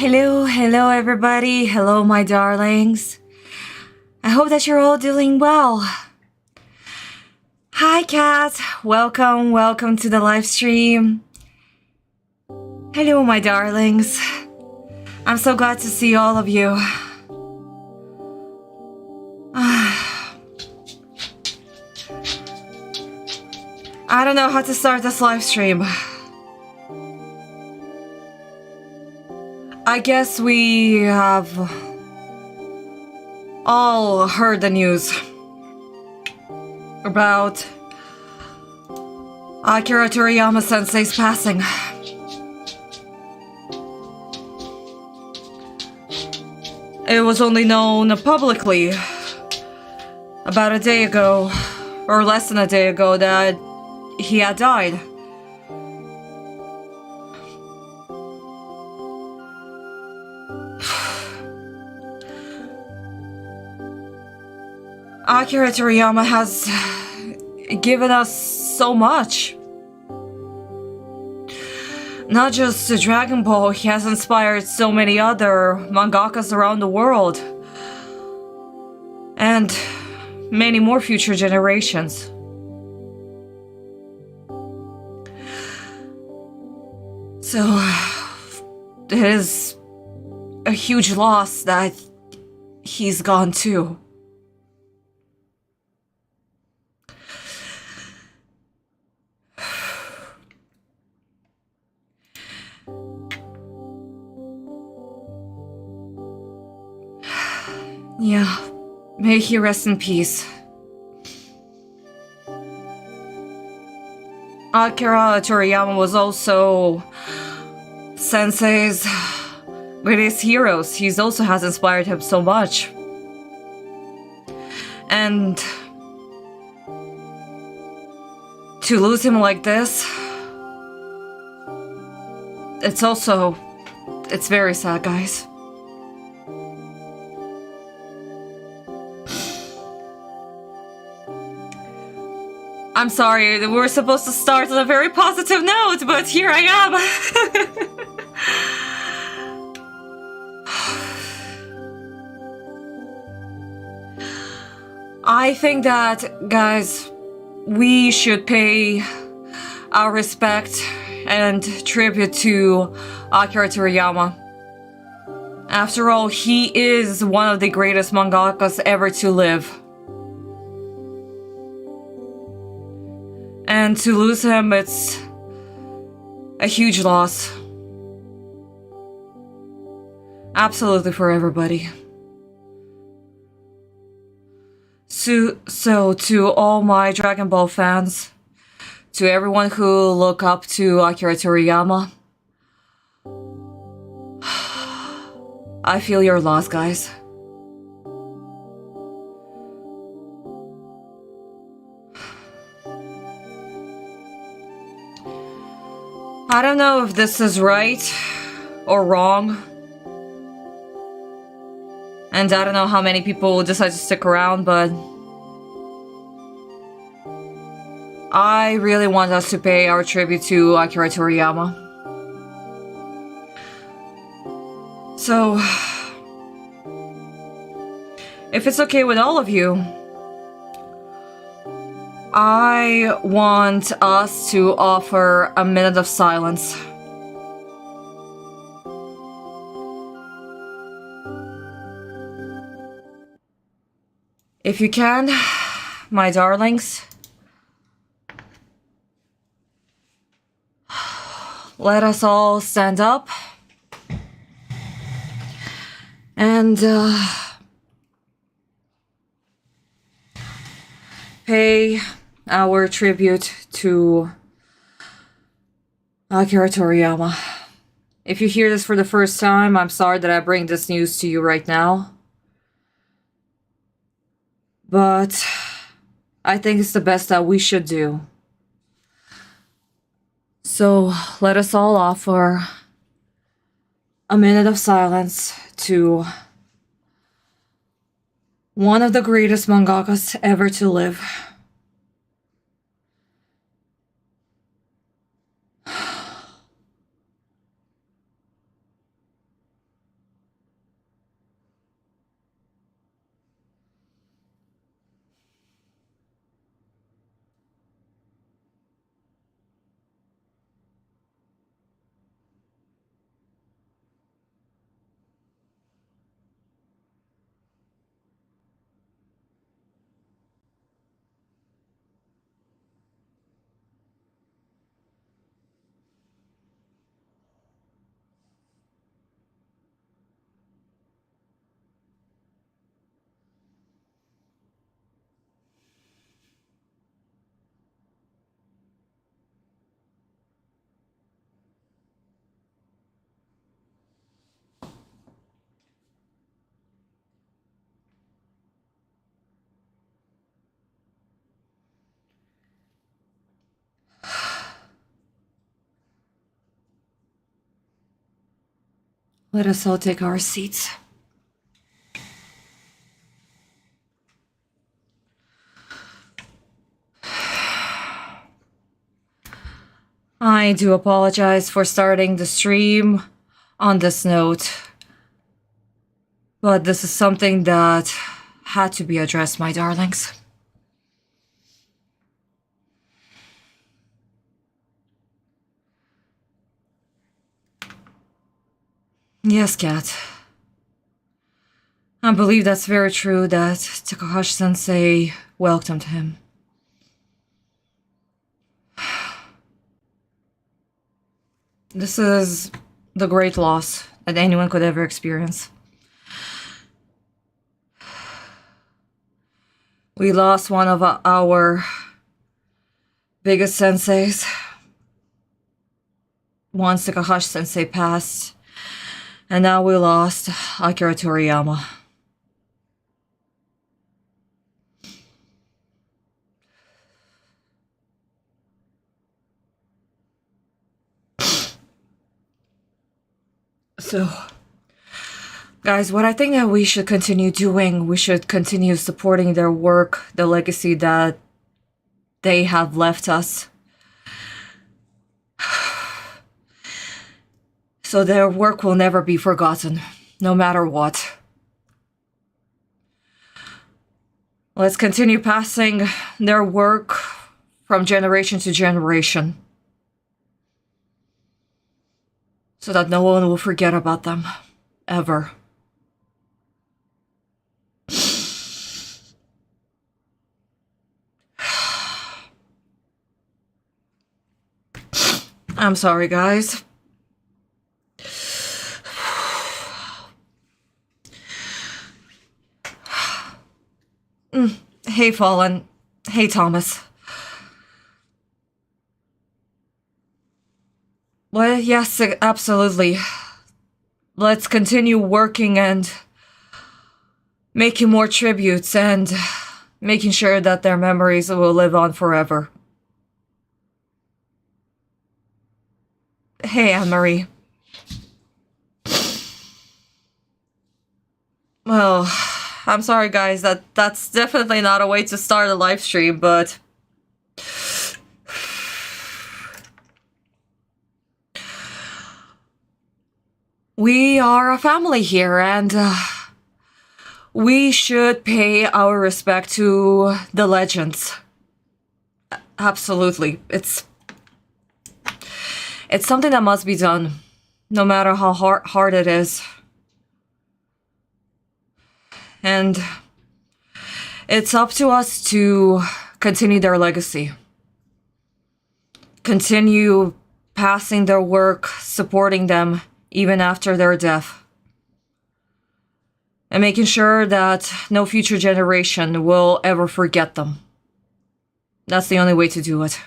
Hello everybody. Hello my darlings. I hope that you're all doing well. Hi Kat, welcome to the live stream. Hello my darlings. I'm so glad to see all of you. I don't know how to start this live stream. I guess we have all heard the news about Akira Toriyama sensei's passing. It was only known publicly about a day ago, or less than a day ago, that he had died. Akira Toriyama has given us so much. Not just Dragon Ball, he has inspired so many other mangakas around the world. And many more future generations. So, it is a huge loss that he's gone too. Yeah, may he rest in peace. Akira Toriyama was also Sensei's greatest heroes. He also has inspired him so much. And to lose him like this, it's very sad, guys. I'm sorry, we were supposed to start on a very positive note, but here I am. I think that, guys, we should pay our respect and tribute to Akira Toriyama. After all, he is one of the greatest mangakas ever to live. And to lose him, it's a huge loss. Absolutely for everybody. So to all my Dragon Ball fans, to everyone who look up to Akira Toriyama, I feel your loss, guys. I don't know if this is right or wrong. And I don't know how many people will decide to stick around, but I really want us to pay our tribute to Akira Toriyama. So, if it's okay with all of you, I want us to offer a minute of silence. If you can, my darlings, let us all stand up and pay our tribute to Akira Toriyama. If you hear this for the first time, I'm sorry that I bring this news to you right now. But I think it's the best that we should do. So let us all offer a minute of silence to one of the greatest mangakas ever to live. Let us all take our seats. I do apologize for starting the stream on this note, but this is something that had to be addressed, my darlings. Yes, Cat. I believe that's very true that Takahashi-sensei welcomed him. This is the great loss that anyone could ever experience. We lost one of our biggest senseis. Once Takahashi-sensei passed, and now we lost Akira Toriyama. So, guys, what I think that we should continue doing, we should continue supporting their work, the legacy that they have left us. So their work will never be forgotten, no matter what. Let's continue passing their work from generation to generation, so that no one will forget about them, ever. I'm sorry, guys. Hey, Fallen. Hey, Thomas. Well, yes, absolutely. Let's continue working and making more tributes and making sure that their memories will live on forever. Hey, Anne-Marie. Well, I'm sorry, guys, that's definitely not a way to start a live stream, but we are a family here, and we should pay our respect to the legends. Absolutely. It's something that must be done, no matter how hard it is. And it's up to us to continue their legacy. Continue passing their work, supporting them, even after their death. And making sure that no future generation will ever forget them. That's the only way to do it.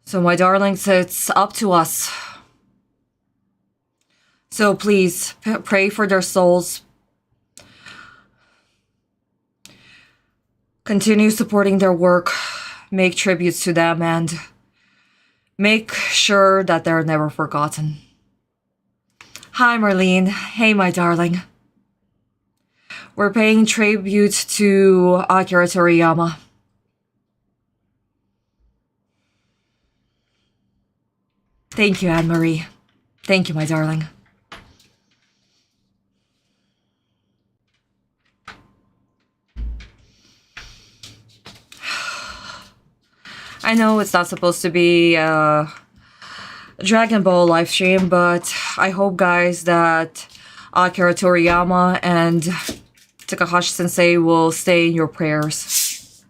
So, my darlings, it's up to us. So please, pray for their souls. Continue supporting their work. Make tributes to them and make sure that they're never forgotten. Hi, Marlene. Hey, my darling. We're paying tribute to Akira Toriyama. Thank you, Anne-Marie. Thank you, my darling. I know it's not supposed to be a Dragon Ball live stream, but I hope, guys, that Akira Toriyama and Takahashi-sensei will stay in your prayers.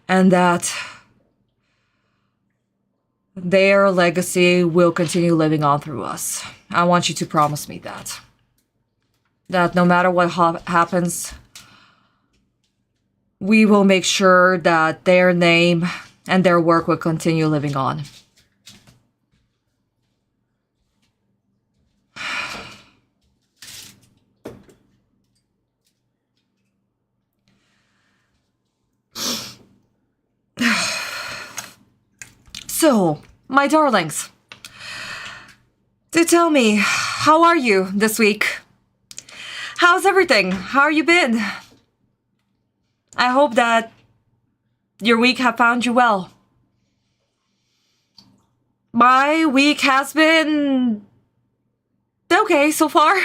And that their legacy will continue living on through us. I want you to promise me that. That no matter what happens, we will make sure that their name and their work will continue living on. So, my darlings, do tell me, how are you this week? How's everything? How are you been? I hope that your week have found you well. My week has been okay so far.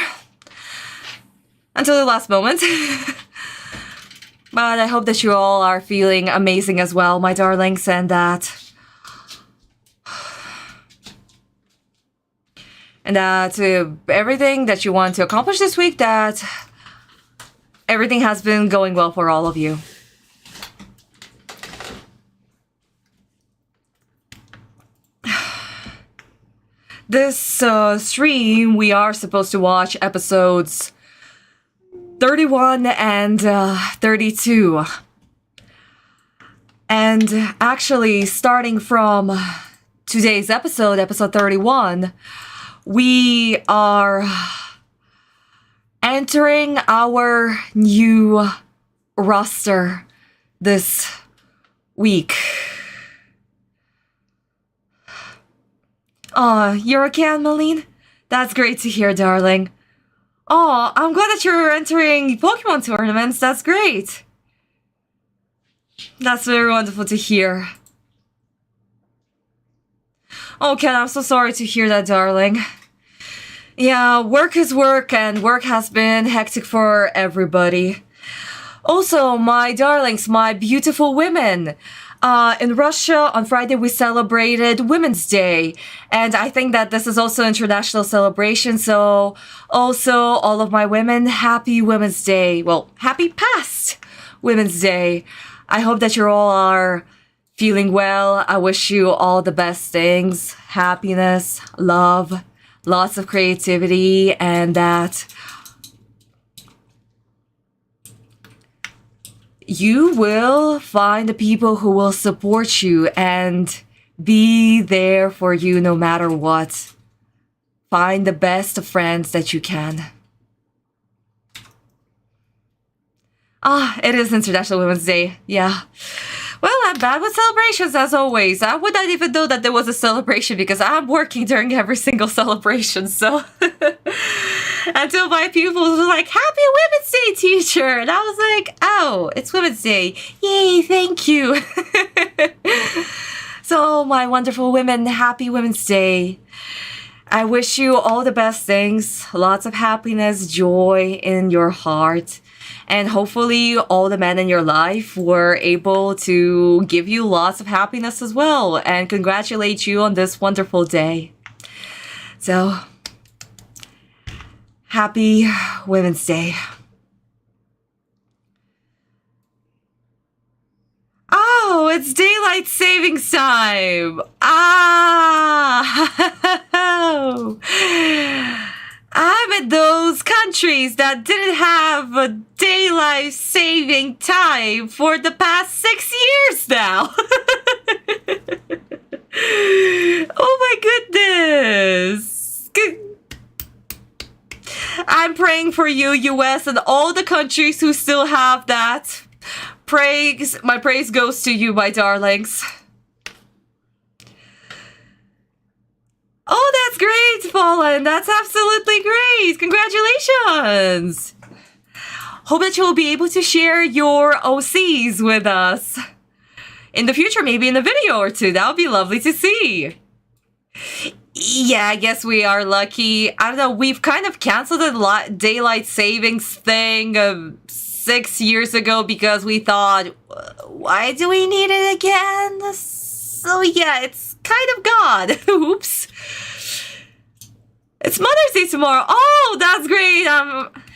Until the last moment. But I hope that you all are feeling amazing as well, my darlings, and that everything that you want to accomplish this week, that everything has been going well for all of you. This stream, we are supposed to watch episodes 31 and 32. And actually, starting from today's episode, episode 31, we are entering our new roster this week. Aw, you're a can, Malene? That's great to hear, darling. Aw, I'm glad that you're entering Pokemon tournaments. That's great. That's very wonderful to hear. Oh, Ken, I'm so sorry to hear that, darling. Yeah, work is work, and work has been hectic for everybody. Also, my darlings, my beautiful women. In Russia, on Friday, we celebrated Women's Day. And I think that this is also an international celebration. So, also, all of my women, happy Women's Day. Well, happy past Women's Day. I hope that you all are feeling well. I wish you all the best things. Happiness, love, lots of creativity, and that you will find the people who will support you and be there for you no matter what. Find the best of friends that you can. It is International Women's Day. Yeah. Well, I'm bad with celebrations as always. I would not even know that there was a celebration because I'm working during every single celebration, so until my pupils were like, Happy Women's Day, teacher! And I was like, oh, it's Women's Day. Yay, thank you. So, my wonderful women, happy Women's Day. I wish you all the best things, lots of happiness, joy in your heart. And hopefully all the men in your life were able to give you lots of happiness as well and congratulate you on this wonderful day. So, happy Women's Day. Oh, it's daylight savings time. I'm in those countries that didn't have a daylight saving time for the past 6 years now. Oh my goodness. I'm praying for you, US, and all the countries who still have that. My praise goes to you, my darlings. Oh, that's great, Fallen. That's absolutely great. Congratulations. Hope that you'll be able to share your OCs with us in the future, maybe in a video or two. That would be lovely to see. Yeah, I guess we are lucky. I don't know. We've kind of canceled the daylight savings thing 6 years ago because we thought, why do we need it again? So yeah, it's kind of God. Oops. It's Mother's Day tomorrow. Oh, that's great,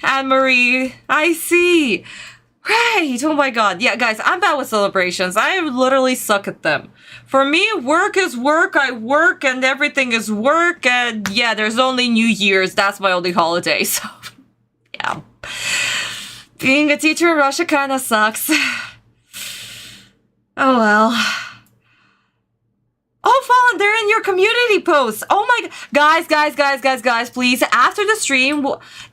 Anne-Marie. I see. Right. Oh my God. Yeah, guys, I'm bad with celebrations. I literally suck at them. For me, work is work. I work and everything is work. And yeah, there's only New Year's. That's my only holiday. So, yeah. Being a teacher in Russia kind of sucks. Oh well. Oh, Fallen, they're in your community posts. Oh my, guys, please, after the stream,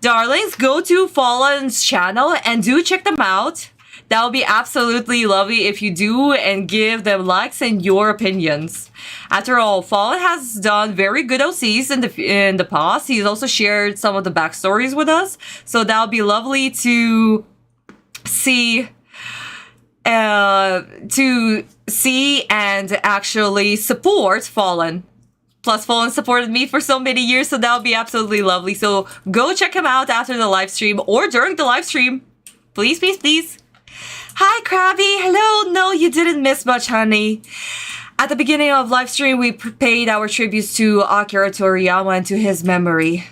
darlings, go to Fallen's channel and do check them out. That would be absolutely lovely if you do and give them likes and your opinions. After all, Fallen has done very good OCs in the past. He's also shared some of the backstories with us, so that would be lovely to see and actually support Fallen. Plus, Fallen supported me for so many years, so that would be absolutely lovely. So go check him out after the live stream or during the live stream. Please, please, please. Hi, Krabby. Hello. No, you didn't miss much, honey. At the beginning of live stream, we paid our tributes to Akira Toriyama and to his memory.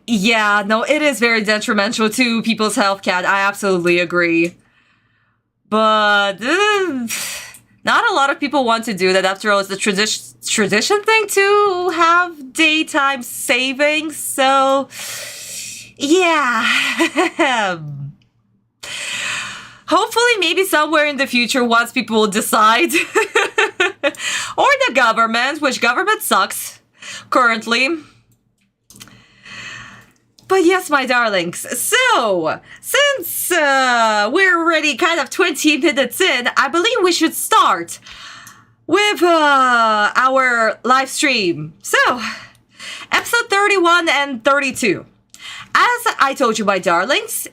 Yeah, no, it is very detrimental to people's health, Cat. I absolutely agree. But not a lot of people want to do that. After all, it's a tradition thing to have daytime savings. So, yeah. Hopefully, maybe somewhere in the future, once people decide. Or the government, which government sucks currently. But yes, my darlings, so, since we're already kind of 20 minutes in, I believe we should start with our live stream. So, episode 31 and 32. As I told you, my darlings,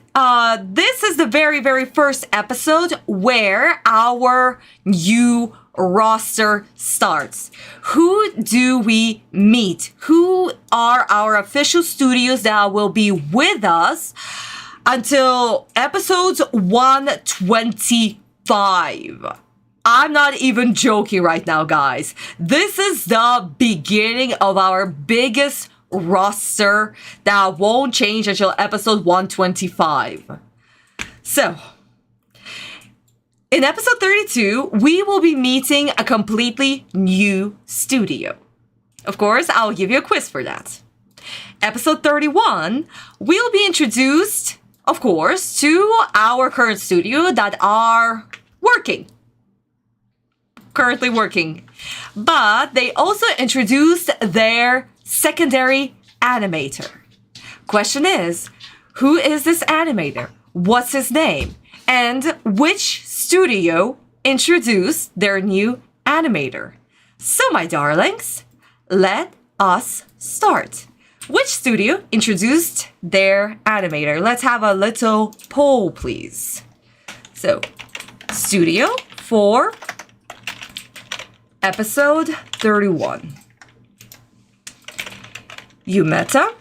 this is the very, very first episode where our new roster starts. Who do we meet? Who are our official studios that will be with us until episodes 125? I'm not even joking right now, guys. This is the beginning of our biggest roster that won't change until episode 125. So, in episode 32, we will be meeting a completely new studio. Of course, I'll give you a quiz for that. Episode 31, we'll be introduced, of course, to our current studio that are currently working. But they also introduced their secondary animator. Question is, who is this animator? What's his name? And which studio introduced their new animator? So, my darlings, let us start. Which studio introduced their animator? Let's have a little poll, please. So, studio for episode 31. Yumeta,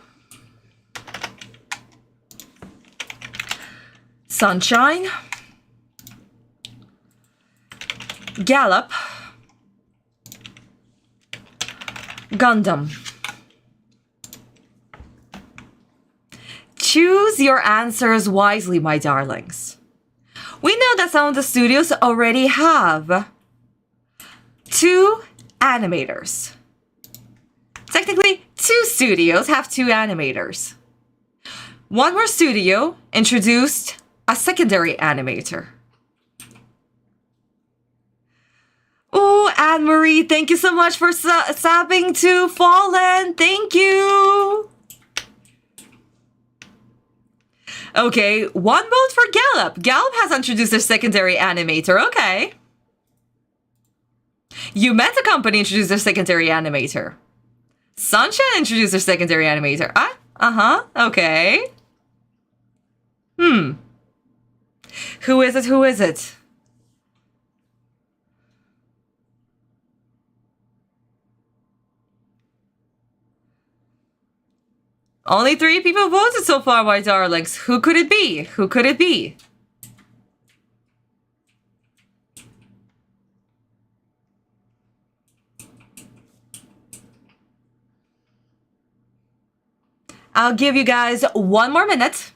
Sunshine, Gallop, Gundam. Choose your answers wisely, my darlings. We know that some of the studios already have 2 animators. Technically, 2 studios have 2 animators. One more studio introduced a secondary animator. Oh, Anne-Marie, thank you so much for subbing to Fallen. Thank you. Okay, 1 vote for Gallop. Gallop has introduced a secondary animator. Okay. Yumeta Company introduced their secondary animator. Sunshine introduced their secondary animator. Okay. Who is it? Who is it? Only 3 people voted so far, my darlings. Who could it be? Who could it be? I'll give you guys 1 more minute.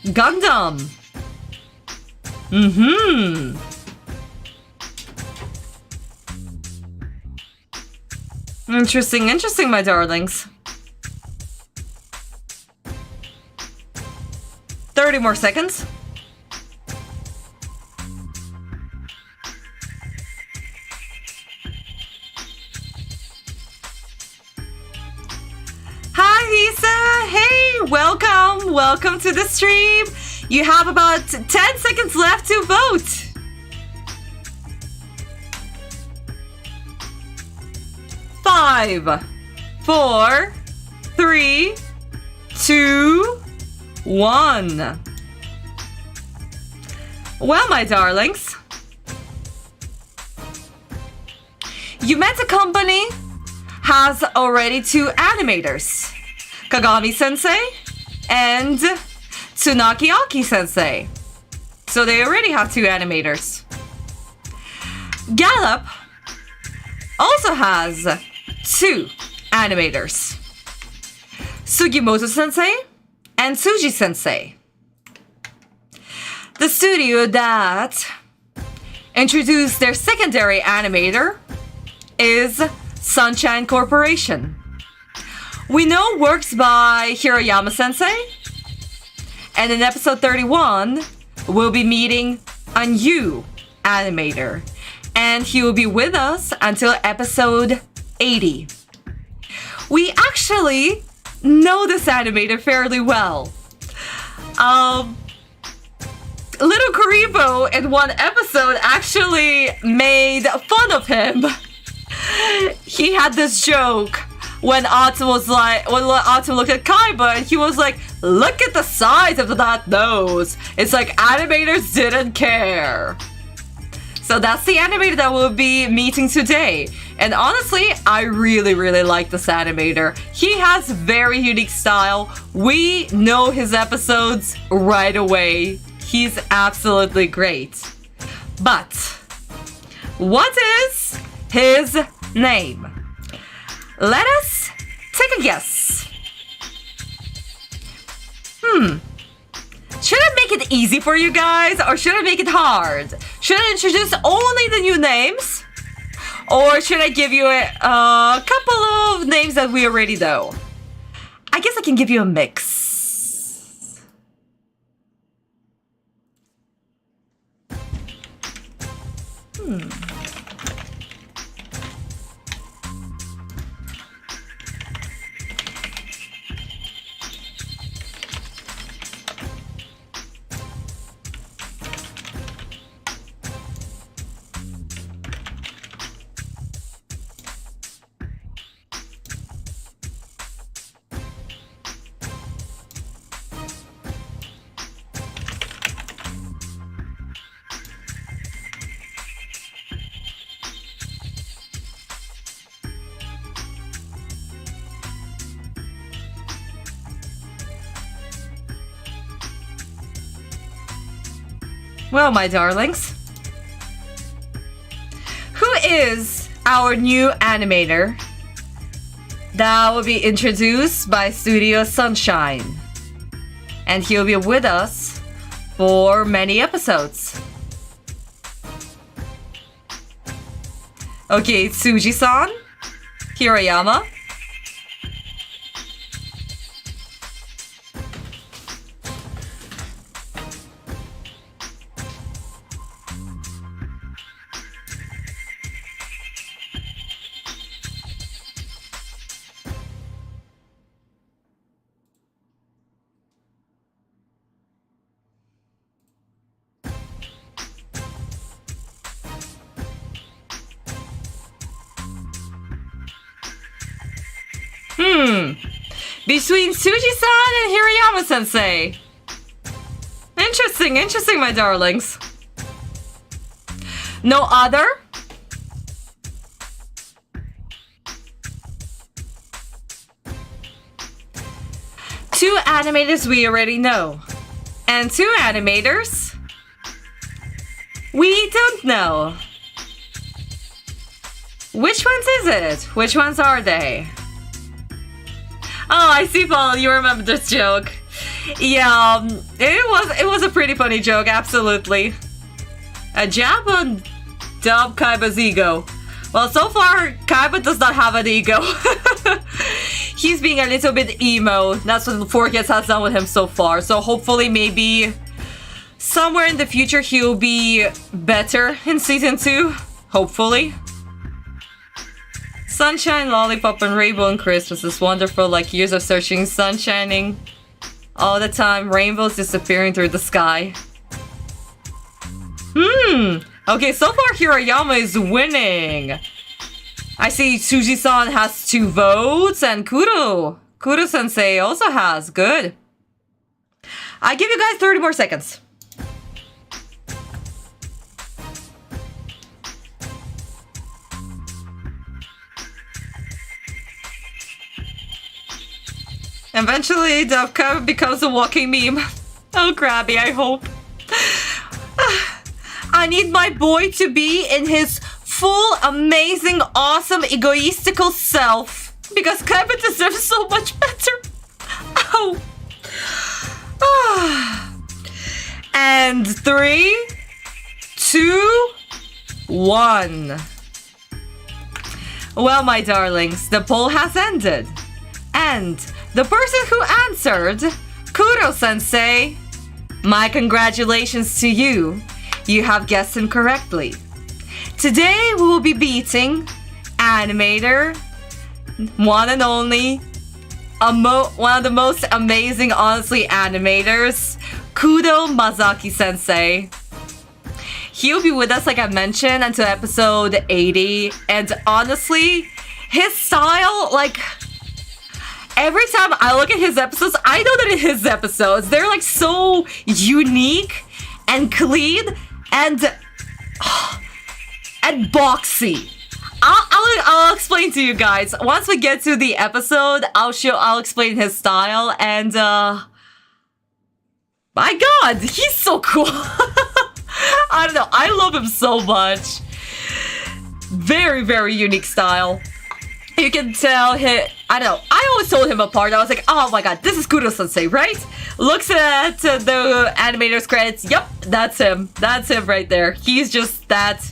Gundam. Interesting, my darlings. 30 more seconds. Hi, Lisa. Hey, welcome. Welcome to the stream. You have about 10 seconds left to vote. 5, 4, 3, 2, 1. Well, my darlings, you met a company has already 2 animators, Kagami-sensei and Tsunaki-Aki-sensei. So they already have 2 animators. Gallup also has 2 animators, Sugimoto-sensei and Tsuji-sensei. The studio that introduced their secondary animator is Sunshine Corporation. We know works by Hiroyama-sensei, and in episode 31, we'll be meeting a new animator, and he will be with us until episode 80. We actually know this animator fairly well. Little Karibo in one episode actually made fun of him. He had this joke when Autumn was like, when Autumn looked at Kaiba, and he was like, "Look at the size of that nose." It's like animators didn't care. So that's the animator that we'll be meeting today. And honestly, I really like this animator. He has very unique style. We know his episodes right away. He's absolutely great. But what is his name? Let us take a guess. Should I make it easy for you guys, or should I make it hard? Should I introduce only the new names? Or should I give you a couple of names that we already know? I guess I can give you a mix. Well, my darlings, who is our new animator that will be introduced by Studio Sunshine? And he'll be with us for many episodes. Okay, Tsuji-san, Hiroyama. Between Tsuji-san and Hiroyama-sensei. Interesting, my darlings. No other? Two animators we already know. And 2 animators we don't know. Which ones is it? Which ones are they? Oh, I see, Paul. You remember this joke. Yeah, it was a pretty funny joke, absolutely. A jab on Dub Kaiba's ego. Well, so far, Kaiba does not have an ego. he's being a little bit emo. That's what 4Kids has done with him so far. So hopefully maybe somewhere in the future he'll be better in season 2. Hopefully. Sunshine, lollipop, and rainbow and Christmas is wonderful, like years of searching, sun shining all the time, rainbows disappearing through the sky. Okay, so far Hirayama is winning. I see Tsuji-san has 2 votes, and Kuro-sensei also has. Good. I give you guys 30 more seconds. Eventually, the cover becomes a walking meme. Oh, Krabby, I hope. I need my boy to be in his full, amazing, awesome, egoistical self. Because Krabby deserves so much better. Oh. And 3, 2, 1. Well, my darlings, the poll has ended. And the person who answered, Kuro-sensei, my congratulations to you. You have guessed him correctly. Today we will be beating animator, one and only, one of the most amazing, honestly, animators, Kudo Mazaki-sensei. He'll be with us, like I mentioned, until episode 80. And honestly, his style, like, every time I look at his episodes, I know that his episodes, they're like so unique and clean and boxy. I'll explain to you guys. Once we get to the episode, I'll explain his style, and my god, he's so cool. I don't know, I love him so much. Very, very unique style. You can tell him, I don't know, I always told him apart. I was like, oh my god, this is Kudo-sensei, right? Looks at the animator's credits, yep, that's him. That's him right there. He's just that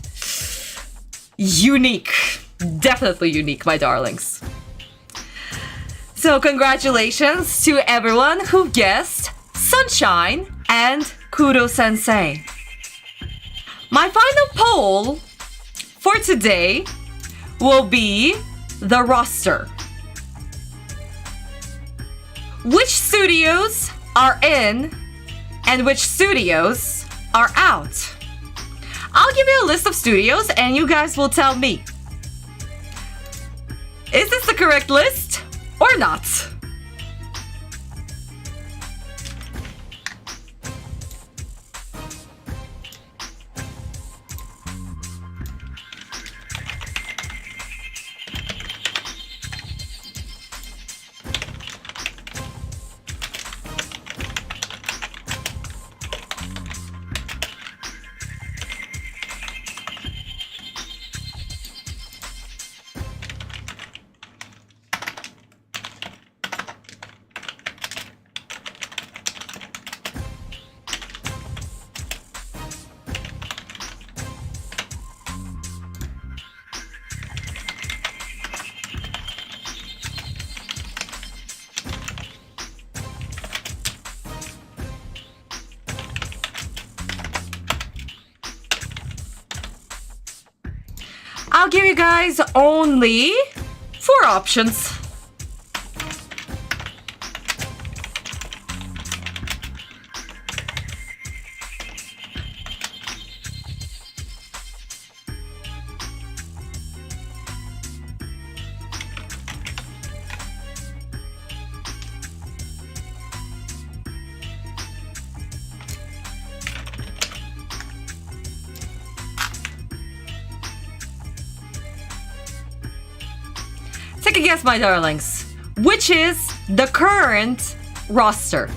unique. Definitely unique, my darlings. So congratulations to everyone who guessed Sunshine and Kudo-sensei. My final poll for today will be the roster. Which studios are in and which studios are out? I'll give you a list of studios and you guys will tell me. Is this the correct list or not? I'll give you guys only 4 options. Take a guess, my darlings. Which is the current roster?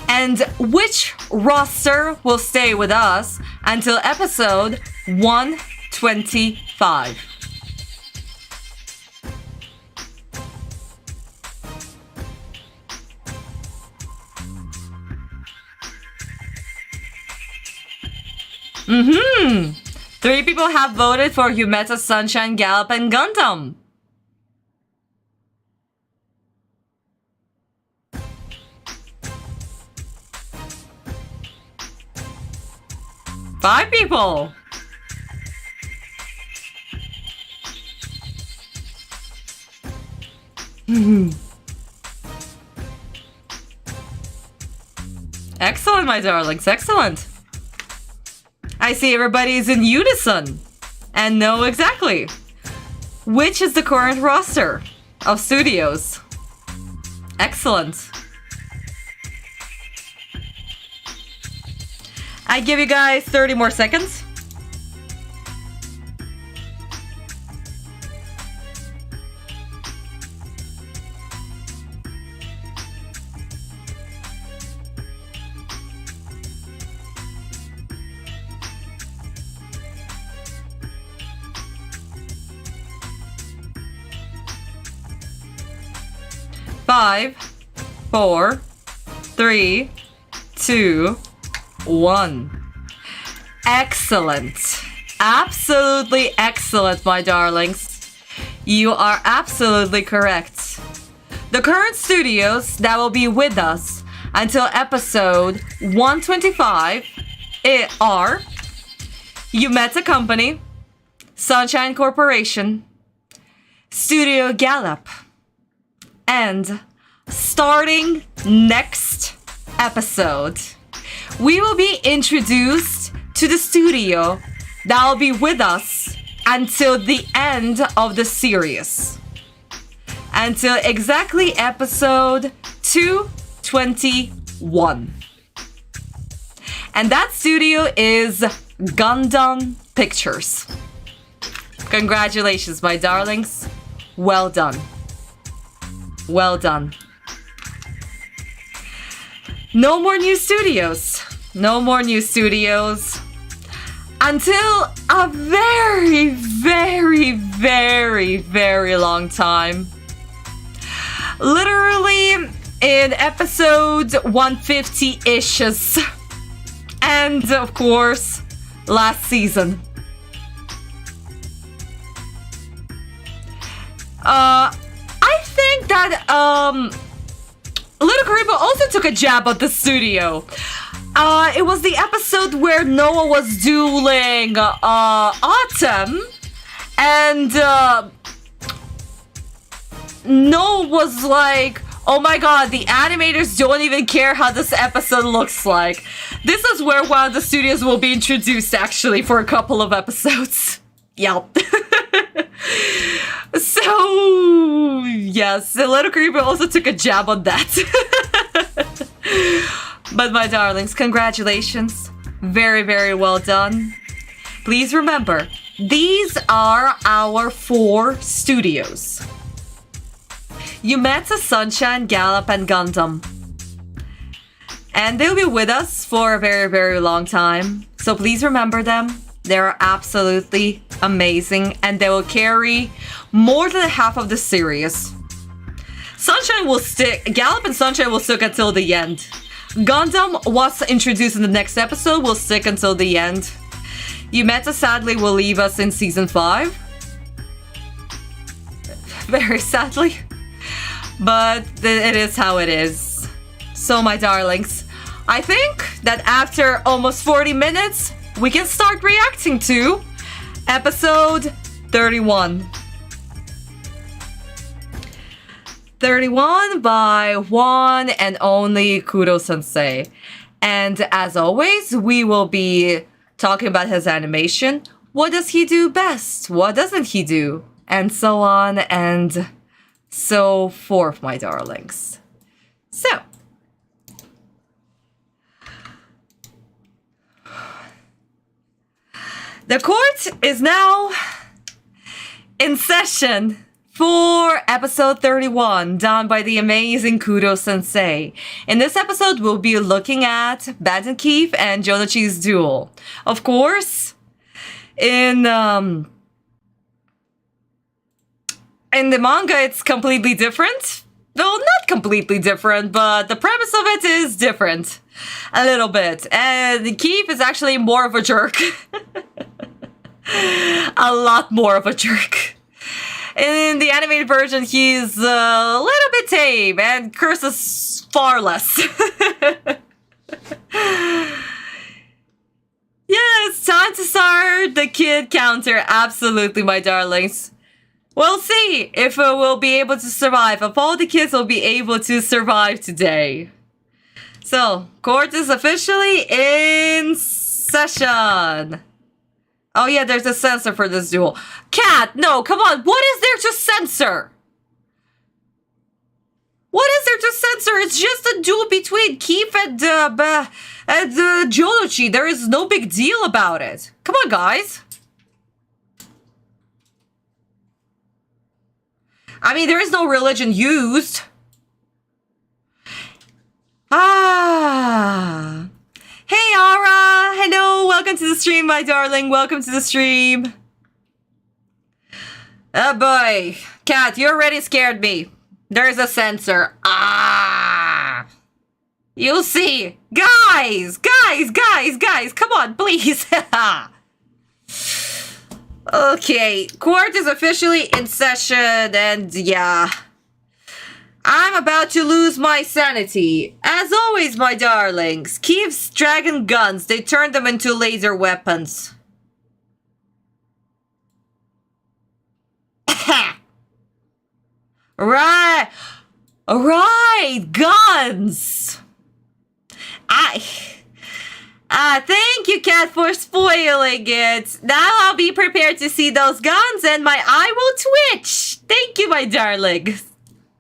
And which roster will stay with us until episode 125? Mm-hmm. 3 people have voted for Yumeta, Sunshine, Gallop, and Gundam. 5 people. Excellent, my darlings, excellent. I see everybody's in unison and know exactly which is the current roster of studios. Excellent. I give you guys 30 more seconds. Five, 4, 3, 2, 1. Excellent. Absolutely excellent, my darlings. You are absolutely correct. The current studios that will be with us until episode 125 are Yumeta Company, Sunshine Corporation, Studio Gallop, and starting next episode, we will be introduced to the studio that will be with us until the end of the series. Until exactly episode 221. And that studio is Gundam Pictures. Congratulations, my darlings. Well done. Well done. No more new studios. No more new studios. Until a very, very, very, very long time. Literally in episode 150-ish. And of course, last season. I think that Little Karibo also took a jab at the studio. It was the episode where Noah was dueling Autumn, and Noah was like, oh my god, the animators don't even care how this episode looks like. This is where one of the studios will be introduced, actually, for a couple of episodes. Yep. So, yes, Little Creeper also took a jab on that. But my darlings, congratulations. Very, very well done. Please remember, these are our 4 studios. Yumeta, Sunshine, Gallop, and Gundam. And they'll be with us for a very, very long time. So please remember them. They're absolutely amazing, and they will carry more than half of the series. Sunshine will stick, Gallop and Sunshine will stick until the end. Gundam, what's introduced in the next episode, will stick until the end. Yumeta sadly will leave us in season 5. Very sadly. But it is how it is. So my darlings, I think that after almost 40 minutes, we can start reacting to episode 31. 31 by one and only Kuro-sensei. And as always, we will be talking about his animation. What does he do best? What doesn't he do? And so on and so forth, my darlings. So, the court is now in session for episode 31, done by the amazing Kuro-sensei. In this episode, we'll be looking at Bantam Keith and Jonachi's duel. Of course, in the manga, it's completely different. Well, not completely different, but the premise of it is different. A little bit. And Keith is actually more of a jerk. A lot more of a jerk. In the animated version, he's a little bit tame and curses far less. Yes, time to start the kid counter. Absolutely, my darlings. We'll see if we'll be able to survive. If all the kids will be able to survive today. So, court is officially in session. Oh yeah, there's a censor for this duel. Cat, no, come on. What is there to censor? What is there to censor? It's just a duel between Keith and Jolochi. There is no big deal about it. Come on, guys. I mean, there is no religion used. Ah. Hey, Ara. Hello. Welcome to the stream, my darling. Welcome to the stream. Oh, boy. Cat, you already scared me. There's a censor. Ah. You'll see. Guys. Come on, please. Okay. Court is officially in session, and yeah. I'm about to lose my sanity. As always, my darlings, Keith's dragon guns, they turned them into laser weapons. Right, guns. Thank you, Cat, for spoiling it. Now I'll be prepared to see those guns and my eye will twitch. Thank you, my darling.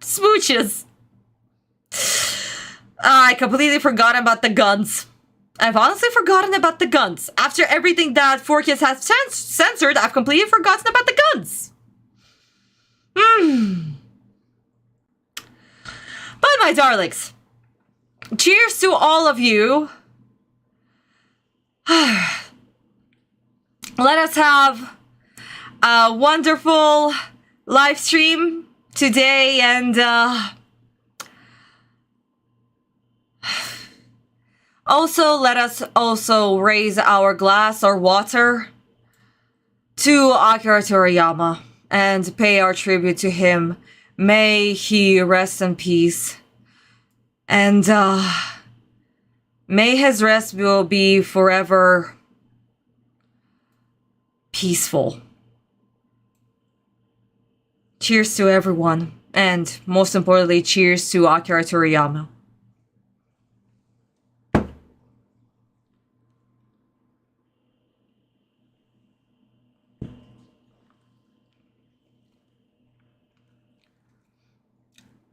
Smooches. I completely forgot about the guns. I've honestly forgotten about the guns. After everything that 4Kids has censored, I've completely forgotten about the guns. But my darlings, cheers to all of you. Let us have a wonderful live stream today, and also let us also raise our glass or water to Akira Toriyama and pay our tribute to him. May he rest in peace, and may his rest will be forever peaceful. Cheers to everyone, and most importantly, cheers to Akira Toriyama.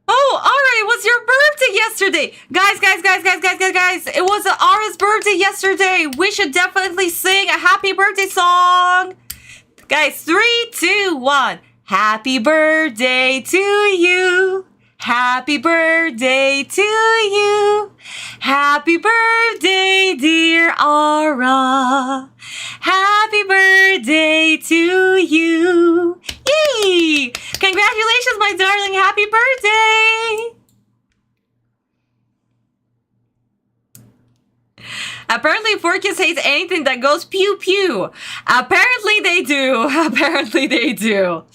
Oh, Ara, it was your birthday yesterday! Guys! It was Ara's birthday yesterday! We should definitely sing a happy birthday song! Guys, 3, 2, 1. Happy birthday to you! Happy birthday to you! Happy birthday, dear Ara! Happy birthday to you! Yay! Congratulations, my darling! Happy birthday! Apparently, 4Kids hates anything that goes pew pew. Apparently they do. Apparently they do.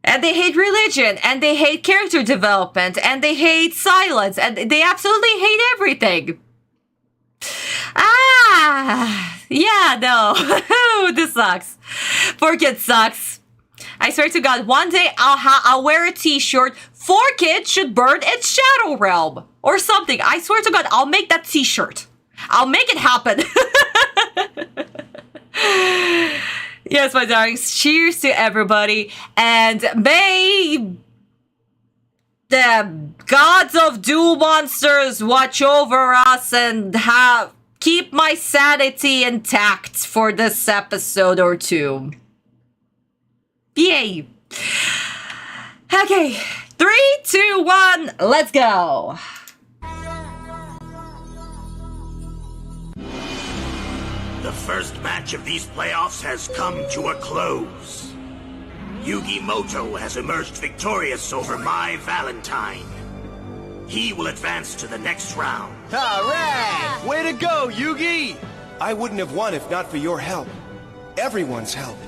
And they hate religion, and they hate character development, and they hate silence, and they absolutely hate everything. Yeah, no. This sucks. 4Kids sucks. I swear to God, one day I'll wear a t-shirt. 4Kids should burn its shadow realm. Or something. I swear to God, I'll make that t-shirt. I'll make it happen. Yes, my darlings. Cheers to everybody. And may the gods of duel monsters watch over us and keep my sanity intact for this episode or two. Yay. Okay. 3, 2, 1. Let's go. The first match of these playoffs has come to a close. Yugi Moto has emerged victorious over My Valentine. He will advance to the next round. All right! Way to go, Yugi! I wouldn't have won if not for your help. Everyone's help.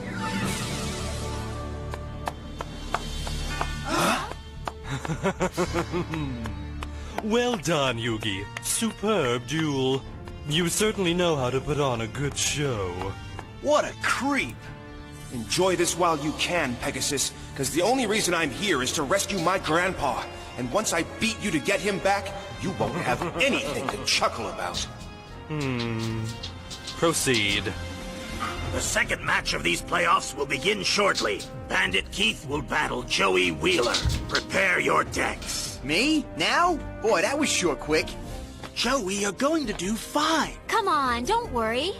Well done, Yugi. Superb duel. You certainly know how to put on a good show. What a creep! Enjoy this while you can, Pegasus, because the only reason I'm here is to rescue my grandpa. And once I beat you to get him back, you won't have anything to chuckle about. Proceed. The second match of these playoffs will begin shortly. Bandit Keith will battle Joey Wheeler. Prepare your decks. Me? Now? Boy, that was sure quick. Joey, you're going to do fine. Come on, don't worry.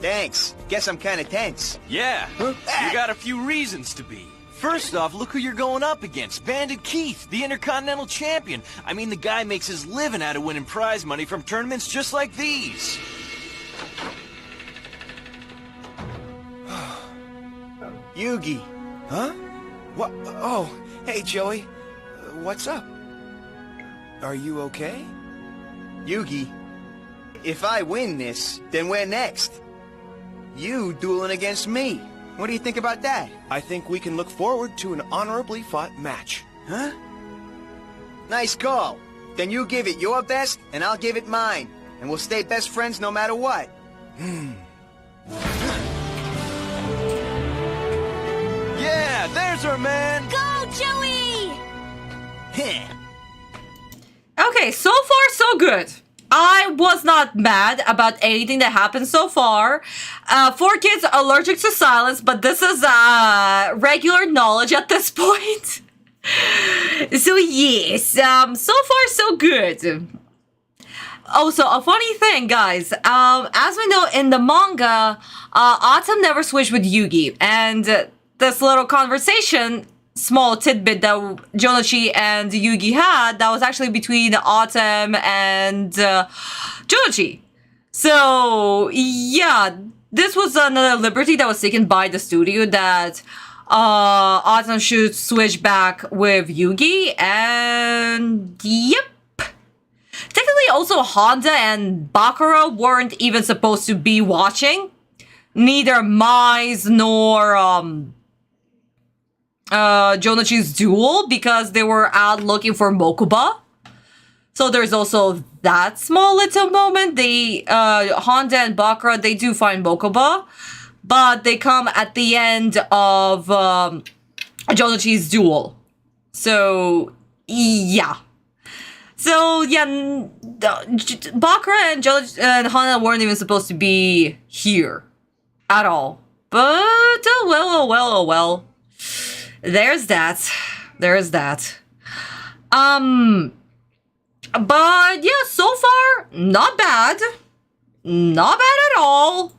Thanks. Guess I'm kinda tense. Yeah, you got a few reasons to be. First off, look who you're going up against. Bandit Keith, the Intercontinental Champion. I mean, the guy makes his living out of winning prize money from tournaments just like these. Yugi. Huh? What? Oh, hey, Joey. What's up? Are you okay? Yugi, if I win this, then we're next. You dueling against me. What do you think about that? I think we can look forward to an honorably fought match. Huh? Nice call. Then you give it your best, and I'll give it mine. And we'll stay best friends no matter what. Yeah, there's our man! Go, Joey! Okay, so far so good. I was not mad about anything that happened so far. 4 kids allergic to silence, but this is regular knowledge at this point. So yes, so far so good. Also, a funny thing, guys. As we know in the manga, Autumn never switched with Yugi, and this little conversation, small tidbit that Jonachi and Yugi had, that was actually between Autumn and Jonachi. So, yeah, this was another liberty that was taken by the studio, that Autumn should switch back with Yugi, and yep. Technically, also Honda and Bakura weren't even supposed to be watching. Neither Mize nor Jonachi's duel, because they were out looking for Mokuba. So there's also that small little moment. They Honda and Bakura, they do find Mokuba, but they come at the end of Jonachi's duel. So yeah. So yeah, Bakura and Honda weren't even supposed to be here at all. But oh well. There's that. But yeah, so far, not bad. Not bad at all.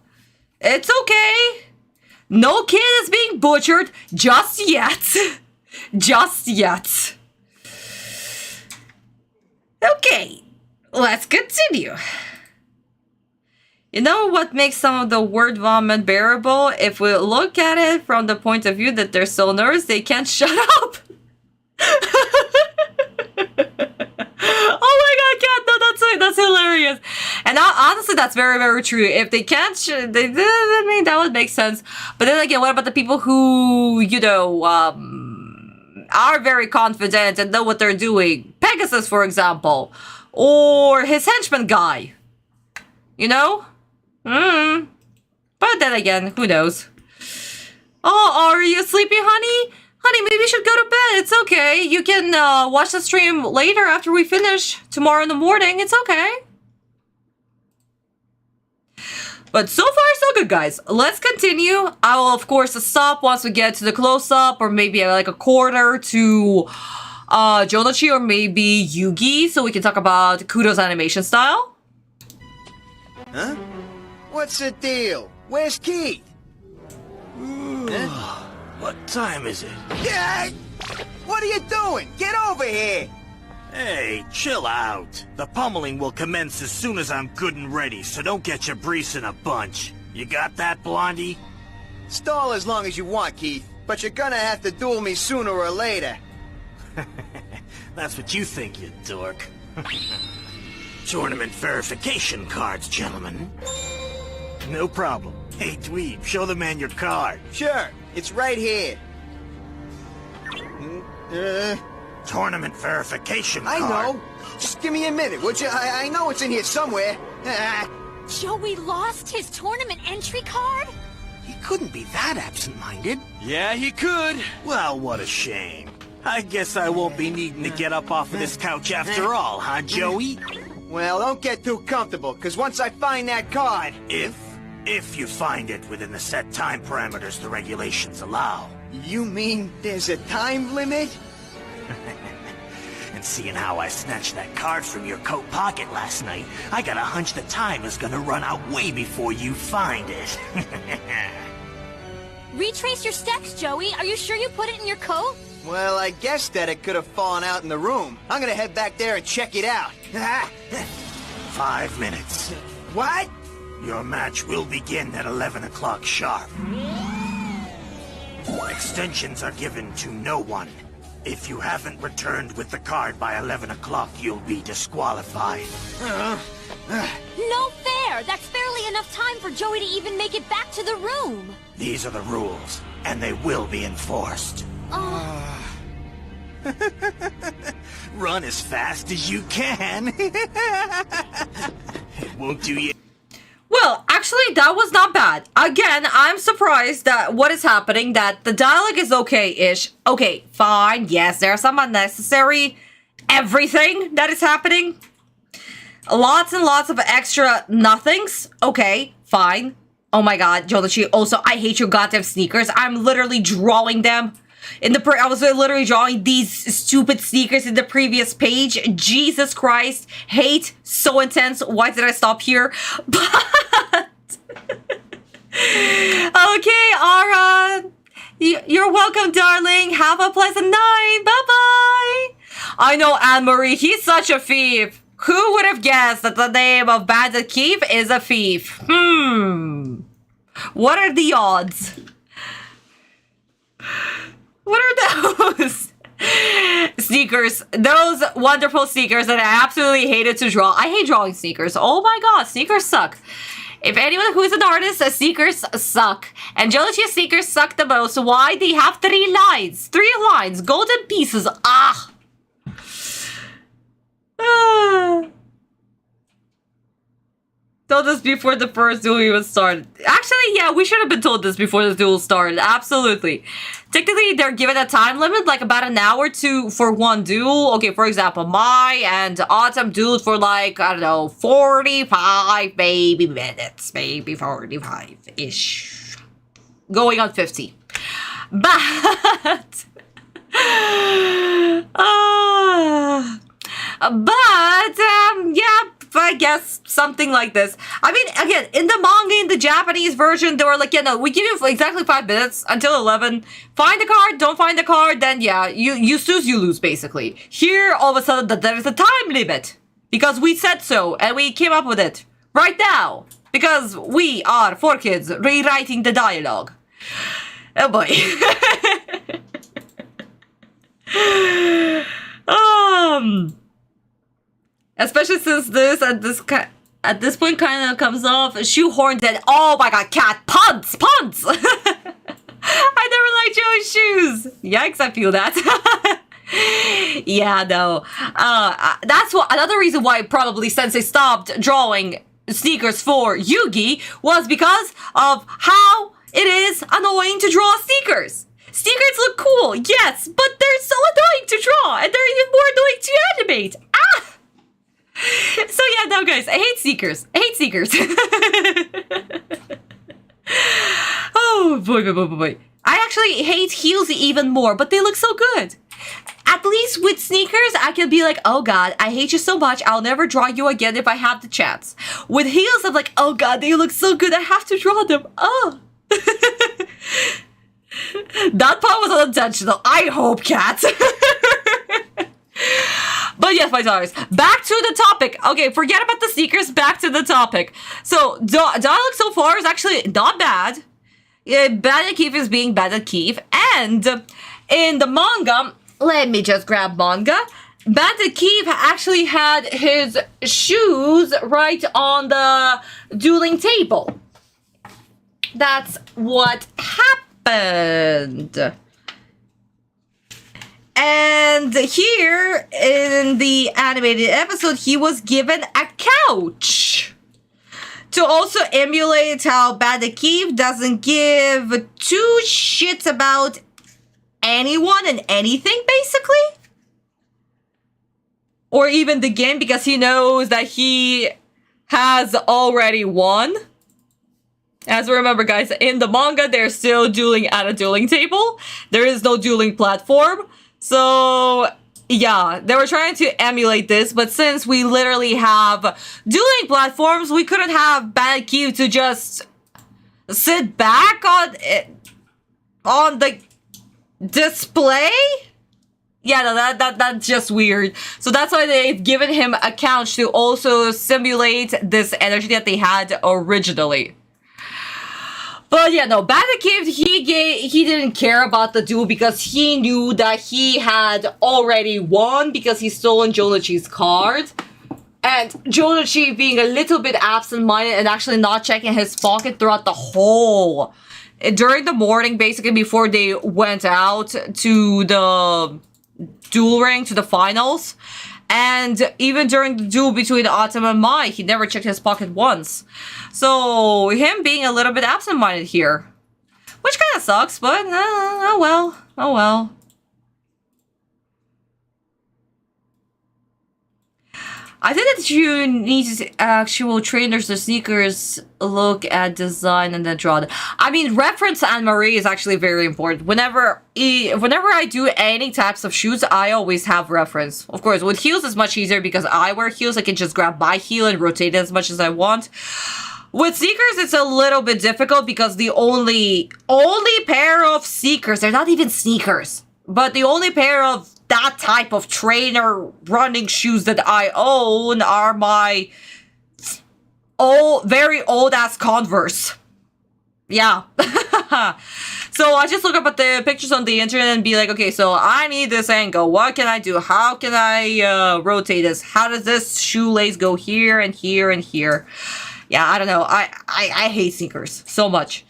It's okay. No kid is being butchered just yet. Just yet. Okay, let's continue. You know what makes some of the word vomit bearable? If we look at it from the point of view that they're so nervous, they can't shut up. Oh my god, Kat, no, that's hilarious. And honestly, that's very, very true. If they can't, I mean, that would make sense. But then again, what about the people who, you know, are very confident and know what they're doing? Pegasus, for example. Or his henchman guy. You know? But then again, who knows? Oh, are you sleepy, honey? Honey, maybe you should go to bed. It's okay. You can watch the stream later after we finish. Tomorrow in the morning. It's okay. But so far, so good, guys. Let's continue. I will, of course, stop once we get to the close-up, or maybe like a quarter to Jonachi, or maybe Yugi, so we can talk about Kudo's animation style. Huh? What's the deal? Where's Keith? Huh? What time is it? Yeah! What are you doing? Get over here! Hey, chill out. The pummeling will commence as soon as I'm good and ready, so don't get your briefs in a bunch. You got that, Blondie? Stall as long as you want, Keith, but you're gonna have to duel me sooner or later. That's what you think, you dork. Tournament verification cards, gentlemen. No problem. Hey, Dweeb, show the man your card. Sure, it's right here. Tournament verification card. I know. Just give me a minute, would you? I know it's in here somewhere. Joey lost his tournament entry card? He couldn't be that absent-minded. Yeah, he could. Well, what a shame. I guess I won't be needing to get up off of this couch after all, huh, Joey? Well, don't get too comfortable, because once I find that card... If you find it within the set time parameters the regulations allow. You mean there's a time limit? And seeing how I snatched that card from your coat pocket last night, I got a hunch the time is gonna run out way before you find it. Retrace your steps, Joey. Are you sure you put it in your coat? Well, I guess that it could have fallen out in the room. I'm gonna head back there and check it out. 5 minutes. What? Your match will begin at 11 o'clock sharp. Extensions are given to no one. If you haven't returned with the card by 11 o'clock, you'll be disqualified. No fair! That's barely enough time for Joey to even make it back to the room. These are the rules, and they will be enforced. Run as fast as you can. It won't do you. Well, actually, that was not bad. Again, I'm surprised that what is happening, that the dialogue is okay-ish. Okay, fine, yes, there's some unnecessary everything that is happening. Lots and lots of extra nothings. Okay, fine. Oh my god, Jodichi, also, I hate your goddamn sneakers. I'm literally drawing them. I was literally drawing these stupid sneakers in the previous page. Jesus Christ. Hate. So intense. Why did I stop here? But... okay, Ara. You're welcome, darling. Have a pleasant night. Bye-bye. I know, Anne-Marie. He's such a thief. Who would have guessed that the name of Bandit Keith is a thief? What are the odds? What are those? Sneakers. Those wonderful sneakers that I absolutely hated to draw. I hate drawing sneakers. Oh my god, sneakers suck. If anyone who is an artist, sneakers suck. And Jolichi's sneakers suck the most. Why? They have 3 lines. 3 lines. Golden pieces. Ah. Told us before the first duel even started. Actually, yeah, we should have been told this before the duel started. Absolutely. Technically, they're given a time limit, like about an hour for one duel. Okay, for example, Mai and Autumn dueled for like, I don't know, 45 maybe minutes. Maybe 45-ish. Going on 50. But... yeah, I guess something like this. I mean, again, in the manga, in the Japanese version, they were like, yeah, no, we give you exactly 5 minutes until 11. Find the card, don't find the card, then yeah, you snooze, you lose, basically. Here, all of a sudden, there is a time limit. Because we said so, and we came up with it. Right now. Because we are 4 kids rewriting the dialogue. Oh boy. Especially since this at this point kind of comes off shoehorned and oh my god, cat punts. I never liked Joey's shoes. Yikes, I feel that. Yeah, no. That's another reason why probably Sensei stopped drawing sneakers for Yugi was because of how it is annoying to draw sneakers. Sneakers look cool, yes, but they're so annoying to draw, and they're even more annoying to animate. Ah! So yeah, no guys, I hate sneakers. Oh boy. I actually hate heels even more, but they look so good. At least with sneakers, I can be like, oh god, I hate you so much, I'll never draw you again if I have the chance. With heels, I'm like, oh god, they look so good, I have to draw them. Oh. That part was unintentional. I hope, cat. But yes, my daughters, back to the topic. Okay, forget about the sneakers, back to the topic. So, dialogue so far is actually not bad. Bandit Keith is being Bandit Keith. And in the manga, let me just grab manga. Bandit Keith actually had his shoes right on the dueling table. That's what happened. And here, in the animated episode, he was given a couch. to also emulate how Bandit Keith doesn't give two shits about anyone and anything, basically. Or even the game, because he knows that he has already won. As we remember, guys, in the manga, they're still dueling at a dueling table. There is no dueling platform. So, yeah, they were trying to emulate this, but since we literally have dueling platforms, we couldn't have Bandit Keith to just sit back on the display? Yeah, no, that's just weird. So that's why they've given him a couch to also simulate this energy that they had originally. But yeah, no, Bandit Keith, he didn't care about the duel because he knew that he had already won because he stolen Jonichi's card. And Jonichi being a little bit absent-minded and actually not checking his pocket throughout the whole... During the morning, basically before they went out to the duel ring, to the finals. And even during the duel between Autumn and Mai, he never checked his pocket once. So, him being a little bit absent-minded here. Which kind of sucks, but oh well. Oh well. I think that you need actual trainers or sneakers look at design and then draw them. I mean, reference Anne-Marie is actually very important. Whenever I do any types of shoes, I always have reference. Of course, with heels it's much easier because I wear heels. I can just grab my heel and rotate it as much as I want. With sneakers, it's a little bit difficult because the only pair of sneakers, they're not even sneakers, but the only pair of that type of trainer running shoes that I own are my very old ass Converse. Yeah. So I just look up at the pictures on the internet and be like, okay, so I need this angle. What can I do? How can I rotate this? How does this shoelace go here and here and here? Yeah, I don't know. I hate sneakers so much.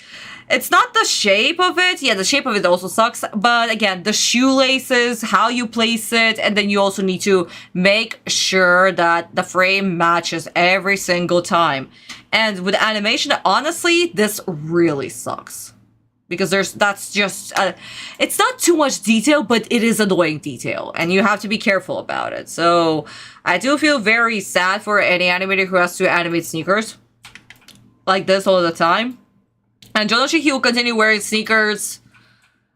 It's not the shape of it. Yeah, the shape of it also sucks. But again, the shoelaces, how you place it, and then you also need to make sure that the frame matches every single time. And with animation, honestly, this really sucks. Because that's just, it's not too much detail, but it is annoying detail. And you have to be careful about it. So, I do feel very sad for any animator who has to animate sneakers like this all the time. And Jonichi, he will continue wearing sneakers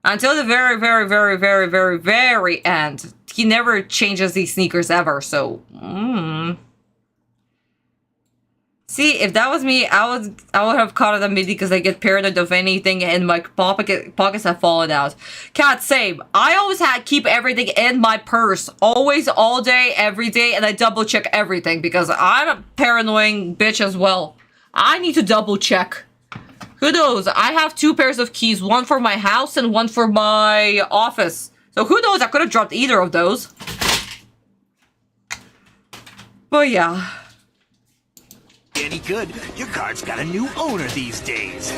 until the very, very, very, very, very, very end. He never changes these sneakers ever, so... See, if that was me, I would have caught it immediately because I get paranoid of anything and my pockets have fallen out. Cat, same. I always keep everything in my purse. Always, all day, every day, and I double check everything because I'm a paranoid bitch as well. I need to double check. Who knows? I have 2 pairs of keys, one for my house and one for my office. So who knows? I could have dropped either of those. But yeah. Any good? Your card's got a new owner these days.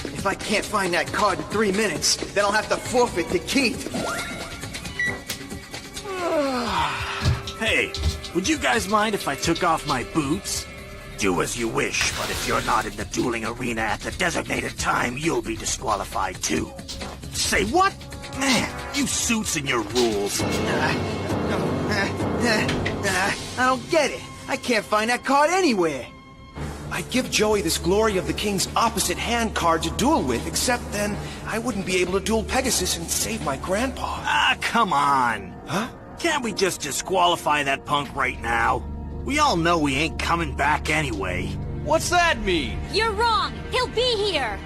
If I can't find that card in 3 minutes, then I'll have to forfeit to Keith. Hey, would you guys mind if I took off my boots? Do as you wish, but if you're not in the dueling arena at the designated time, you'll be disqualified too. Say what? Man, you suits and your rules. I don't get it. I can't find that card anywhere. I'd give Joey this Glory of the King's opposite hand card to duel with, except then I wouldn't be able to duel Pegasus and save my grandpa. Ah, come on. Huh? Can't we just disqualify that punk right now? We all know we ain't coming back anyway. What's that mean? You're wrong. He'll be here.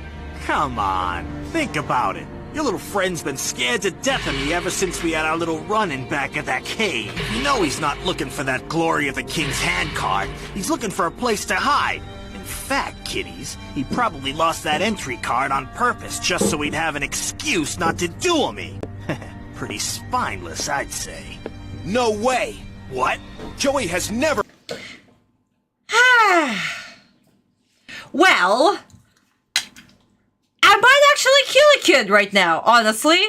Come on, think about it. Your little friend's been scared to death of me ever since we had our little run-in back at that cave. You know he's not looking for that Glory of the King's hand card. He's looking for a place to hide. In fact, kiddies, he probably lost that entry card on purpose just so he'd have an excuse not to duel me. Pretty spineless, I'd say. No way! What? Joey has never... Well... I might actually kill a kid right now, honestly.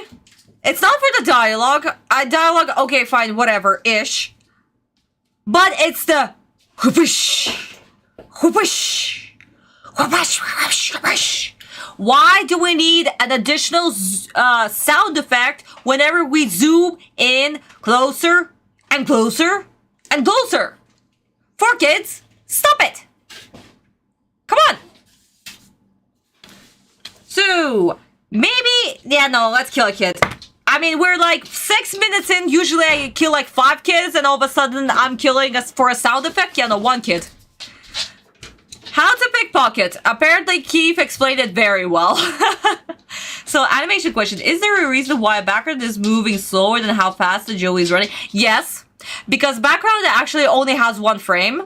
It's not for the dialogue. Dialogue, okay, fine, whatever-ish. But it's the whoopish, whoopish, whoopish, whoopish, whoopish. Why do we need an additional sound effect whenever we zoom in closer and closer and closer? 4Kids, stop it! Come on! So, maybe... Yeah, no, let's kill a kid. I mean, we're like 6 minutes in. Usually I kill like 5 kids, and all of a sudden I'm killing us for a sound effect. Yeah, no, 1 kid. How to pickpocket. Apparently Keith explained it very well. So, animation question. Is there a reason why a background is moving slower than how fast the Joey is running? Yes, because background actually only has 1 frame.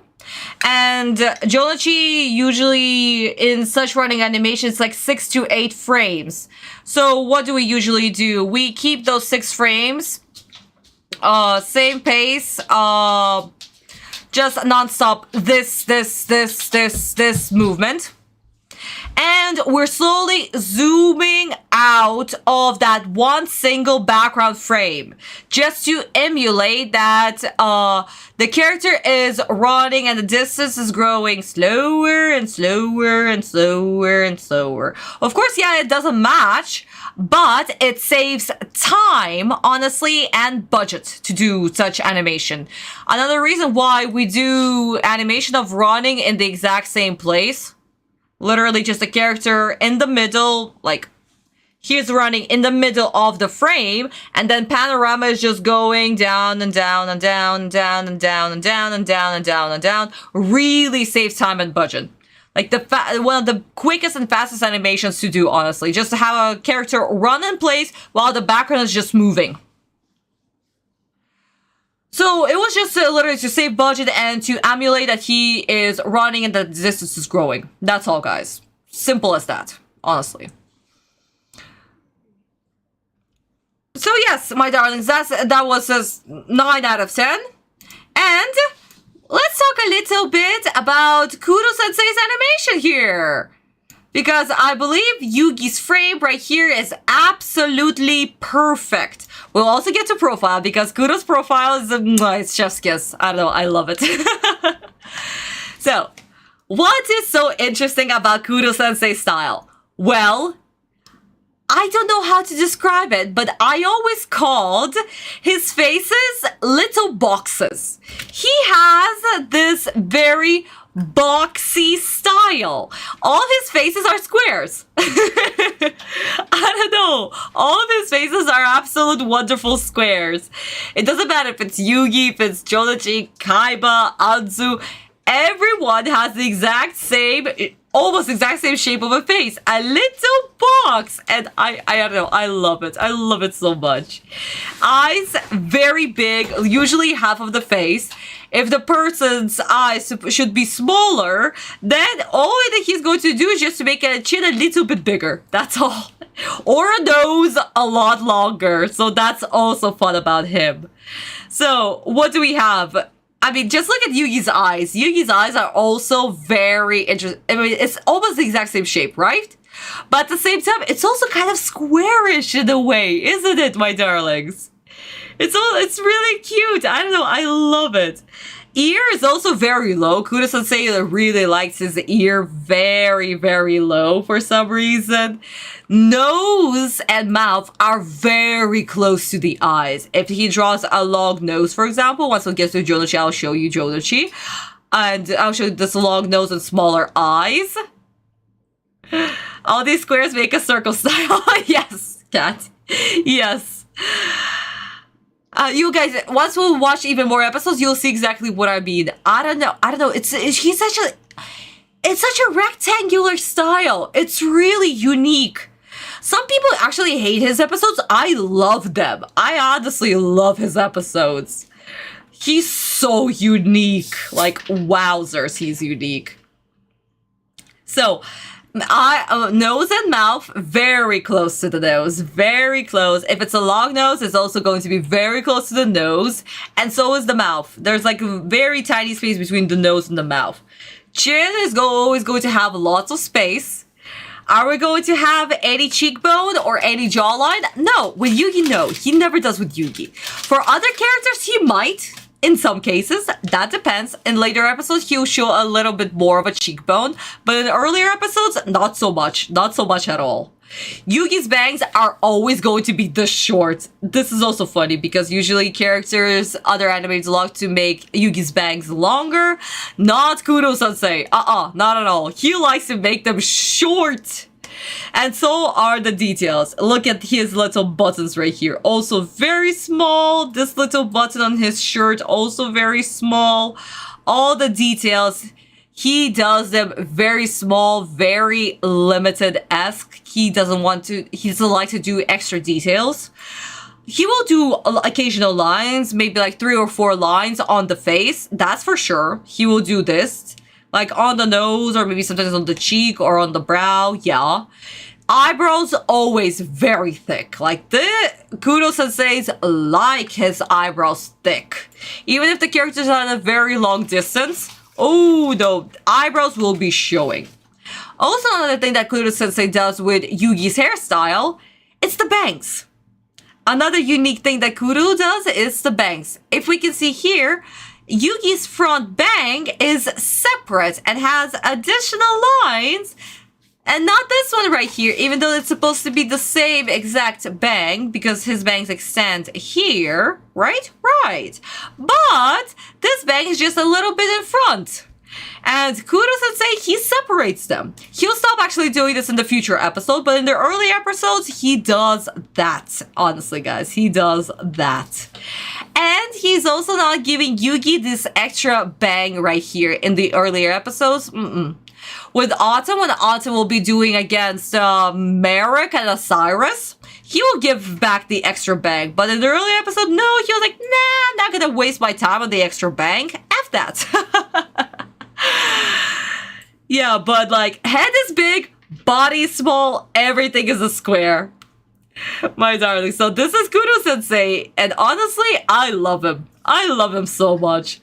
And Jonichi usually in such running animations like 6 to 8 frames. So what do we usually do? We keep those 6 frames, same pace, just non-stop this movement. And we're slowly zooming out of that 1 single background frame just to emulate that the character is running and the distance is growing slower and slower and slower and slower. Of course, yeah, it doesn't match, but it saves time, honestly, and budget to do such animation. Another reason why we do animation of running in the exact same place, literally just a character in the middle, like he's running in the middle of the frame, and then panorama is just going down and down and down and down and down and down and down and down and down. Really saves time and budget. Like one of the quickest and fastest animations to do, honestly. Just to have a character run in place while the background is just moving. So it was just literally to save budget and to emulate that he is running and the distance is growing. That's all, guys. Simple as that, honestly. So yes, my darlings, that was a 9 out of 10. And let's talk a little bit about Kuro-sensei's animation here. Because I believe Yugi's frame right here is absolutely perfect. We'll also get to profile because Kuro's profile is it's chef's kiss. I don't know, I love it. So, what is so interesting about Kuro-sensei's style? Well, I don't know how to describe it, but I always called his faces little boxes. He has this very boxy style. All of his faces are squares. I don't know. All of his faces are absolute wonderful squares. It doesn't matter if it's Yugi, if it's Jonichi, Kaiba, Anzu. Everyone has the exact same, almost exact same shape of a face. A little box. And I don't know. I love it. I love it so much. Eyes, very big. Usually half of the face. If the person's eyes should be smaller, then all that he's going to do is just to make a chin a little bit bigger. That's all. Or a nose a lot longer. So that's also fun about him. So what do we have? I mean, just look at Yugi's eyes. Yugi's eyes are also very interesting. I mean, it's almost the exact same shape, right? But at the same time, it's also kind of squarish in a way, isn't it, my darlings? It's really cute. I don't know. I love it. Ear is also very low. Kuro-sensei really likes his ear very, very low for some reason. Nose and mouth are very close to the eyes. If he draws a long nose, for example, once we get to Jonichi, I'll show you Jonichi. And I'll show you this long nose and smaller eyes. All these squares make a circle style. Yes, cat. Yes. You guys, once we watch even more episodes, you'll see exactly what I mean. I don't know. He's such a rectangular style. It's really unique. Some people actually hate his episodes. I love them. I honestly love his episodes. He's so unique. Like, wowzers, he's unique. So, nose and mouth, very close to the nose. Very close. If it's a long nose, it's also going to be very close to the nose. And so is the mouth. There's like a very tiny space between the nose and the mouth. Chin is always going to have lots of space. Are we going to have any cheekbone or any jawline? No, with Yugi, no. He never does with Yugi. For other characters, he might. In some cases, that depends. In later episodes, he'll show a little bit more of a cheekbone. But in earlier episodes, not so much. Not so much at all. Yugi's bangs are always going to be this short. This is also funny because usually characters, other animators love to make Yugi's bangs longer. Not Kudo-sensei. Not at all. He likes to make them short. And so are the details. Look at his little buttons right here. Also very small. This little button on his shirt, also very small. All the details. He does them very small, very limited-esque. He doesn't like to do extra details. He will do occasional lines, maybe like 3 or 4 lines on the face. That's for sure. He will do this. Like on the nose, or maybe sometimes on the cheek or on the brow. Yeah. Eyebrows always very thick. Like the Kudo-senseis like his eyebrows thick. Even if the character's at a very long distance. Oh, no. Eyebrows will be showing. Also, another thing that Kudo-sensei does with Yugi's hairstyle, it's the bangs. Another unique thing that Kudo does is the bangs. If we can see here, Yugi's front bang is separate and has additional lines. And not this one right here, even though it's supposed to be the same exact bang, because his bangs extend here, right? Right. But this bang is just a little bit in front. And Kudo-sensei, he separates them. He'll stop actually doing this in the future episode, but in the early episodes, he does that. Honestly, guys, he does that. And he's also not giving Yugi this extra bang right here in the earlier episodes. With Autumn, when Autumn will be doing against Merrick and Osiris, he will give back the extra bang. But in the early episode, no, he was like, nah, I'm not gonna waste my time on the extra bang. F that. Yeah, but like, head is big, body is small, everything is a square. My darling. So this is Kudo-sensei, and honestly, I love him. I love him so much.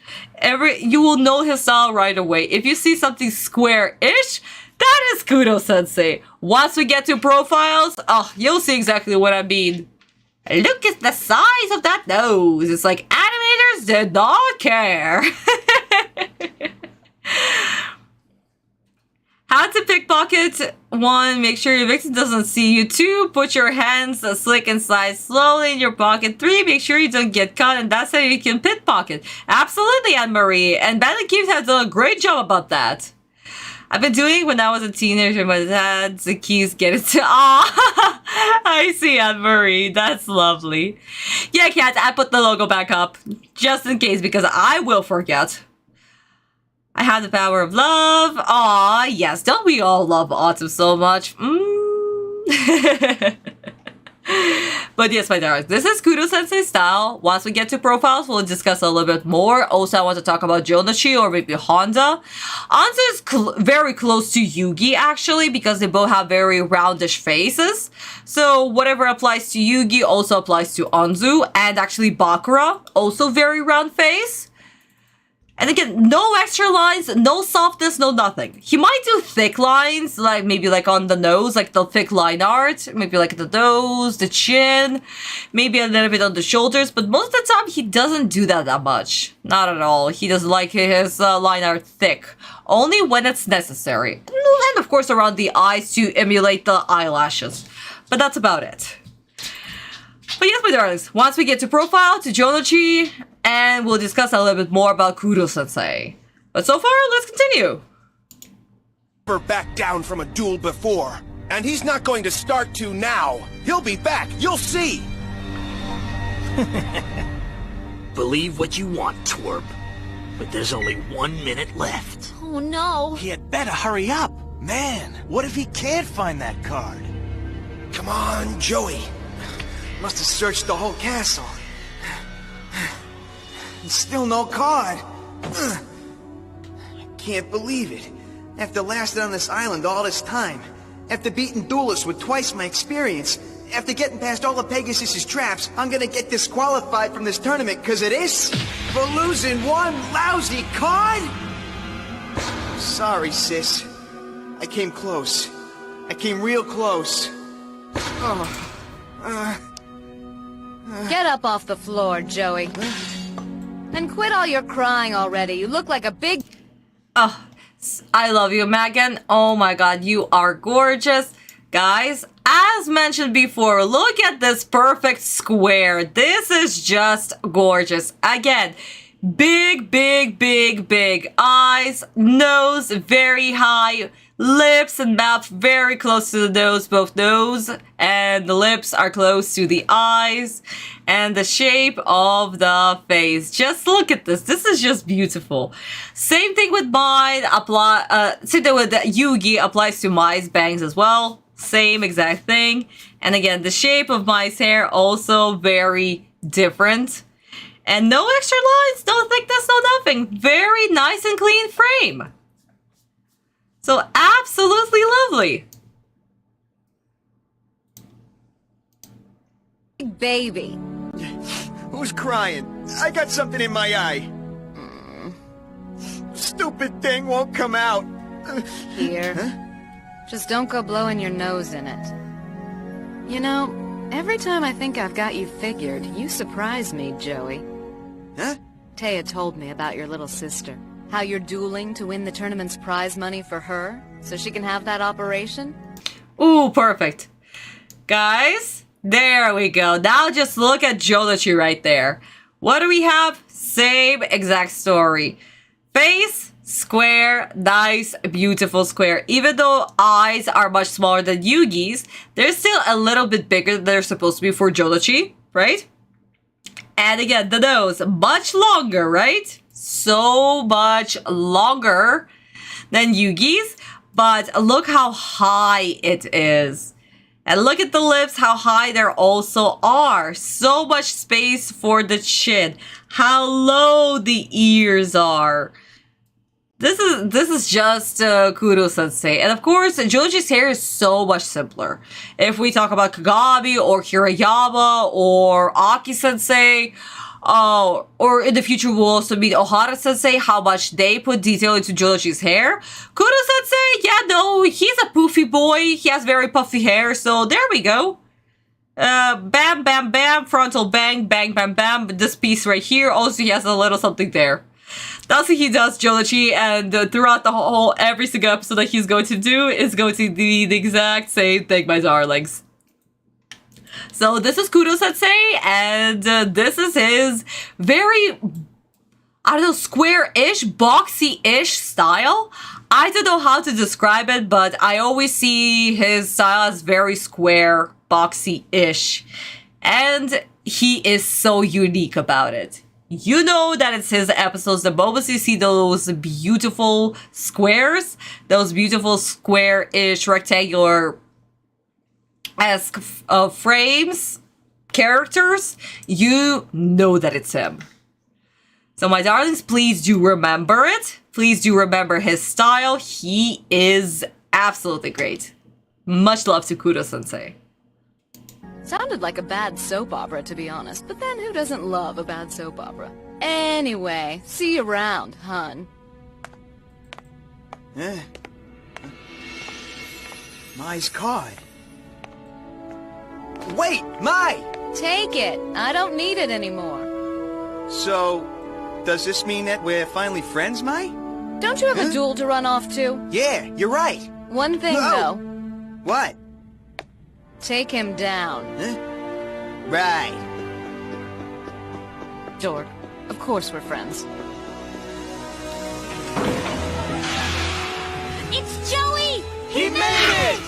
You will know his style right away. If you see something square-ish, that is Kudo-sensei. Once we get to profiles, you'll see exactly what I mean. Look at the size of that nose. It's like animators did not care. How to pickpocket. 1, make sure your victim doesn't see you. 2, put your hands slick and slide slowly in your pocket. 3, make sure you don't get caught, and that's how you can pickpocket. Absolutely, Anne-Marie. And Bandit Keith has done a great job about that. I've been doing it when I was a teenager. My dad's the keys get it to... I see, Anne-Marie. That's lovely. Yeah, Kat, I put the logo back up. Just in case, because I will forget. I have the power of love. Aw, yes. Don't we all love Autumn so much? But yes, my darlings, this is Kudo-sensei style. Once we get to profiles, we'll discuss a little bit more. Also, I want to talk about Jonachi or maybe Honda. Honda is very close to Yugi, actually, because they both have very roundish faces. So whatever applies to Yugi also applies to Anzu. And actually Bakura, also very round face. And again, no extra lines, no softness, no nothing. He might do thick lines, like maybe like on the nose, like the thick line art. Maybe like the nose, the chin, maybe a little bit on the shoulders. But most of the time, he doesn't do that much. Not at all. He doesn't like his line art thick. Only when it's necessary. And of course around the eyes to emulate the eyelashes. But that's about it. But yes, my darlings, once we get to profile, to Jonachi, and we'll discuss a little bit more about Kudo-sensei. But so far, let's continue. Never backed down from a duel before, and he's not going to start to now. He'll be back, you'll see! Believe what you want, twerp. But there's only 1 minute left. Oh no. He had better hurry up. Man, what if he can't find that card? Come on, Joey. Must have searched the whole castle. And still no card. I can't believe it. After lasting on this island all this time, after beating duelists with twice my experience, after getting past all of Pegasus's traps, I'm gonna get disqualified from this tournament because of this? For losing one lousy card? Sorry, sis. I came close. I came real close. Get up off the floor, Joey. And quit all your crying already. You look like a big... Oh, I love you, Megan. Oh my god, you are gorgeous. Guys, as mentioned before, look at this perfect square. This is just gorgeous. Again, big, big, big, big eyes, nose very high, lips and mouth very close to the nose. Both nose and the lips are close to the eyes, and the shape of the face. Just look at this. This is just beautiful. Same thing with mine. Same thing with Yugi applies to Mai's bangs as well. Same exact thing. And again, the shape of Mai's hair also very different. And no extra lines, no thickness, no nothing. Very nice and clean frame. So absolutely lovely. Baby. Who's crying? I got something in my eye. Stupid thing won't come out. Here. Huh? Just don't go blowing your nose in it. You know, every time I think I've got you figured, you surprise me, Joey. Huh? Taya told me about your little sister. How you're dueling to win the tournament's prize money for her, so she can have that operation? Ooh, perfect. Guys, there we go. Now just look at Jodachi right there. What do we have? Same exact story. Face, square, nice, beautiful square. Even though eyes are much smaller than Yugi's, they're still a little bit bigger than they're supposed to be for Jodachi, right? And again, the nose, much longer, right? So much longer than Yugi's, but look how high it is. And look at the lips, how high they also are. So much space for the chin. How low the ears are. This is just Kuro-sensei. And of course, Joji's hair is so much simpler. If we talk about Kagami or Hirayama or Aki-sensei, or in the future we'll also meet Ohara-sensei, how much they put detail into Joji's hair. Kuro-sensei, yeah, no, he's a poofy boy. He has very puffy hair, so there we go. Bam, bam, bam, frontal bang, bang, bam, bam. This piece right here, also he has a little something there. That's what he does, Jodachi, and throughout the whole, every single episode that he's going to do is going to be the exact same thing, my darlings. So this is Kuro-sensei, and this is his very, I don't know, square-ish, boxy-ish style. I don't know how to describe it, but I always see his style as very square, boxy-ish. And he is so unique about it. You know that it's his episodes. The moments you see those beautiful squares, those beautiful square-ish, rectangular-esque frames, characters, you know that it's him. So my darlings, please do remember it. Please do remember his style. He is absolutely great. Much love to Kuro-sensei. Sounded like a bad soap opera, to be honest, but then who doesn't love a bad soap opera? Anyway, see you around, hun. Mai's card. Wait, Mai! Take it. I don't need it anymore. So, does this mean that we're finally friends, Mai? Don't you have a duel to run off to? Yeah, you're right. One thing, though. What? Take him down. Huh? Right. Dork. Of course we're friends. It's Joey! He made it!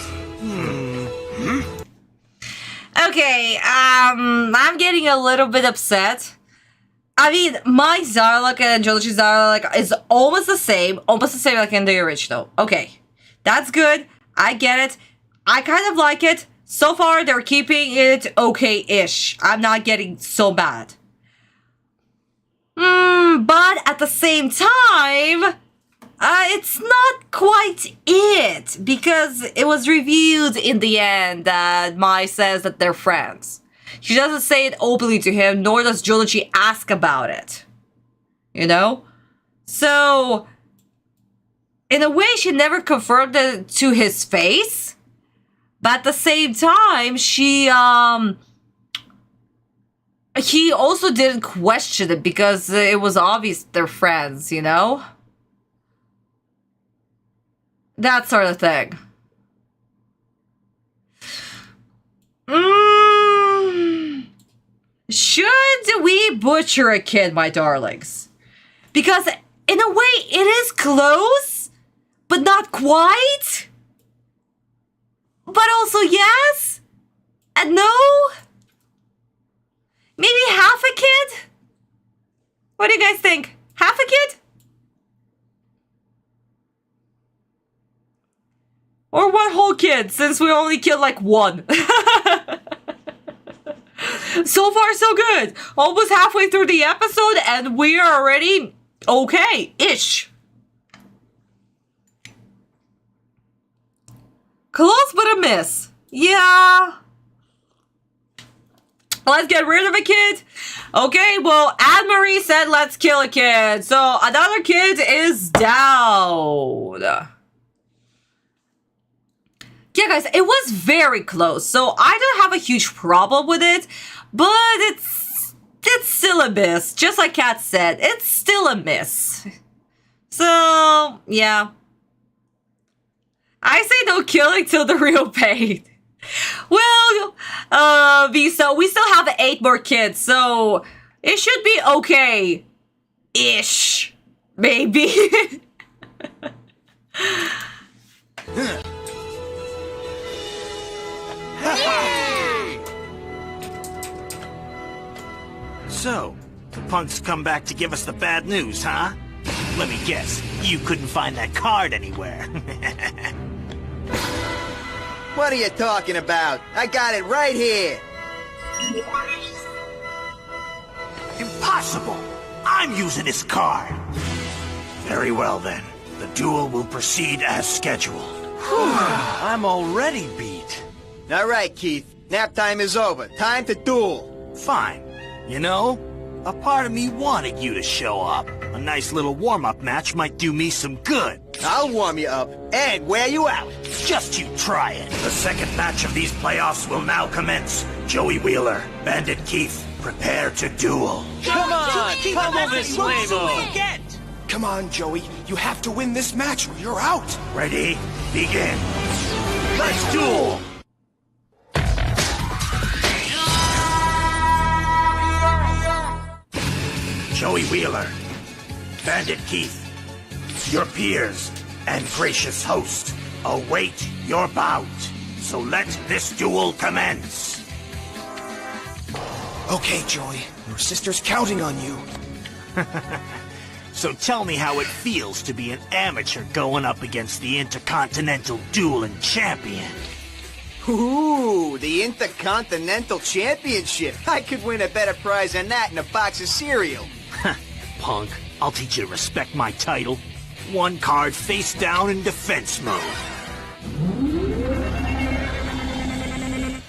Okay, I'm getting a little bit upset. I mean, my Zarlak and Jodachi's Zarlak is almost the same like in the original. Okay, that's good. I get it. I kind of like it. So far, they're keeping it okay-ish. I'm not getting so bad. But at the same time, it's not quite it. Because it was revealed in the end that Mai says that they're friends. She doesn't say it openly to him, nor does Jodachi ask about it. You know? So, in a way, she never confirmed it to his face. But at the same time, he also didn't question it because it was obvious they're friends, you know? That sort of thing. Should we butcher a kid, my darlings? Because in a way, it is close, but not quite. But also yes, and no. Maybe half a kid? What do you guys think? Half a kid? Or one whole kid, since we only killed like one. So far, so good. Almost halfway through the episode, and we are already okay-ish. Close, but a miss. Yeah. Let's get rid of a kid. Okay, well, Anne-Marie said let's kill a kid. So another kid is down. Yeah, guys, it was very close. So I don't have a huge problem with it. But it's still a miss. Just like Kat said, it's still a miss. So, yeah. I say no killing till the real pain. Well, we still have 8 more kids, so it should be okay-ish. Maybe. So, the punks come back to give us the bad news, huh? Let me guess, you couldn't find that card anywhere. What are you talking about? I got it right here. Impossible! I'm using this card. Very well then. The duel will proceed as scheduled. I'm already beat. All right, Keith. Nap time is over. Time to duel. Fine. You know, a part of me wanted you to show up. A nice little warm-up match might do me some good. I'll warm you up and wear you out. Just you try it. The second match of these playoffs will now commence. Joey Wheeler, Bandit Keith, prepare to duel. Come on, pummel this lame-o. Come on, Joey. You have to win this match or you're out. Ready? Begin. Let's duel! Joey Wheeler, Bandit Keith, your peers and gracious host await your bout. So let this duel commence. Okay, Joey. Your sister's counting on you. So tell me how it feels to be an amateur going up against the Intercontinental Dueling Champion. Ooh, the Intercontinental Championship. I could win a better prize than that in a box of cereal. Punk, I'll teach you to respect my title. One card face down in defense mode.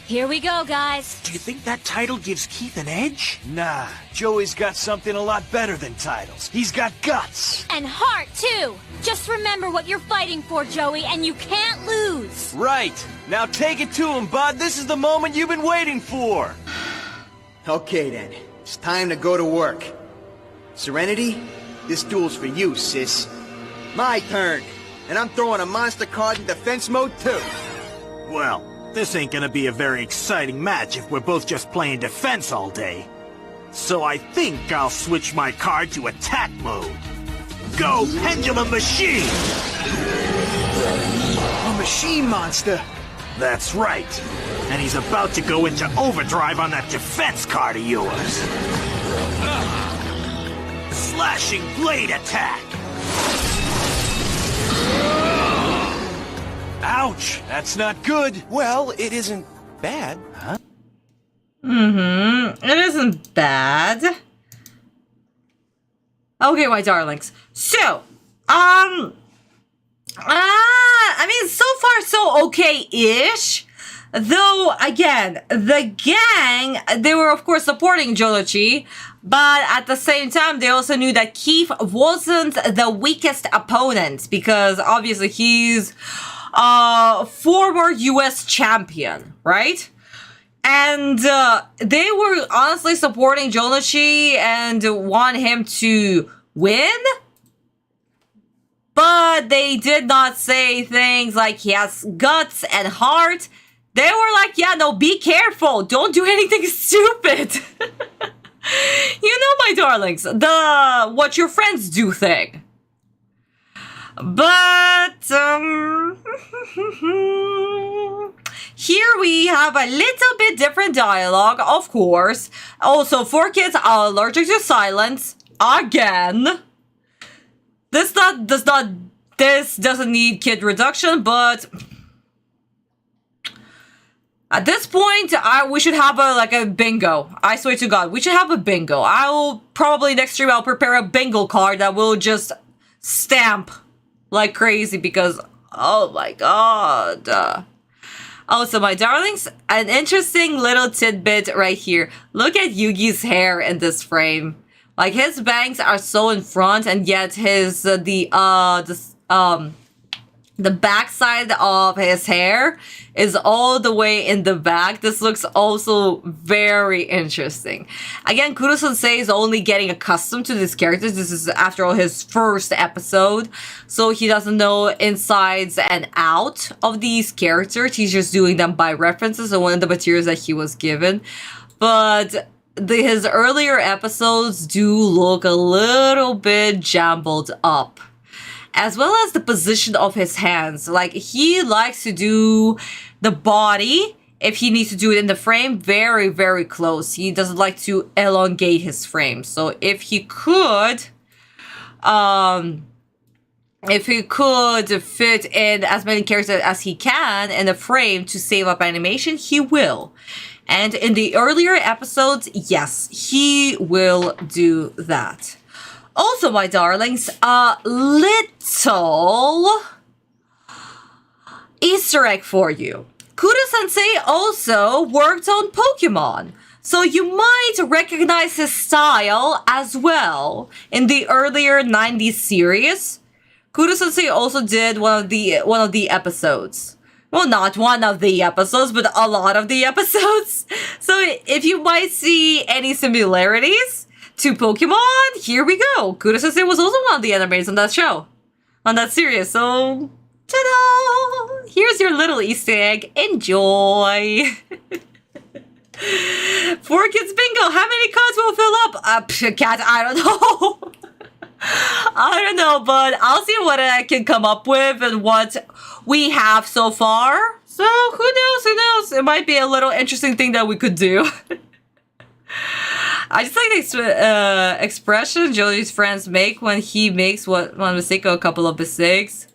Here we go, guys. Do you think that title gives Keith an edge? Nah, Joey's got something a lot better than titles. He's got guts. And heart, too. Just remember what you're fighting for, Joey, and you can't lose. Right. Now take it to him, bud. This is the moment you've been waiting for. Okay, then. It's time to go to work. Serenity, this duel's for you, sis. My turn. And I'm throwing a monster card in defense mode, too. Well, this ain't gonna be a very exciting match if we're both just playing defense all day. So I think I'll switch my card to attack mode. Go, Pendulum Machine! A machine monster. That's right. And he's about to go into overdrive on that defense card of yours. Slashing Blade Attack! Ouch! That's not good. Well, it isn't bad, huh? It isn't bad. Okay, my darlings. So, I mean, so far so okay-ish. Though, again, the gang, they were, of course, supporting Jolochi, but at the same time, they also knew that Keith wasn't the weakest opponent, because obviously he's former US champion, right? And they were honestly supporting Jonichi and want him to win. But they did not say things like he has guts and heart. They were like, yeah, no, be careful. Don't do anything stupid. You know, my darlings, the what your friends do thing. But, here we have a little bit different dialogue, of course. Also, 4 kids are allergic to silence. Again. This doesn't need kid reduction, but at this point, we should have a bingo. I swear to God, we should have a bingo. I will probably next stream I'll prepare a bingo card that will just stamp like crazy because oh my God. Also, my darlings, an interesting little tidbit right here. Look at Yugi's hair in this frame. Like his bangs are so in front, and yet his the backside of his hair is all the way in the back. This looks also very interesting. Again, Kuro-sensei is only getting accustomed to these characters. This is, after all, his first episode. So he doesn't know insides and out of these characters. He's just doing them by references and one of the materials that he was given. But his earlier episodes do look a little bit jumbled up. As well as the position of his hands. Like, he likes to do the body, if he needs to do it in the frame, very, very close. He doesn't like to elongate his frame. So if he could fit in as many characters as he can in a frame to save up animation, he will. And in the earlier episodes, yes, he will do that. Also, my darlings, a little Easter egg for you. Kuro-sensei also worked on Pokemon, so you might recognize his style as well. In the earlier 90s series, Kuro-sensei also did one of the episodes. Well, not one of the episodes, but a lot of the episodes. So if you might see any similarities to Pokemon, here we go. Kuro-sensei was also one of the animators on that show. On that series, so ta-da! Here's your little Easter egg. Enjoy! 4 kids bingo! How many cards will fill up? Cat, I don't know. I don't know, but I'll see what I can come up with and what we have so far. So, who knows? It might be a little interesting thing that we could do. I just like the expression Joey's friends make when he makes one mistake or a couple of mistakes.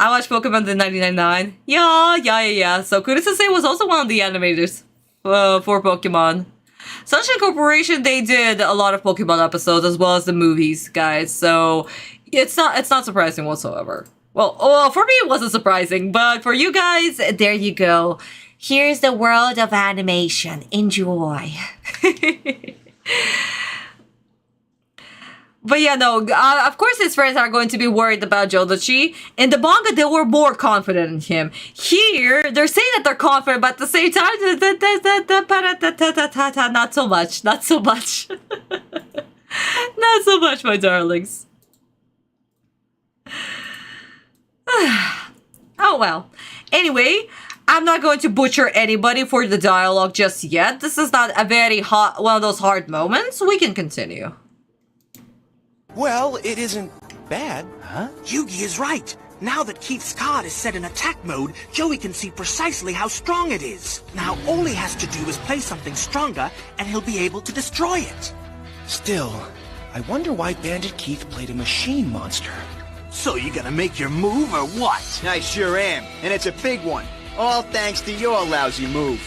I watched Pokemon in 1999. Yeah. So Kuro-sensei was also one of the animators for Pokemon. Sunshine Corporation, they did a lot of Pokemon episodes as well as the movies, guys. So it's not surprising whatsoever. Well, for me it wasn't surprising, but for you guys, there you go. Here's the world of animation. Enjoy. But yeah, no, of course his friends are going to be worried about Jodachi. In the manga, they were more confident in him. Here, they're saying that they're confident, but at the same time, not so much. Not so much, my darlings. Oh well. Anyway, I'm not going to butcher anybody for the dialogue just yet. This is not a very one of those hard moments. We can continue. Well, it isn't bad. Huh? Yugi is right. Now that Keith's card is set in attack mode, Joey can see precisely how strong it is. Now all he has to do is play something stronger, and he'll be able to destroy it. Still, I wonder why Bandit Keith played a machine monster. So you gonna make your move or what? I sure am, and it's a big one. All thanks to your lousy move.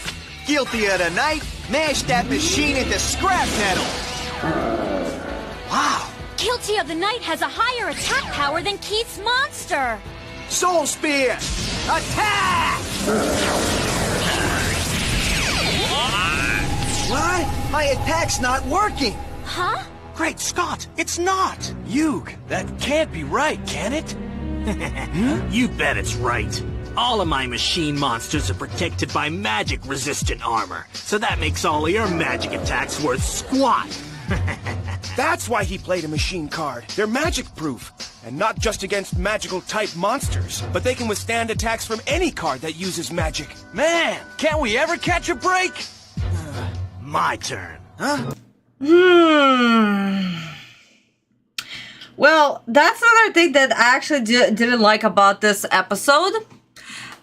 Guilty of the night, mash that machine into scrap metal. Wow. Guilty of the Night has a higher attack power than Keith's monster. Soul Spear, attack! What? My attack's not working. Huh? Great Scott, it's not! Yug, that can't be right, can it? You bet it's right. All of my machine monsters are protected by magic-resistant armor, so that makes all of your magic attacks worth squat. That's why he played a machine card. They're magic-proof. And not just against magical-type monsters, but they can withstand attacks from any card that uses magic. Man, can't we ever catch a break? My turn. Well, that's another thing that I actually didn't like about this episode.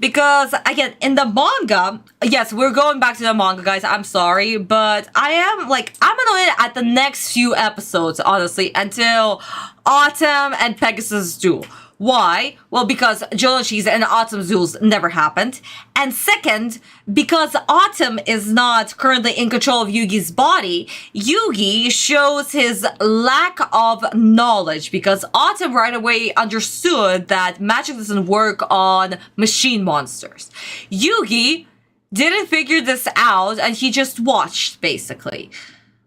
Because, again, in the manga, yes, we're going back to the manga, guys, I'm sorry, but I'm annoyed at the next few episodes, honestly, until Autumn and Pegasus duel. Why? Well, because Jonoshi's and Autumn's duels never happened. And second, because Autumn is not currently in control of Yugi's body, Yugi shows his lack of knowledge because Autumn right away understood that magic doesn't work on machine monsters. Yugi didn't figure this out and he just watched, basically.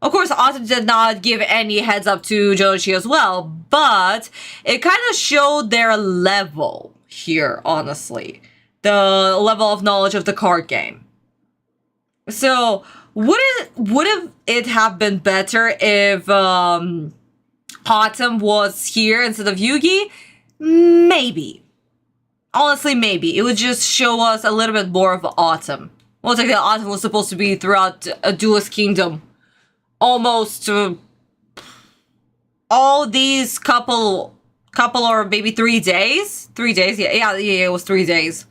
Of course, Autumn did not give any heads up to Jonoshi as well, but it kind of showed their level here, honestly. The level of knowledge of the card game. So, would it have been better if Autumn was here instead of Yugi? Maybe. Honestly, maybe. It would just show us a little bit more of Autumn. Well, technically, Autumn was supposed to be throughout a Duelist Kingdom. Almost all these couple or maybe 3 days. 3 days, yeah, it was 3 days.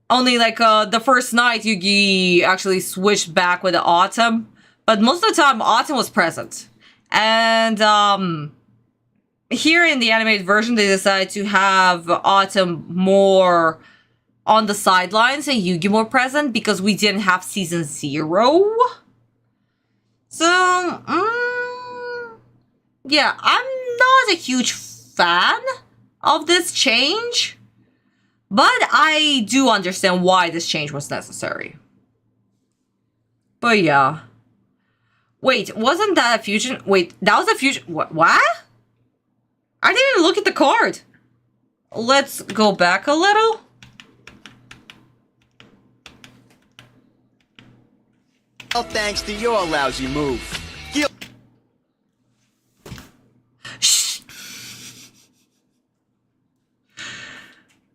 Only like the first night Yugi actually switched back with Autumn, but most of the time Autumn was present. And here in the animated version, they decided to have Autumn more on the sidelines and Yugi more present because we didn't have season 0. So, yeah, I'm not a huge fan of this change, but I do understand why this change was necessary. But yeah. Wait, wasn't that a fusion? Wait, that was a fusion. What? I didn't even look at the card. Let's go back a little. All thanks to your lousy move. Shh.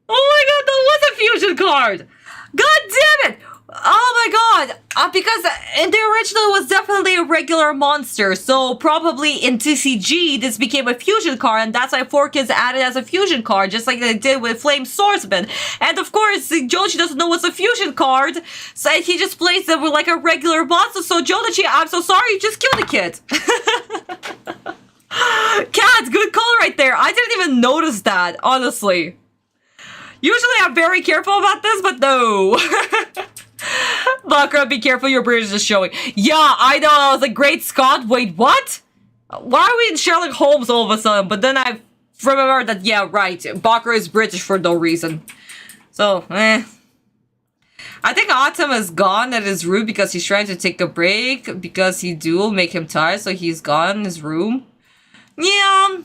Oh my god, that was a fusion card! God damn it! Oh my god! Because in the original it was definitely a regular monster, so probably in TCG this became a fusion card, and that's why 4Kids added as a fusion card, just like they did with Flame Swordsman. And of course, Jonoshi doesn't know what's a fusion card, so he just plays them with like a regular monster. So Jonoshi, I'm so sorry, you just killed the kid. Cat, good call right there. I didn't even notice that, honestly. Usually I'm very careful about this, but no. Bakura, be careful, your bridge is showing. Yeah, I know, I was like, Great Scott, wait, what? Why are we in Sherlock Holmes all of a sudden? But then I remembered that, yeah, right, Bakura is British for no reason. So, I think Autumn is gone at his room because he's trying to take a break because he do make him tired, so he's gone in his room. Yeah.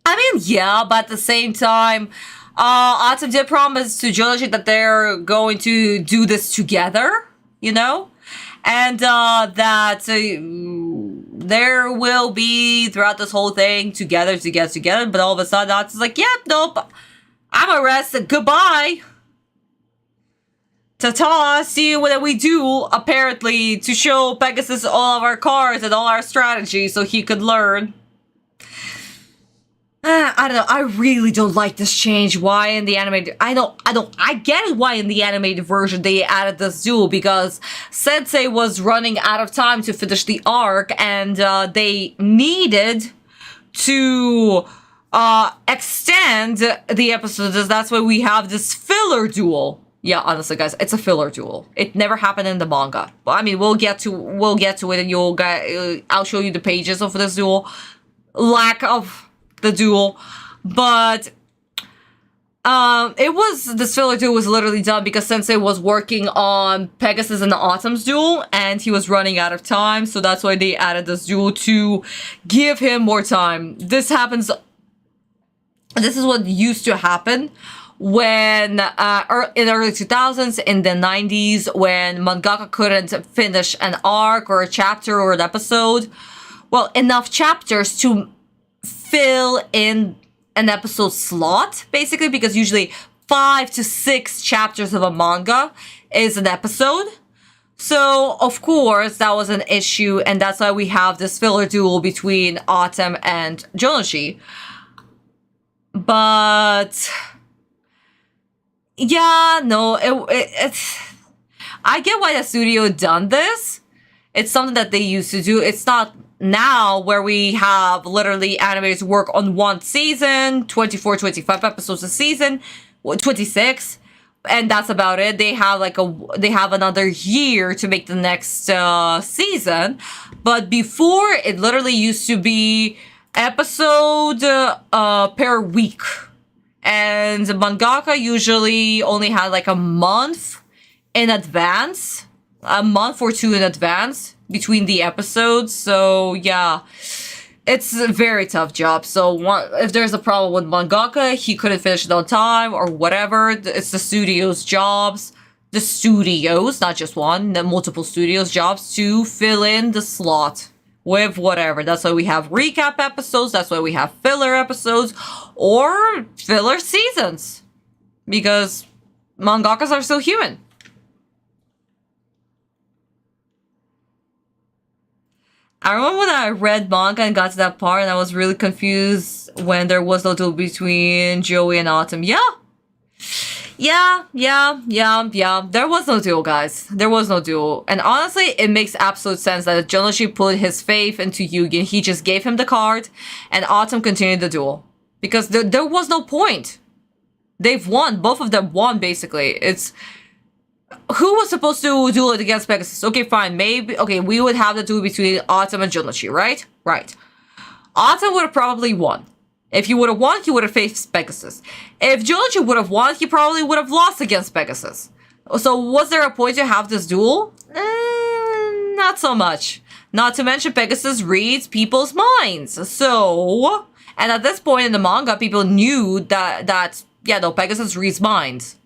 I mean, yeah, but at the same time, Autumn did promise to Jonoshi that they're going to do this together, you know? And that there will be, throughout this whole thing, together, but all of a sudden, Autumn's like, yep, nope, I'm arrested, goodbye. Ta-ta, see you when we do, apparently, to show Pegasus all of our cards and all our strategies so he could learn. I don't know, I really don't like this change. Why in the animated... I get it why in the animated version they added this duel, because Sensei was running out of time to finish the arc, and they needed to extend the episodes. That's why we have this filler duel. Yeah, honestly, guys, it's a filler duel. It never happened in the manga. Well, I mean, we'll get to it, and I'll show you the pages of this duel. Lack of the duel, but this filler duel was literally done because Sensei was working on Pegasus and Autumn's duel, and he was running out of time, so that's why they added this duel to give him more time. This happens this is what used to happen when in the early 2000s, in the 90s, when mangaka couldn't finish an arc or a chapter or an episode. Well, enough chapters to fill in an episode slot, basically, because usually 5 to 6 chapters of a manga is an episode. So, of course, that was an issue, and that's why we have this filler duel between Autumn and Jonoshi. But yeah, no, it's... I get why the studio done this. It's something that they used to do. It's not now where we have literally animators work on one season, 24, 25 episodes a season, 26, and that's about it. They have they have another year to make the next season. But before, it literally used to be episode per week. And the mangaka usually only had like a month in advance, a month or two in advance between the episodes. So yeah, it's a very tough job. So if there's a problem with mangaka, he couldn't finish it on time or whatever, it's the studio's jobs, the studios, not just one, the multiple studios' jobs to fill in the slot with whatever. That's why we have recap episodes, that's why we have filler episodes, or filler seasons. Because mangakas are still human. I remember when I read manga and got to that part and I was really confused when there was no duel between Joey and Autumn. Yeah. There was no duel, guys. There was no duel. And honestly, it makes absolute sense that Jonoshi put his faith into Yugi and he just gave him the card and Autumn continued the duel. Because there was no point. They've won. Both of them won, basically. It's... Who was supposed to duel it against Pegasus? Okay, fine. Maybe... Okay, we would have the duel between Autumn and Jonoshi, right? Right. Autumn would have probably won. If he would have won, he would have faced Pegasus. If Jonoshi would have won, he probably would have lost against Pegasus. So was there a point to have this duel? Not so much. Not to mention Pegasus reads people's minds. So... And at this point in the manga, people knew that yeah, no, Pegasus reads minds.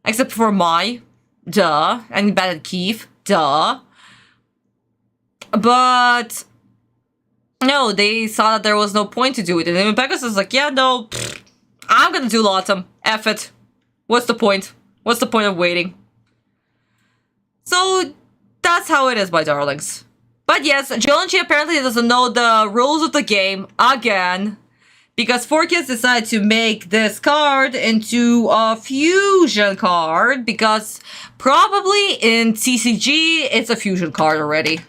Except for Mai, duh. And Bad and Keith, duh. But... No, they saw that there was no point to do it. And then Pegasus was like, yeah, no, I'm gonna do Autumn. F it. What's the point? What's the point of waiting? So, that's how it is, my darlings. But yes, Jonoshi apparently doesn't know the rules of the game again. Because 4Kids decided to make this card into a fusion card. Because probably in TCG, it's a fusion card already.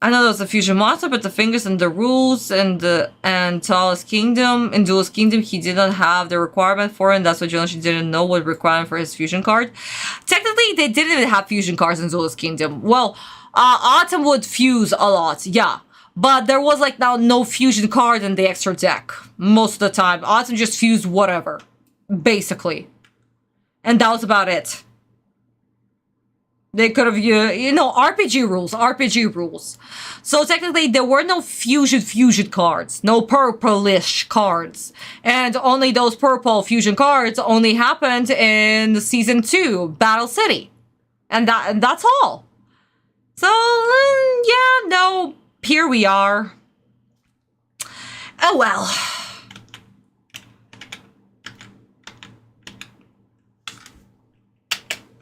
I know there's a fusion monster, but the fingers and the rules and Duelist Kingdom, in Duelist Kingdom, he didn't have the requirement for it, and that's why Jonoshi didn't know what requirement for his fusion card. Technically, they didn't even have fusion cards in Duelist Kingdom. Well, Autumn would fuse a lot, yeah. But there was like now no fusion card in the extra deck. Most of the time. Autumn just fused whatever. Basically. And that was about it. They could have, you know, RPG rules. So technically, there were no fusion cards. No purplish cards. And only those purple fusion cards only happened in Season 2, Battle City. And that's all. So, yeah, no, here we are. Oh well.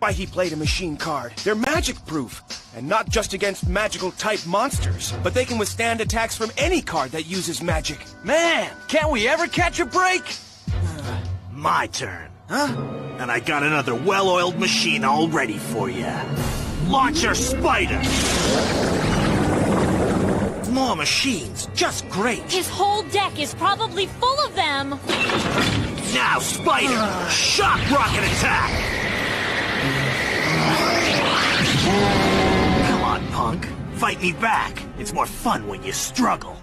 Why he played a machine card. They're magic proof. And not just against magical type monsters, but they can withstand attacks from any card that uses magic. Man, can't we ever catch a break? My turn. Huh? And I got another well-oiled machine all ready for you. Launch your spider! More machines, just great. His whole deck is probably full of them. Now, spider, shock rocket attack! Come on, punk. Fight me back. It's more fun when you struggle.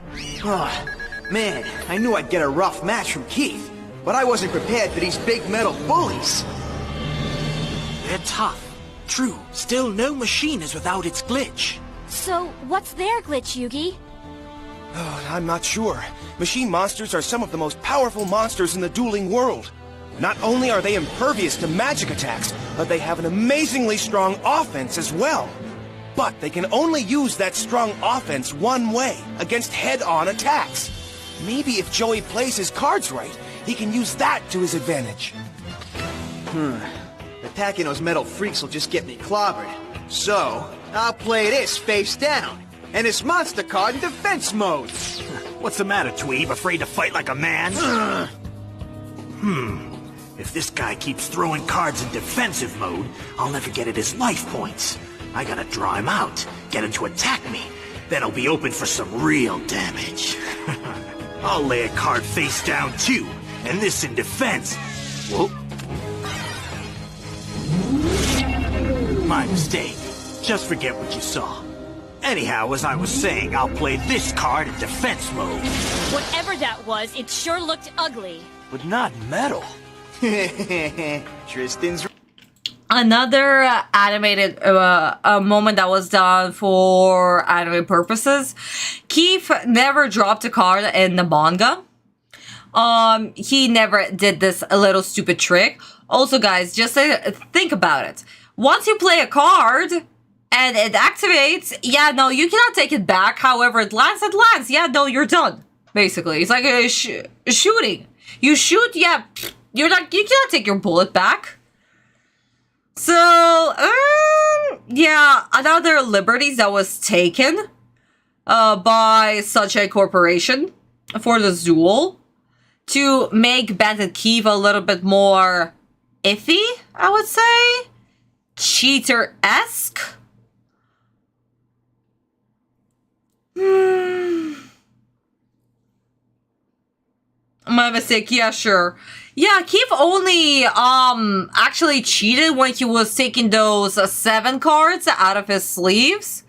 Oh, man, I knew I'd get a rough match from Keith, but I wasn't prepared for these big metal bullies. They're tough. True, still no machine is without its glitch. So, what's their glitch, Yugi? Oh, I'm not sure. Machine monsters are some of the most powerful monsters in the dueling world. Not only are they impervious to magic attacks, but they have an amazingly strong offense as well. But they can only use that strong offense one way, against head-on attacks. Maybe if Joey plays his cards right, he can use that to his advantage. Attacking those metal freaks will just get me clobbered. So, I'll play this face down, and this monster card in defense mode. What's the matter, Dweeb? Afraid to fight like a man? If this guy keeps throwing cards in defensive mode, I'll never get at his life points. I gotta draw him out, get him to attack me. Then I'll be open for some real damage. I'll lay a card face down too, and this in defense. Whoa. My mistake. Just forget what you saw. Anyhow, as I was saying, I'll play this card in defense mode. Whatever that was, it sure looked ugly. But not metal. Tristan's... Another animated moment that was done for anime purposes. Keith never dropped a card in the manga. He never did this little stupid trick. Also, guys, just think about it. Once you play a card and it activates, yeah, no, you cannot take it back. However, it lands, yeah, no, you're done. Basically, it's like a shooting. You shoot, yeah, you cannot take your bullet back. So, yeah, another liberties that was taken by such a corporation for this duel to make Bandit Keith a little bit more iffy, I would say. Cheater-esque. My mistake, yeah, sure. Yeah, Keith only actually cheated when he was taking those 7 cards out of his sleeves.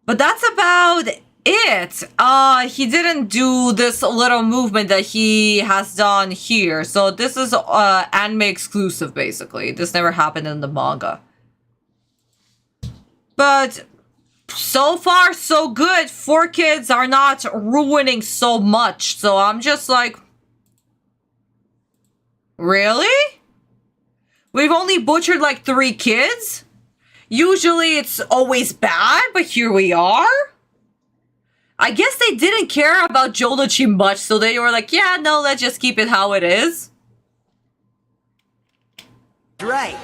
But that's about it. He didn't do this little movement that he has done here. So this is anime exclusive, basically. This never happened in the manga. But so far, so good. 4Kids are not ruining so much. So I'm just like... Really? We've only butchered like 3 kids? Usually it's always bad, but here we are? I guess they didn't care about Jolochi much, so they were like, yeah, no, let's just keep it how it is. Right.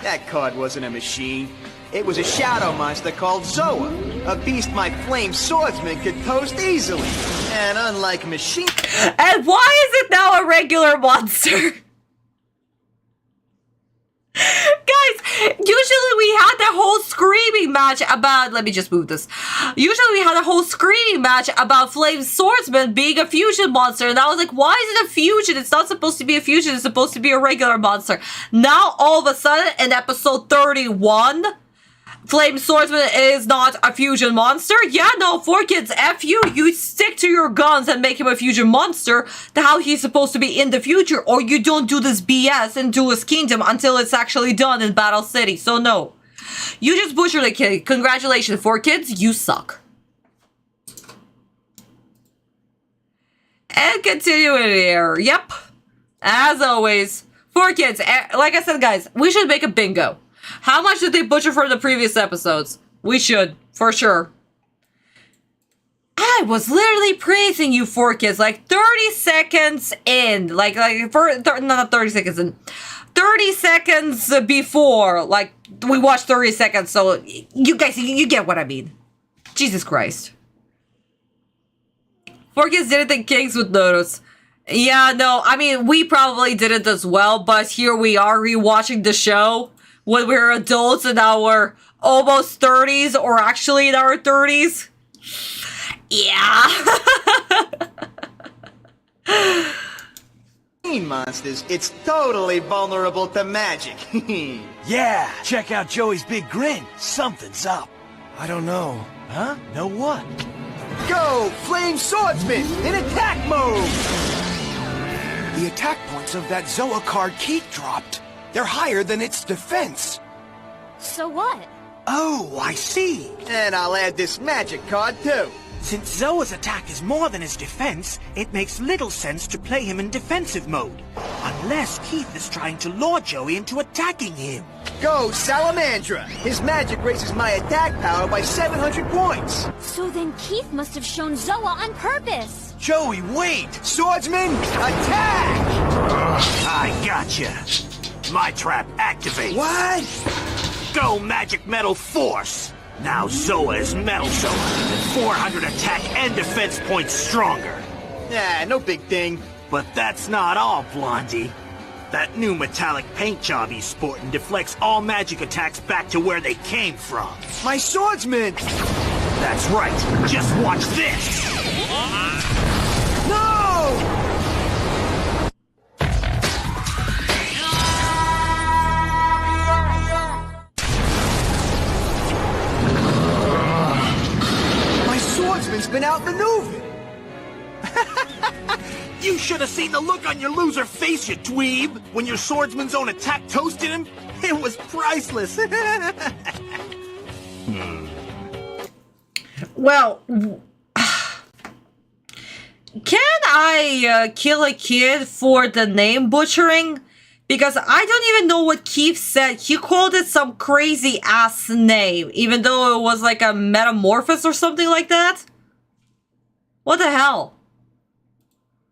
That card wasn't a machine. It was a shadow monster called Zoa, a beast my flame swordsman could toast easily. And unlike machine... And why is it now a regular monster? Guys, usually we had the whole screaming match about... Let me just move this. Usually we had a whole screaming match about Flame Swordsman being a fusion monster. And I was like, why is it a fusion? It's not supposed to be a fusion. It's supposed to be a regular monster. Now, all of a sudden, in episode 31... Flame Swordsman is not a fusion monster? Yeah, no, 4Kids, F you. You stick to your guns and make him a fusion monster to how he's supposed to be in the future, or you don't do this BS in Duelist Kingdom until it's actually done in Battle City. So no. You just butchered the kid. Congratulations, 4Kids, you suck. And continuing here. Yep. As always, 4Kids, like I said, guys, we should make a bingo. How much did they butcher from the previous episodes? We should, for sure. I was literally praising you 4Kids, like 30 seconds in, not 30 seconds in, 30 seconds before, like, we watched 30 seconds, so you guys, you get what I mean. Jesus Christ. 4Kids didn't think Kings would notice. Yeah, no, I mean, we probably didn't as well, but here we are rewatching the show. When we're adults in our almost 30s, or actually in our 30s. Yeah. Monsters, it's totally vulnerable to magic. Yeah, check out Joey's big grin. Something's up. I don't know. Huh? Know what? Go, Flame Swordsman, in attack mode! The attack points of that Zoa card Keith dropped. They're higher than its defense. So what? Oh, I see. And I'll add this magic card, too. Since Zoa's attack is more than his defense, it makes little sense to play him in defensive mode. Unless Keith is trying to lure Joey into attacking him. Go, Salamandra! His magic raises my attack power by 700 points! So then Keith must have shown Zoa on purpose. Joey, wait! Swordsman, attack! I gotcha. My trap activates. What? Go Magic Metal Force! Now Zoa is Metal Zoa, and 400 attack and defense points stronger. Nah, no big thing. But that's not all, Blondie. That new metallic paint job he's sporting deflects all magic attacks back to where they came from. My swordsman! That's right. Just watch this! No! My swordsman's been outmaneuvered! You should have seen the look on your loser face, you dweeb, when your swordsman's own attack toasted him. It was priceless. Well, can I kill a kid for the name butchering? Because I don't even know what Keith said. He called it some crazy ass name, even though it was like a metamorphosis or something like that. What the hell?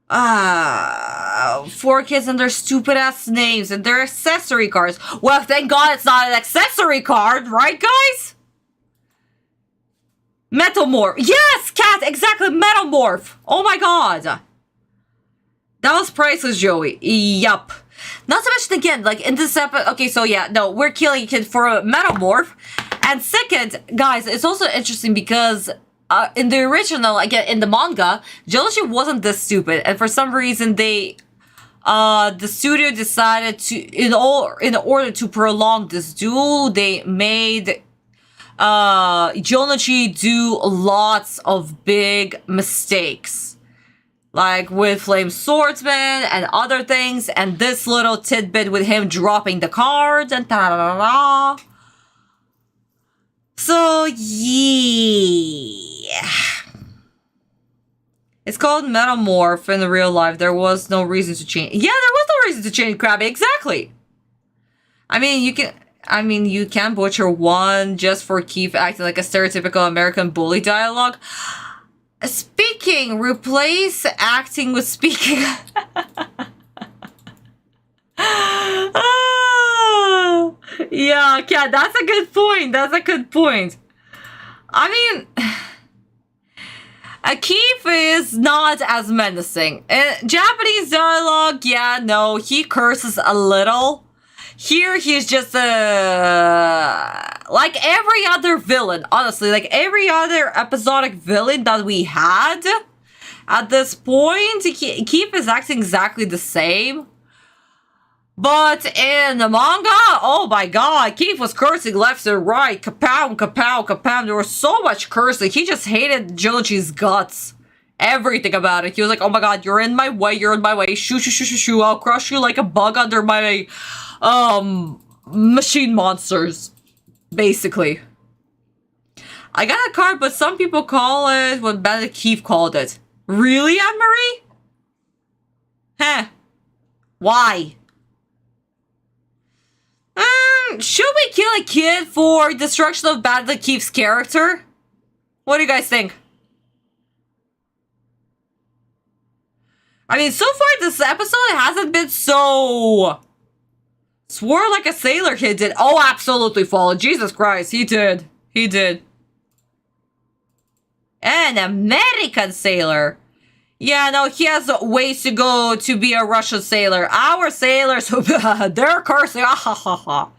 4 kids and their stupid ass names and their accessory cards. Well, thank God it's not an accessory card, right, guys? Metamorph. Yes, Cat, exactly, Metamorph. Oh my God. That was priceless, Joey. Yup. Not to mention again, like in this episode, okay, so yeah, no, we're killing a kid for a Metamorph. And second, guys, it's also interesting because in the original, again, in the manga, Joji wasn't this stupid, and for some reason they, the studio decided to, in order to prolong this duel, they made Jonochi do lots of big mistakes, like with Flame Swordsman and other things, and this little tidbit with him dropping the cards and ta-da-da-da-da. So, yeah. It's called Metamorph in the real life. There was no reason to change. Yeah, there was no reason to change Krabby. Exactly. I mean, you can butcher one just for Keith acting like a stereotypical American bully dialogue. Speaking, replace acting with speaking. Yeah, Kat, that's a good point. That's a good point. I mean, Keith is not as menacing. Japanese dialogue, yeah, no, he curses a little. Here, he's just like every other villain, honestly, like every other episodic villain that we had at this point, Keith is acting exactly the same. But in the manga, oh my God, Keith was cursing left and right, kapow, kapow, kapow. There was so much cursing. He just hated Jonochi's guts. Everything about it. He was like, oh my God, you're in my way, you're in my way. Shoo, shoo, shoo, shoo, shoo. I'll crush you like a bug under my, machine monsters. Basically. I got a card, but some people call it what Bandit Keith called it. Really, Anne-Marie? Huh. Why? Should we kill a kid for destruction of Bandit Keith's character? What do you guys think? I mean, so far this episode hasn't been so... Swore like a sailor kid did. Oh, absolutely, Fallen. Jesus Christ, he did. He did. An American sailor. Yeah, no, he has ways to go to be a Russian sailor. Our sailors, they're cursing. Ah, ha, ha, ha.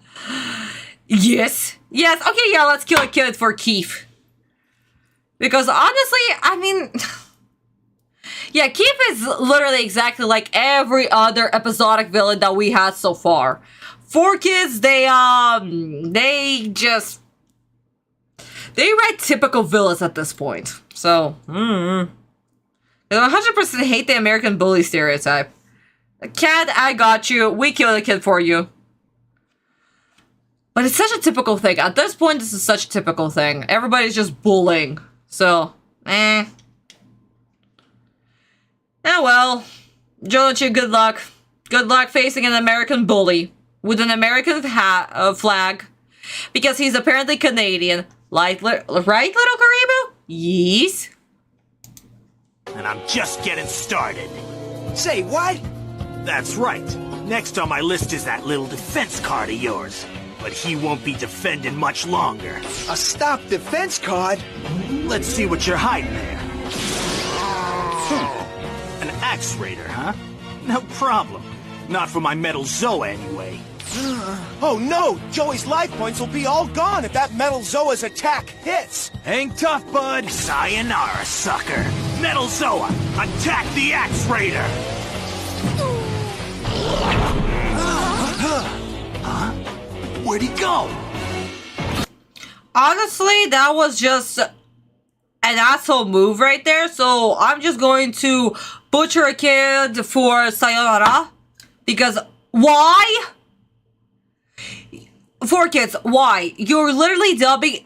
Yes. Yes, okay, yeah, let's kill a kid for Keith. Because honestly, I mean... Yeah, Keith is literally exactly like every other episodic villain that we had so far. 4 kids, they write typical villains at this point. So, I 100% hate the American bully stereotype. Cat, I got you. We killed a kid for you. But it's such a typical thing. At this point, this is such a typical thing. Everybody's just bullying. So, Oh well. Joichi, good luck. Good luck facing an American bully with an American flag. Because he's apparently Canadian. Right, little Karibu? Yes. And I'm just getting started. Say what? That's right. Next on my list is that little defense card of yours. But he won't be defending much longer. A stop defense card? Let's see what you're hiding there. An Axe Raider, huh? No problem. Not for my Metal Zoa, anyway. Oh no! Joey's life points will be all gone if that Metal Zoa's attack hits! Hang tough, bud. Sayonara, sucker. Metal Zoa, attack the Axe Raider! Huh? Where'd he go? Honestly, that was just an asshole move right there. So I'm just going to butcher a kid for sayonara. Because why? For kids, why? You're literally dubbing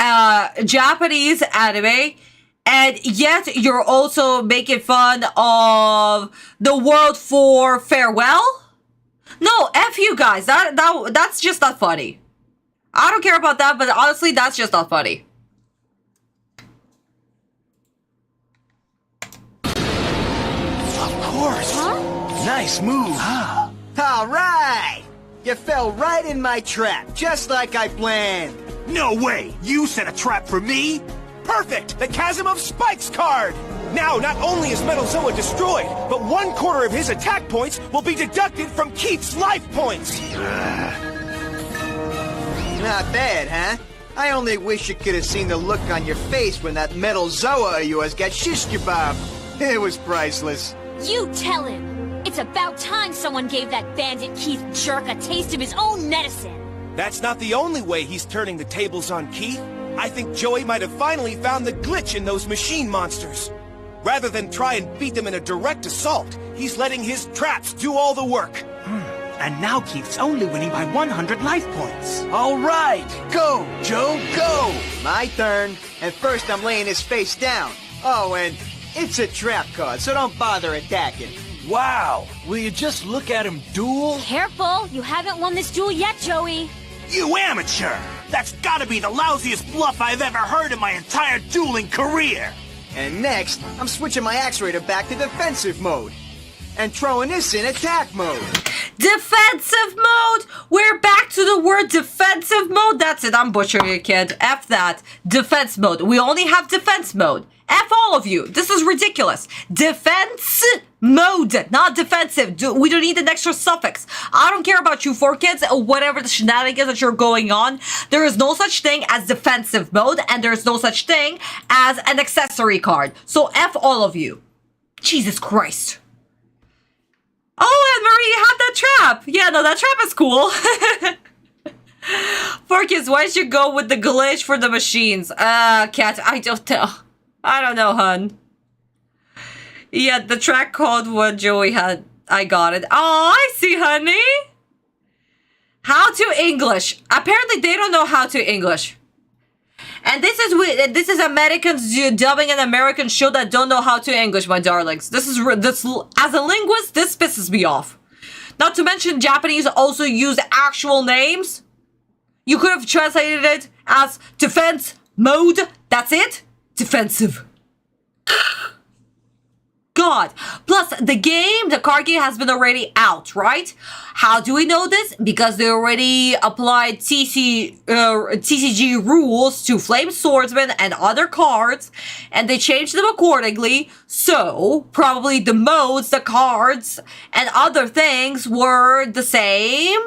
Japanese anime, and yet you're also making fun of the world for farewell? No, F you guys. That's just not funny. I don't care about that, but honestly, that's just not funny. Of course. Huh? Nice move. All right! You fell right in my trap, just like I planned. No way! You set a trap for me? Perfect! The Chasm of Spikes card! Now, not only is Metal Zoa destroyed, but 1/4 of his attack points will be deducted from Keith's life points! Not bad, huh? I only wish you could have seen the look on your face when that Metal Zoa of yours got shish kebab. It was priceless. You tell him! It's about time someone gave that bandit Keith jerk a taste of his own medicine! That's not the only way he's turning the tables on Keith. I think Joey might have finally found the glitch in those machine monsters. Rather than try and beat them in a direct assault, he's letting his traps do all the work. And now Keith's only winning by 100 life points. All right. Go, Joe, go! My turn. And first I'm laying his face down. Oh, and it's a trap card, so don't bother attacking. Wow. Will you just look at him duel? Careful! You haven't won this duel yet, Joey! You amateur! That's gotta be the lousiest bluff I've ever heard in my entire dueling career! And next, I'm switching my Axe Raider back to defensive mode. And throwing this in attack mode. Defensive mode? We're back to the word defensive mode? That's it, I'm butchering it, kid. F that. Defense mode. We only have defense mode. F all of you. This is ridiculous. Defense mode, not defensive. We don't need an extra suffix. I don't care about you 4 kids or whatever the shenanigans that you're going on. There is no such thing as defensive mode, and there is no such thing as an accessory card. So F all of you. Jesus Christ. Oh, Anne-Marie, you have that trap. Yeah, no, that trap is cool. 4 kids, why should you go with the glitch for the machines? Cat, I don't know. I don't know, hun. Yeah, the track code what Joey had. I got it. Oh, I see, honey. How to English. Apparently, they don't know how to English. And this is Americans dubbing an American show that don't know how to English, my darlings. This as a linguist, this pisses me off. Not to mention, Japanese also use actual names. You could have translated it as defense mode. That's it. Defensive. God. Plus, the card game has been already out, right? How do we know this? Because they already applied TCG rules to Flame Swordsman and other cards, and they changed them accordingly. So, probably the modes, the cards, and other things were the same.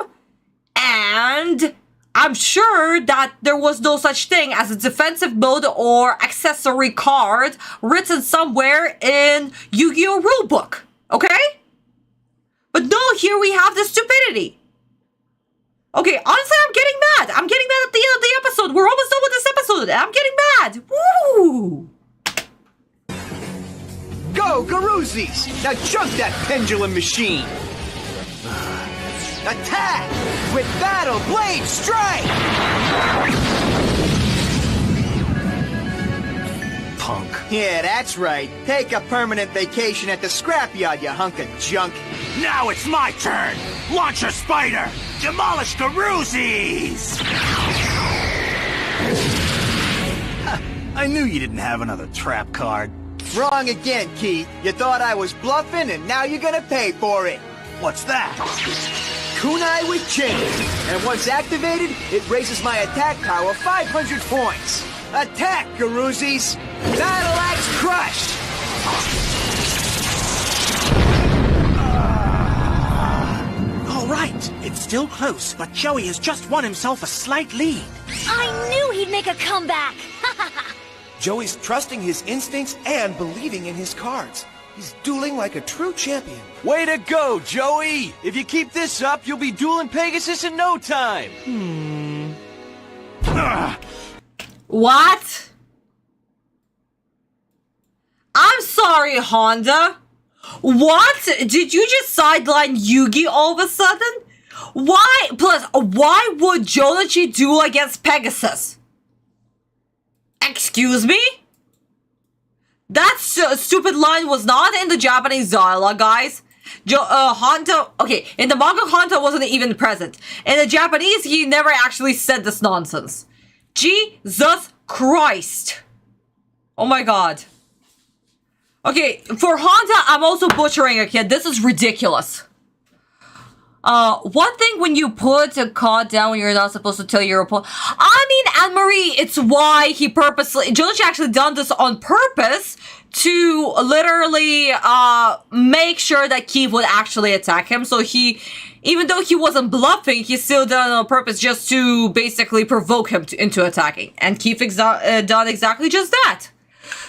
And I'm sure that there was no such thing as a defensive mode or accessory card written somewhere in Yu-Gi-Oh! Rulebook, okay? But no, here we have the stupidity. Okay, honestly, I'm getting mad. I'm getting mad at the end of the episode. We're almost done with this episode. I'm getting mad. Woo! Go, Garoozis! Now jump that pendulum machine! Attack! With Battle Blade Strike! punk. Yeah, that's right. Take a permanent vacation at the scrapyard, you hunk of junk. Now it's my turn! Launch a spider! Demolish the Roozies! I knew you didn't have another trap card. Wrong again, Keith. You thought I was bluffing, and now you're gonna pay for it. What's that? Kunai with chain. And once activated, it raises my attack power 500 points. Attack, Garuzis! Battle Axe Crush! All right, it's still close, but Joey has just won himself a slight lead. I knew he'd make a comeback! Joey's trusting his instincts and believing in his cards. He's dueling like a true champion. Way to go, Joey! If you keep this up, you'll be dueling Pegasus in no time. What? I'm sorry, Honda. What? Did you just sideline Yugi all of a sudden? Why? Plus, why would Jonichi duel against Pegasus? Excuse me? That stupid line was not in the Japanese dialogue, guys. Honda, okay, in the manga, Honda wasn't even present. In the Japanese, he never actually said this nonsense. Jesus Christ. Oh my god. Okay, for Honda, I'm also butchering a kid. This is ridiculous. One thing when you put a card down when you're not supposed to tell your opponent. I mean, Anne-Marie, it's why he purposely... Jonichi actually done this on purpose to literally, make sure that Keith would actually attack him. So he, even though he wasn't bluffing, he still done it on purpose just to basically provoke him into attacking. And Keith done exactly just that.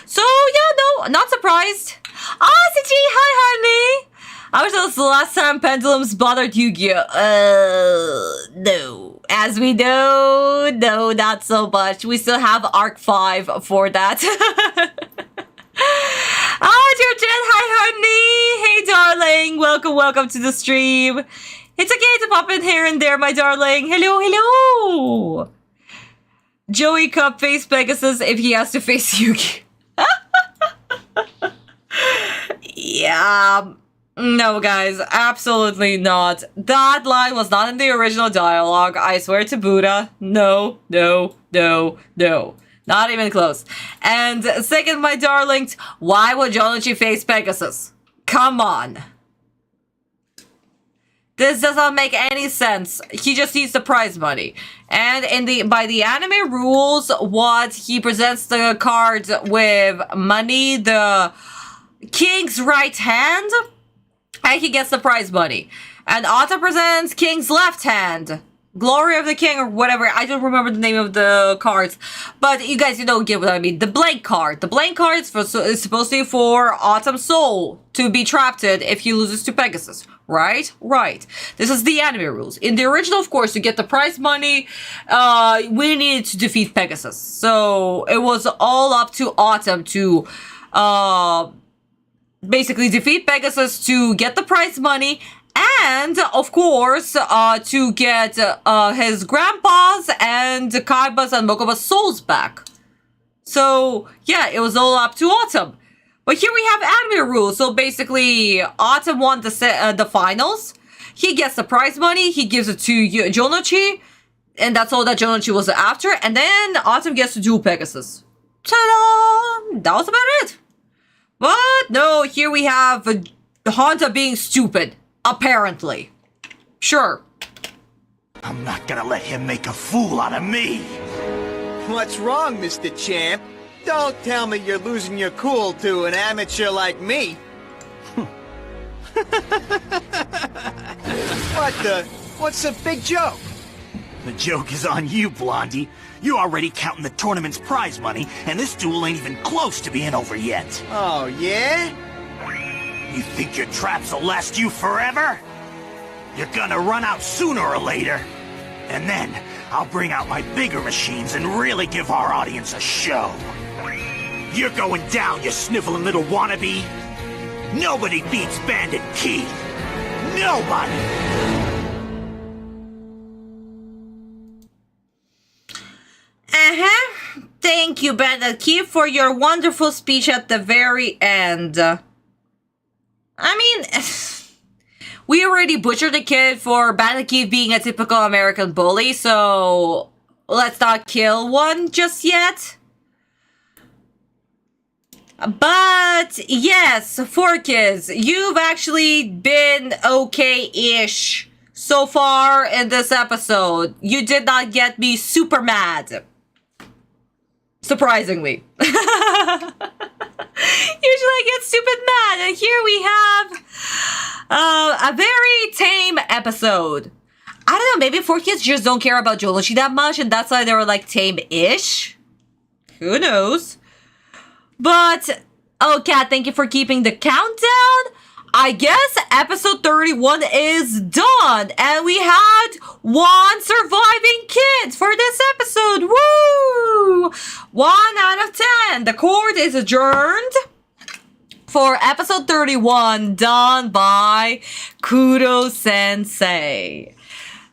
So, yeah, no, not surprised. Sachi, hi, honey. I wish that was the last time pendulums bothered Yu-Gi-Oh! No. As we know, no, not so much. We still have Arc 5 for that. Jen, hi, honey. Hey, darling. Welcome to the stream. It's okay to pop in here and there, my darling. Hello. Joey Cup face Pegasus if he has to face Yugi. Yeah. No, guys, absolutely not. That line was not in the original dialogue. I swear to Buddha. No. Not even close. And second, my darlings, why would Jonichi face Pegasus? Come on. This does not make any sense. He just needs the prize money. And by the anime rules, what he presents the cards with money, the king's right hand, and he gets the prize money. And Ata presents king's left hand, glory of the king or whatever. I don't remember the name of the cards, but you guys, get what I mean. The blank card. The blank card is supposed to be for Autumn's soul to be trapped in if he loses to Pegasus. Right? This is the anime rules. In the original, of course, to get the prize money, we needed to defeat Pegasus. So it was all up to Autumn to basically defeat Pegasus to get the prize money, and of course to get his grandpa's and Kaiba's and Mokoba's souls back. So yeah, it was all up to Autumn. But here we have anime rules. So basically, Autumn won the finals. He gets the prize money. He gives it to Jonichi, and that's all that Jonichi was after. And then Autumn gets to duel Pegasus. Ta-da! That was about it. But no, here we have Honda being stupid. Apparently. Sure. I'm not gonna let him make a fool out of me. What's wrong, Mr. Champ? Don't tell me you're losing your cool to an amateur like me. What's the big joke? The joke is on you, Blondie. You're already counting the tournament's prize money, and this duel ain't even close to being over yet. Oh, yeah? You think your traps will last you forever? You're gonna run out sooner or later. And then, I'll bring out my bigger machines and really give our audience a show. You're going down, you sniveling little wannabe. Nobody beats Bandit Keith. Nobody! thank you, Keith, for your wonderful speech at the very end. I mean, we already butchered the kid for Keith being a typical American bully, so let's not kill one just yet. But yes, 4Kids, you've actually been okay-ish so far in this episode. You did not get me super mad. Surprisingly. Usually I get stupid mad, and here we have a very tame episode. I don't know, maybe 4Kids just don't care about Joloshi that much, and that's why they were like tame-ish. Who knows? But, oh, Kat, thank you for keeping the countdown. I guess episode 31 is done, and we had 1 surviving kid for this episode. Woo! 1 out of 10. The court is adjourned for episode 31, done by Kudo Sensei.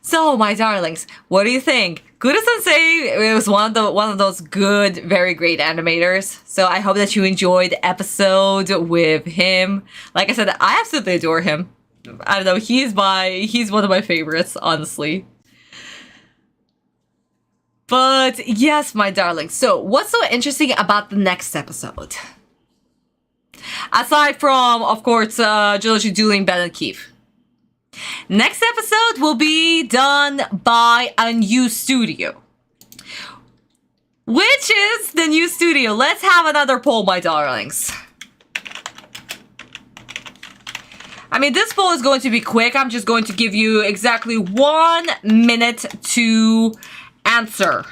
So, my darlings, what do you think? Kudo Sensei was one of those good, very great animators. So I hope that you enjoyed the episode with him. Like I said, I absolutely adore him. I don't know, he's one of my favorites, honestly. But yes, my darlings. So what's so interesting about the next episode? Aside from, of course, Joloshi dueling Ben and Keith. Next episode will be done by a new studio. Which is the new studio? Let's have another poll, my darlings. I mean, this poll is going to be quick. I'm just going to give you exactly 1 minute to answer.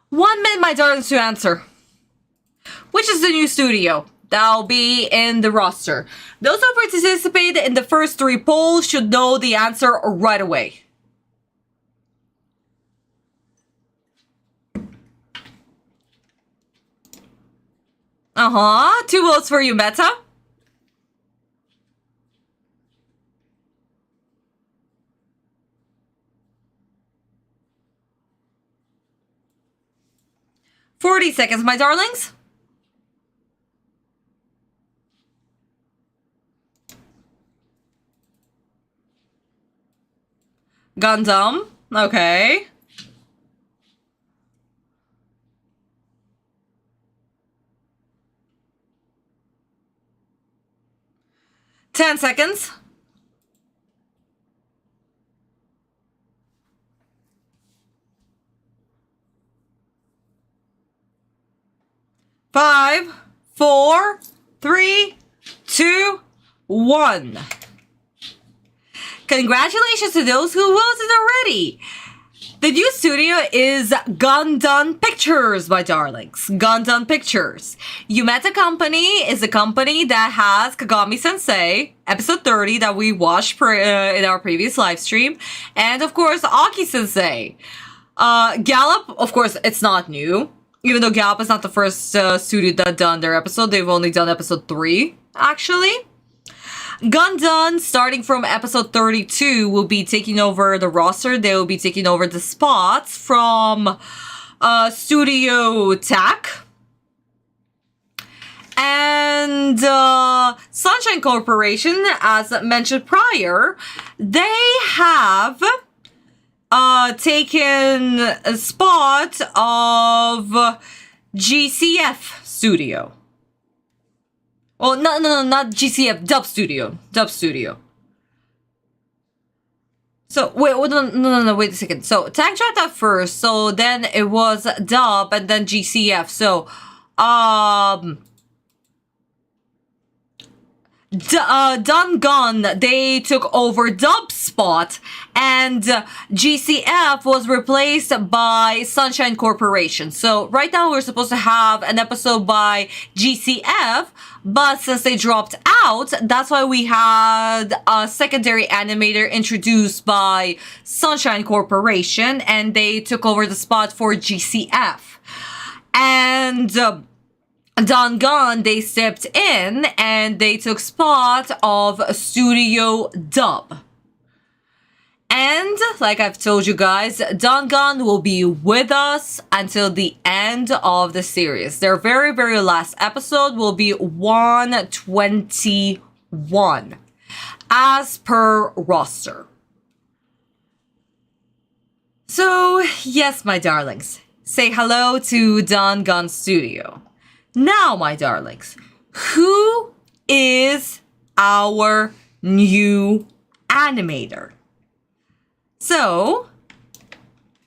One minute, my darlings, to answer. Which is the new studio? That'll be in the roster. Those who participated in the first 3 polls should know the answer right away. Uh-huh. 2 votes for you, Meta. "40 seconds, my darlings." Gundam. Okay. "10 seconds. Five, 4, 3, 2, 1. Congratulations to those who voted already. The new studio is Gundam Pictures, my darlings. Gundam Pictures. Yumeta Company is a company that has Kagami Sensei, episode 30 that we watched in our previous live stream, and of course Aki Sensei. Gallop, of course, it's not new. Even though Gallop is not the first studio that done their episode, they've only done episode 3, actually. Gundam, starting from episode 32, will be taking over the roster. They will be taking over the spots from Studio TAC. And Sunshine Corporation, as mentioned prior, they have taken a spot of GCF Studio. Well, no, not GCF, Dub Studio. Dub Studio. So, wait, no, wait a second. So, Tag dropped out first, so then it was Dub and then Dangan, they took over Dub's spot, and GCF was replaced by Sunshine Corporation. So right now we're supposed to have an episode by GCF, but since they dropped out, that's why we had a secondary animator introduced by Sunshine Corporation, and they took over the spot for GCF. And Dangan, they stepped in and they took spot of Studio Dub. And like I've told you guys, Dangan will be with us until the end of the series. Their very, very last episode will be 121 as per roster. So yes, my darlings, say hello to Dangan Studio. Now, my darlings, who is our new animator? So,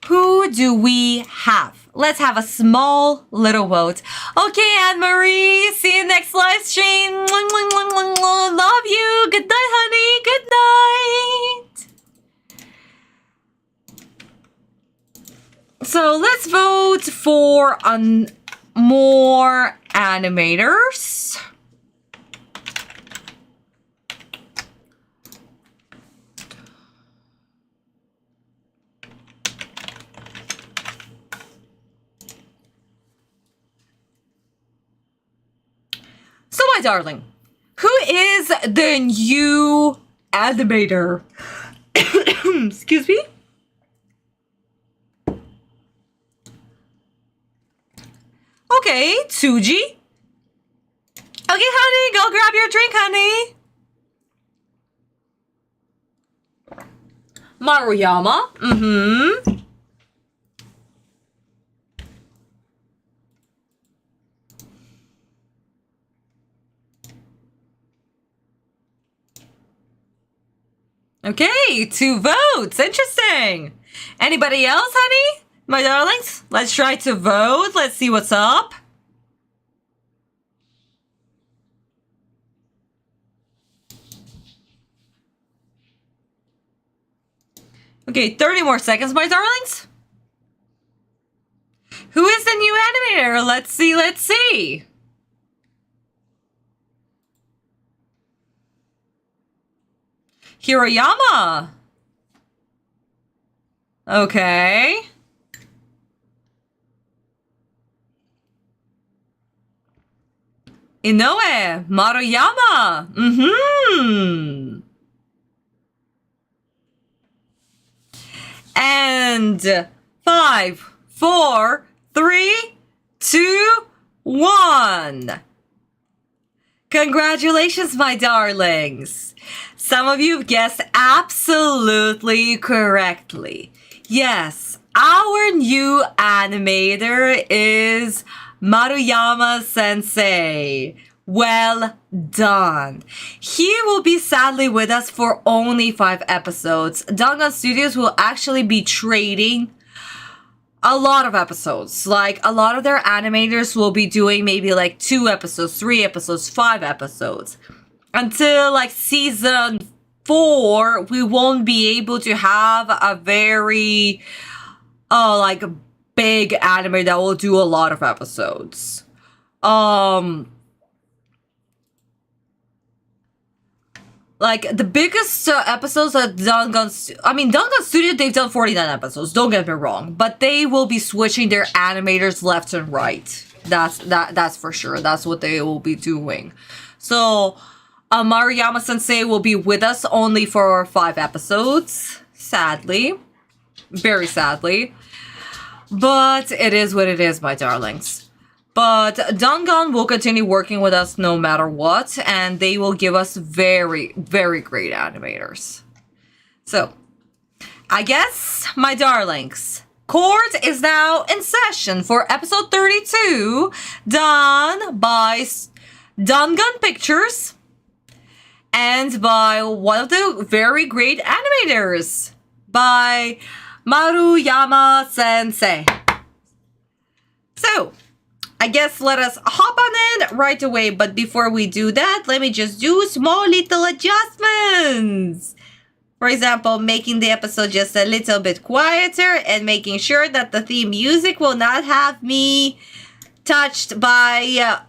who do we have? Let's have a small little vote. Okay, Anne-Marie, see you next live stream. Love you. Good night, honey. Good night. So, let's vote for more animators. So, my darling, who is the new animator? Excuse me? Okay, Tsuji. Okay, honey, go grab your drink, honey. Maruyama. Mm-hmm. Okay, 2 votes. Interesting. Anybody else, honey? My darlings, let's try to vote. Let's see what's up. Okay, 30 more seconds, my darlings. Who is the new animator? Let's see, let's see. Hiroyama. Okay. Inoue, Maruyama. Mm-hmm. And 5, 4, 3, 2, 1. Congratulations, my darlings. Some of you guessed absolutely correctly. Yes, our new animator is Maruyama Sensei. Well done. He will be sadly with us for only 5 episodes. Dangan Studios will actually be trading a lot of episodes. Like, a lot of their animators will be doing maybe like 2 episodes, 3 episodes, 5 episodes. Until like season 4, we won't be able to have a very like big anime that will do a lot of episodes. Like, the biggest episodes that Dangan Studio, they've done 49 episodes, don't get me wrong. But they will be switching their animators left and right. That's for sure. That's what they will be doing. So, Maruyama Sensei will be with us only for 5 episodes. Sadly. Very sadly. But it is what it is, my darlings. But Dangan will continue working with us no matter what, and they will give us very, very great animators. So, I guess, my darlings, court is now in session for episode 32, done by Dangan Pictures, and by one of the very great animators, by Maruyama Sensei. So, I guess let us hop on in right away. But before we do that, let me just do small little adjustments. For example, making the episode just a little bit quieter and making sure that the theme music will not have me touched by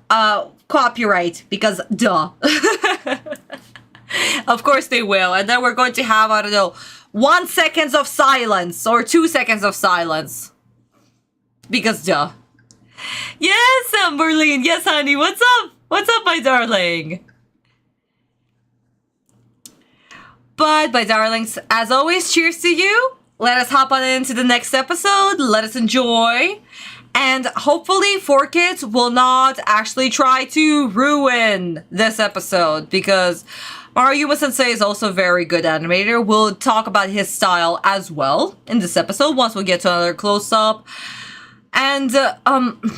copyright, because duh. Of course they will. And then we're going to have, I don't know, 1 second of silence or 2 seconds of silence. Because duh. Yes, Berlin. Yes, honey. What's up? What's up, my darling? But, my darlings, as always, cheers to you. Let us hop on into the next episode. Let us enjoy. And hopefully 4Kids will not actually try to ruin this episode, because Maruyama Sensei is also a very good animator. We'll talk about his style as well in this episode once we get to another close-up. And, Maruyama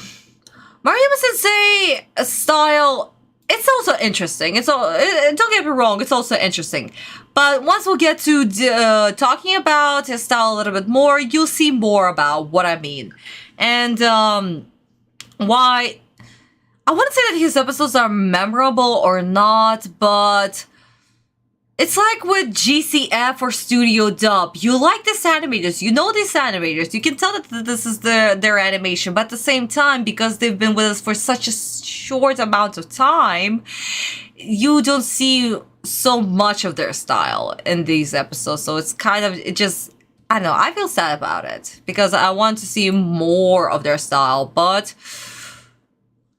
Sensei style, it's also interesting. Don't get me wrong, it's also interesting. But once we'll get to talking about his style a little bit more, you'll see more about what I mean. And, why... I wouldn't say that his episodes are memorable or not, but... It's like with GCF or Studio Dub. You like these animators. You know these animators. You can tell that this is their animation. But at the same time, because they've been with us for such a short amount of time, you don't see so much of their style in these episodes. So it's kind of, it just, I don't know. I feel sad about it because I want to see more of their style. But,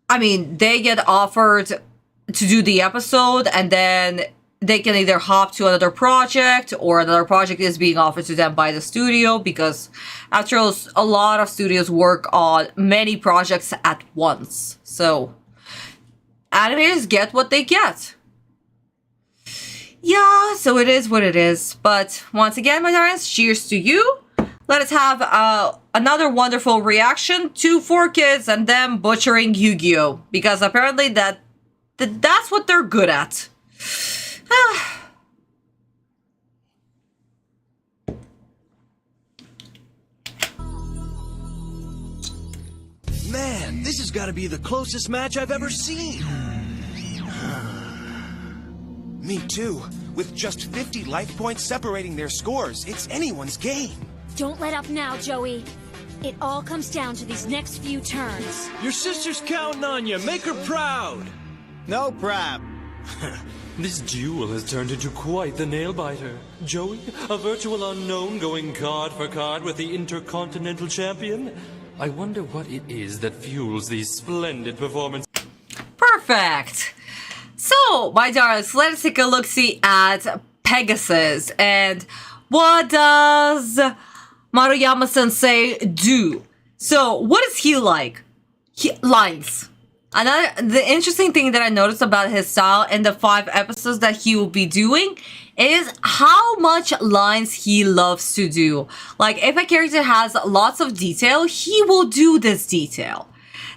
I mean, they get offered to do the episode and then they can either hop to another project or another project is being offered to them by the studio, because after all, a lot of studios work on many projects at once. So animators get what they get. Yeah, so it is what it is. But once again, my darlings, cheers to you. Let us have another wonderful reaction to 4Kids and them butchering Yu-Gi-Oh! Because apparently that's what they're good at. Man, this has got to be the closest match I've ever seen. Me too. With just 50 life points separating their scores, it's anyone's game. Don't let up now, Joey. It all comes down to these next few turns. Your sister's counting on you. Make her proud. No prob. This duel has turned into quite the nail-biter. Joey, a virtual unknown going card for card with the Intercontinental Champion? I wonder what it is that fuels these splendid performances. Perfect! So, my darlings, let's take a look-see at Pegasus. And what does Maruyama-sensei do? So, what is he like? Lines. The interesting thing that I noticed about his style in the 5 episodes that he will be doing is how much lines he loves to do. Like, if a character has lots of detail, he will do this detail.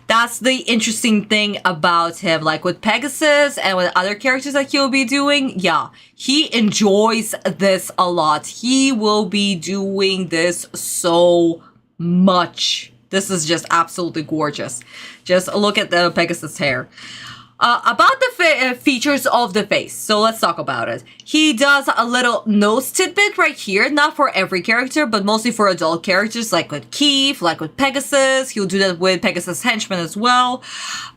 That's the interesting thing about him. Like with Pegasus and with other characters that he'll be doing, yeah, he enjoys this a lot. He will be doing this so much. This is just absolutely gorgeous. Just look at the Pegasus hair. About the features of the face. So let's talk about it. He does a little nose tidbit right here. Not for every character, but mostly for adult characters. Like with Keith, like with Pegasus. He'll do that with Pegasus Henchman as well.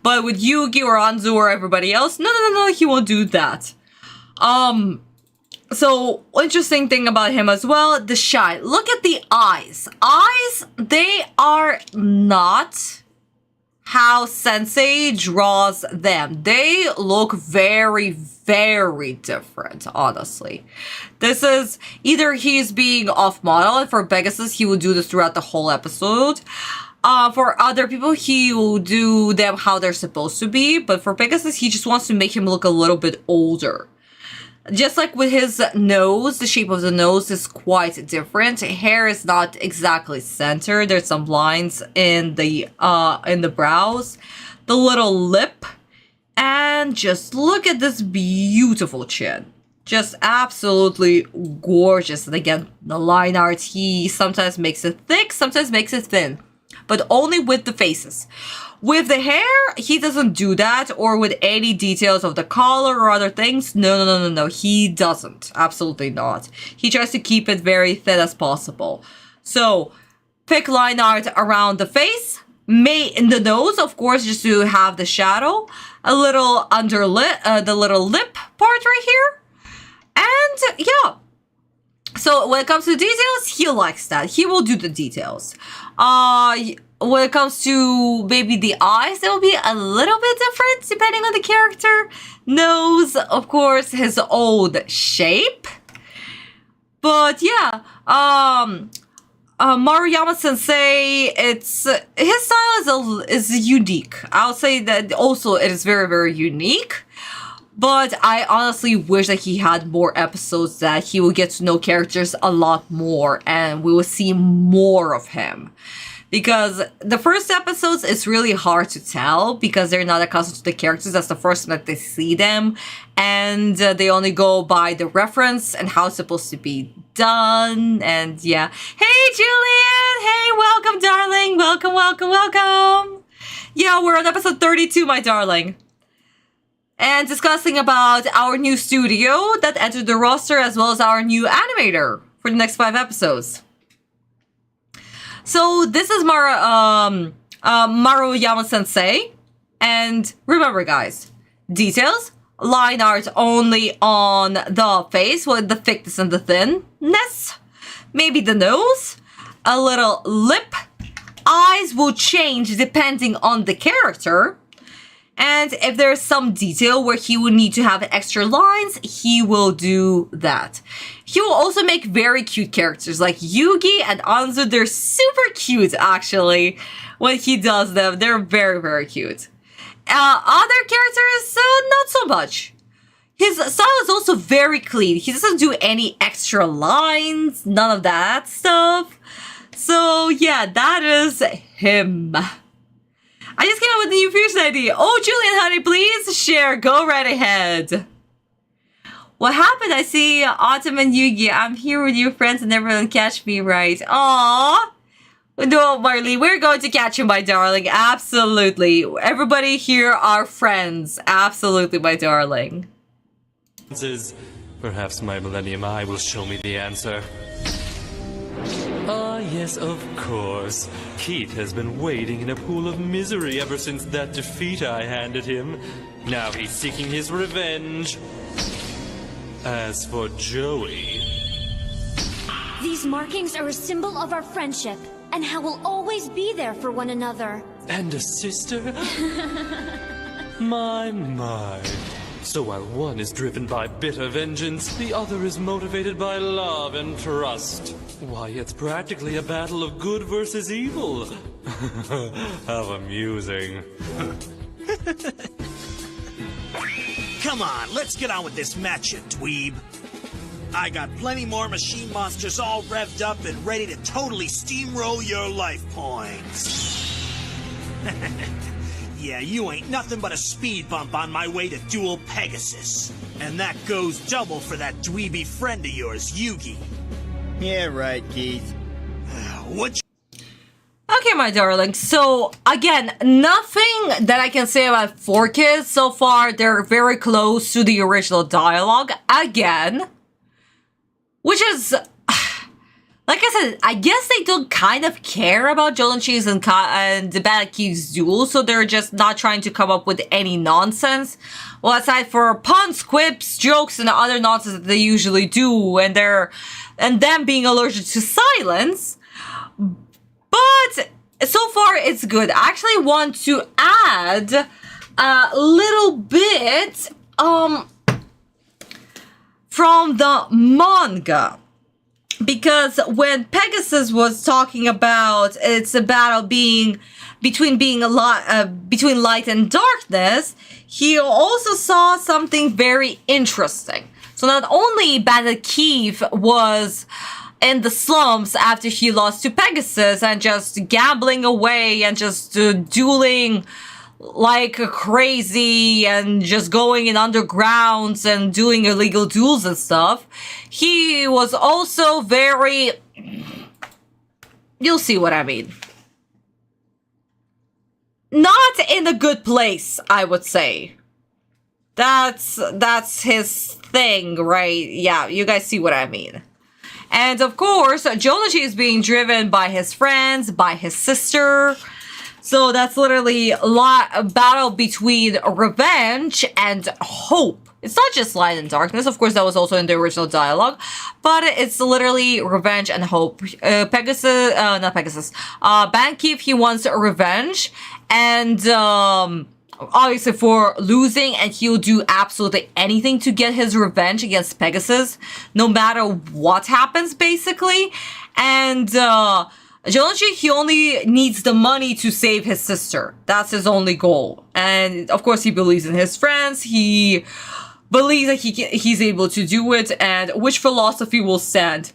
But with Yugi or Anzu or everybody else, no, he won't do that. So, interesting thing about him as well, the shine. Look at the eyes. Eyes, they are not how Sensei draws them. They look very, very different, honestly. This is either he's being off-model, and for Pegasus, he will do this throughout the whole episode. For other people, he will do them how they're supposed to be, but for Pegasus, he just wants to make him look a little bit older. Just like with his nose, the shape of the nose is quite different. Hair is not exactly centered. There's some lines in the brows. The little lip. And just look at this beautiful chin. Just absolutely gorgeous. And again, the line art, he sometimes makes it thick, sometimes makes it thin. but only with the faces. With the hair, he doesn't do that, or with any details of the collar or other things. No, he doesn't. Absolutely not. He tries to keep it very thin as possible. So, pick line art around the face, in the nose, of course, just to have the shadow, a little under the little lip part right here, and yeah. So when it comes to details, he likes that. He will do the details. When it comes to maybe the eyes, it will be a little bit different depending on the character. Nose, of course, his old shape. But yeah, Maruyama Sensei, his style is unique. I'll say that also it is very, very unique. But I honestly wish that he had more episodes, that he will get to know characters a lot more and we will see more of him. Because the first episodes, it's really hard to tell because they're not accustomed to the characters. That's the first time that they see them. And they only go by the reference and how it's supposed to be done. And yeah. Hey, Julian! Hey, welcome, darling! Welcome, welcome, welcome! Yeah, we're on episode 32, my darling. And discussing about our new studio that entered the roster as well as our new animator for the next 5 episodes. So this is Maruyama Sensei. And remember guys, details, line art only on the face with the thickness and the thinness. Maybe the nose, a little lip. Eyes will change depending on the character. And if there's some detail where he would need to have extra lines, he will do that. He will also make very cute characters like Yugi and Anzu. They're super cute, actually, when he does them. They're very, very cute. Other characters, not so much. His style is also very clean. He doesn't do any extra lines, none of that stuff. So yeah, that is him. I just came up with a new fusion idea. Oh, Julian, honey, please share. Go right ahead. What happened? I see Autumn and Yugi. I'm here with your friends and everyone catch me right. Aww. No, Marley, we're going to catch you, my darling. Absolutely. Everybody here are friends. Absolutely, my darling. Perhaps my Millennium Eye will show me the answer. Ah, yes, of course. Keith has been wading in a pool of misery ever since that defeat I handed him. Now he's seeking his revenge. As for Joey... These markings are a symbol of our friendship, and how we'll always be there for one another. And a sister? My. So while one is driven by bitter vengeance, the other is motivated by love and trust. Why, it's practically a battle of good versus evil. How amusing. Come on, let's get on with this match, you dweeb. I got plenty more machine monsters all revved up and ready to totally steamroll your life points. Yeah, you ain't nothing but a speed bump on my way to duel Pegasus. And that goes double for that dweeby friend of yours, Yugi. Yeah, right, Keith. Okay, my darling. So, again, nothing that I can say about 4Kids so far. They're very close to the original dialogue. Again. Which is... Like I said, I guess they don't kind of care about Jolanchi's and the Bad Keith's duel, so they're just not trying to come up with any nonsense. Well, aside for puns, quips, jokes, and other nonsense that they usually do, and them being allergic to silence. But so far, it's good. I actually want to add a little bit from the manga. Because when Pegasus was talking about it's a battle between light and darkness, he also saw something very interesting. So not only Bandit Keith was in the slums after he lost to Pegasus and just gambling away and just dueling like crazy and just going in undergrounds and doing illegal duels and stuff. He was also very... You'll see what I mean. not in a good place, I would say. That's his thing, right? Yeah, you guys see what I mean. And of course, Jonachi is being driven by his friends, by his sister. So that's literally a battle between revenge and hope. It's not just light and darkness. Of course, that was also in the original dialogue. But it's literally revenge and hope. Not Pegasus. Bankeef, he wants revenge. And obviously for losing. And he'll do absolutely anything to get his revenge against Pegasus. No matter what happens, basically. And Jonachi, he only needs the money to save his sister. That's his only goal. And of course, he believes in his friends. He believes that he's able to do it. And which philosophy will stand?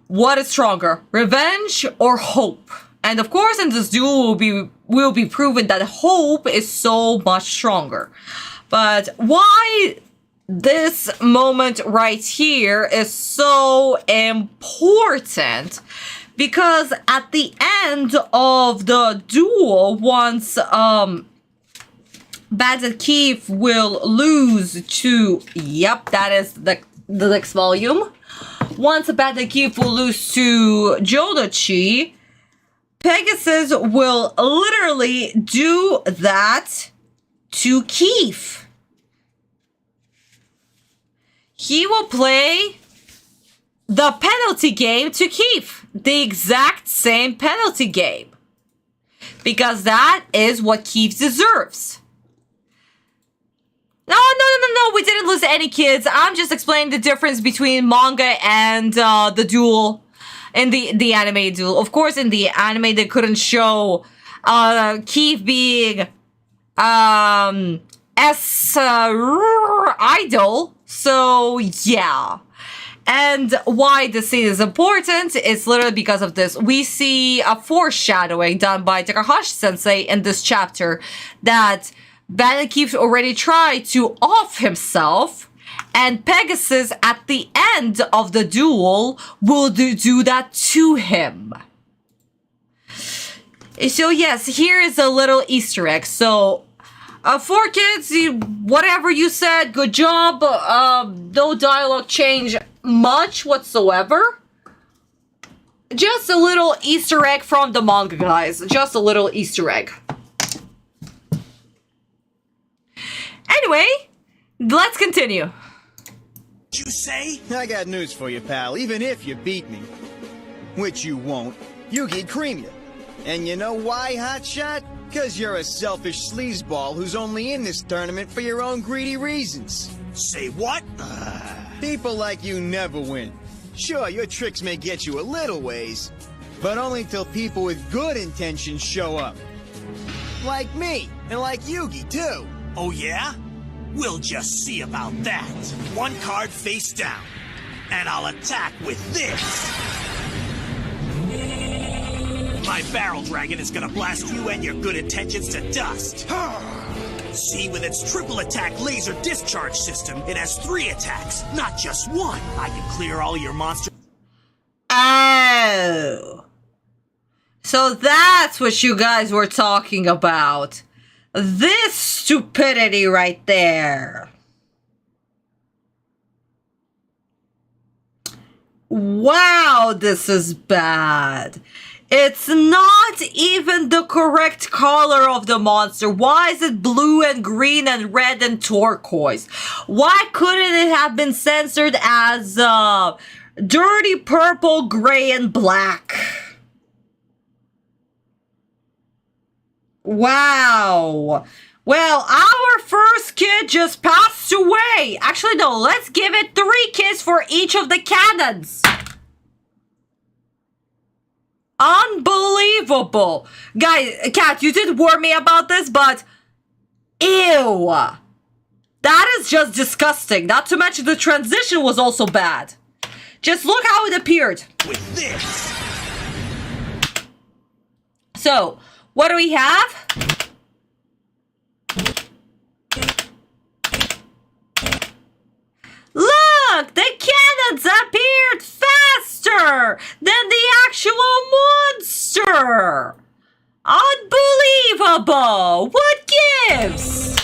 What is stronger, revenge or hope? And of course, in this duel will be proven that hope is so much stronger. But why this moment right here is so important? Because at the end of the duel, once Bankeef will lose to... Yep, that is the next volume. Once Bankeef will lose to Jonachi, Pegasus will literally do that to Keef. He will play the penalty game to Keef. The exact same penalty game. Because that is what Keef deserves. No, we didn't lose any kids. I'm just explaining the difference between manga and the duel. In the anime duel. Of course, in the anime, they couldn't show Keef being idol. So, yeah. And why this scene is important is literally because of this. We see a foreshadowing done by Takahashi-sensei in this chapter that Bankeef already tried to off himself, and Pegasus at the end of the duel will do that to him. So yes, here is a little Easter egg. So, for kids, whatever you said, good job. No dialogue change much whatsoever. Just a little Easter egg from the manga, guys. Just a little Easter egg. Anyway, let's continue. You say? I got news for you, pal. Even if you beat me, which you won't, Yugi'd cream you. And you know why, hotshot? Cause you're a selfish sleazeball who's only in this tournament for your own greedy reasons. Say what? People like you never win. Sure, your tricks may get you a little ways, but only till people with good intentions show up. Like me, and like Yugi, too. Oh yeah? We'll just see about that. One card face down. And I'll attack with this. My Barrel Dragon is gonna blast you and your good intentions to dust. See, with its triple attack laser discharge system, it has 3 attacks, not just 1. I can clear all your monsters. Oh. So that's what you guys were talking about. This stupidity right there. Wow, this is bad. It's not even the correct color of the monster. Why is it blue and green and red and turquoise? Why couldn't it have been censored as dirty purple, gray, and black? Wow. Well, our first kid just passed away. Actually, no, let's give it 3 kids for each of the cannons. Unbelievable. Guys, Kat, you did warn me about this, but ew. That is just disgusting. Not to mention the transition was also bad. Just look how it appeared. With this. So, what do we have? Look! The cannons appeared faster than the actual monster! unbelievable! What gives?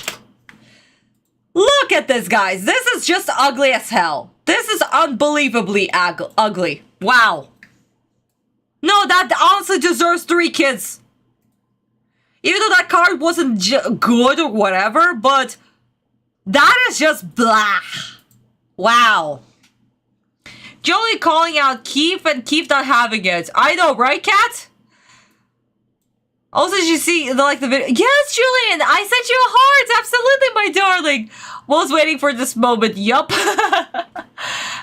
Look at this, guys. This is just ugly as hell. This is unbelievably ugly. Wow. No, that honestly deserves 3 kids. Even though that card wasn't good or whatever, but that is just blah. Wow. Joey calling out Keith and Keith not having it. I know, right, Kat? Also, did you see the video? Yes, Julian, I sent you a heart. Absolutely, my darling. Was waiting for this moment. Yup.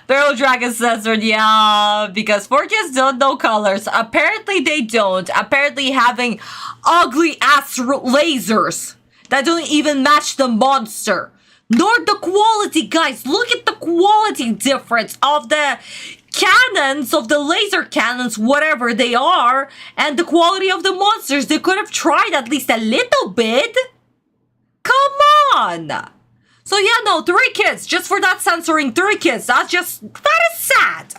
Barrel Dragon censored. Yeah, because 4 kids don't know colors. Apparently, they don't. Apparently, having ugly ass lasers that don't even match the monster. Nor the quality, guys. Look at the quality difference of the cannons, of the laser cannons, whatever they are, and the quality of the monsters. They could have tried at least a little bit. Come on. So yeah, no, 3 kids. Just for that censoring 3 kids. That is sad.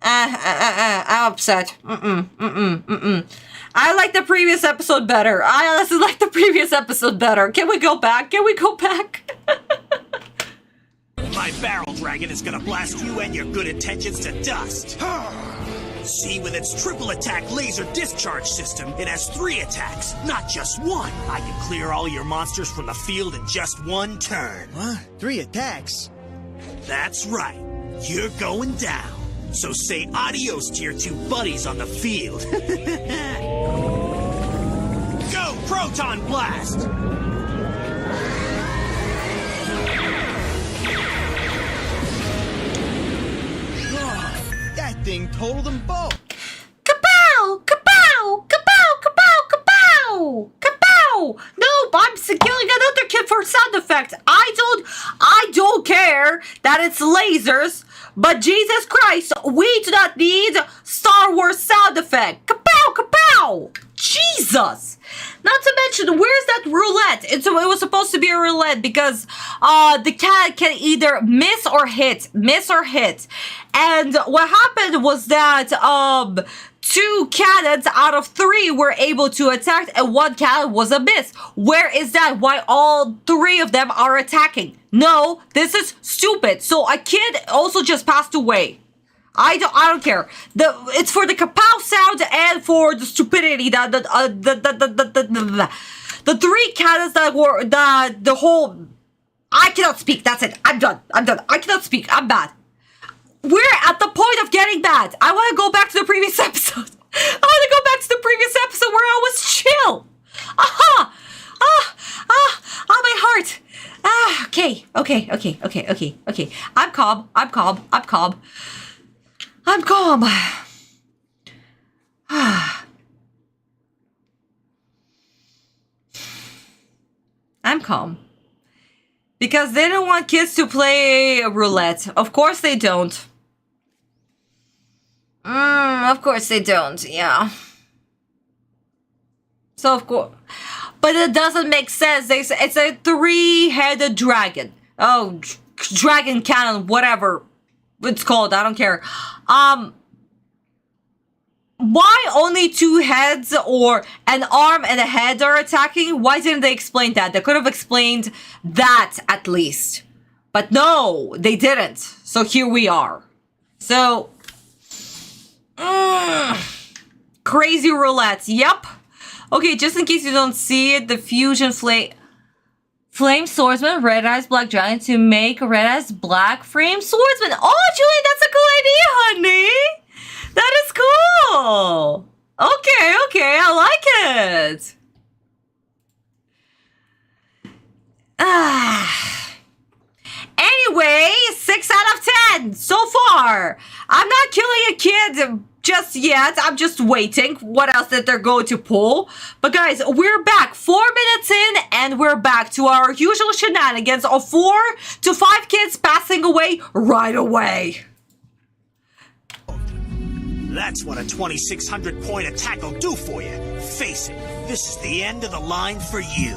I'm upset. I like the previous episode better. I honestly like the previous episode better. Can we go back? Can we go back? My barrel dragon is gonna blast you and your good intentions to dust. See, with its triple attack laser discharge system, it has 3 attacks, not just 1. I can clear all your monsters from the field in just 1 turn. What? 3 attacks? That's right. You're going down. So say adios to your 2 buddies on the field. Go, Proton Blast! That thing totaled them both. Kapow! Kapow! Kapow! Kapow! Kapow! Kapow! Nope, I'm killing another kid for sound effect. I don't care that it's lasers, but Jesus Christ, we do not need Star Wars sound effect. Kapow! Kapow! Jesus! Not to mention, where's that roulette? It was supposed to be a roulette because the cat can either miss or hit. And what happened was that 2 cannons out of 3 were able to attack and 1 cannon was a miss. Where is that? Why all 3 of them are attacking? No, this is stupid. So a kid also just passed away. I don't care. It's for the kapow sound and for the stupidity that the 3 cannons that were the whole. I cannot speak. That's it. I'm done. I cannot speak. I'm bad. We're at the point of getting bad. I want to go back to the previous episode. I want to go back to the previous episode where I was chill. Aha! My heart. Okay. I'm calm. I'm calm. Because they don't want kids to play roulette. Of course they don't. Of course they don't, yeah. So of course. But it doesn't make sense. It's a 3-headed dragon. Oh, dragon cannon, whatever it's called. I don't care. Why only 2 heads or an arm and a head are attacking? Why didn't they explain that? They could have explained that at least. But no, they didn't. So here we are. So, crazy roulette. Yep. Okay, just in case you don't see it, the fusion flame swordsman, red eyes black dragon to make red eyes black flame swordsman. Oh, Julie, that's a cool idea, honey. That is cool. Okay, I like it. Anyway, 6 out of 10 so far. I'm not killing a kid just yet. I'm just waiting what else that they're going to pull. But guys, we're back 4 minutes in and we're back to our usual shenanigans of 4 to 5 kids passing away right away. That's what a 2,600-point attack will do for you. Face it, this is the end of the line for you.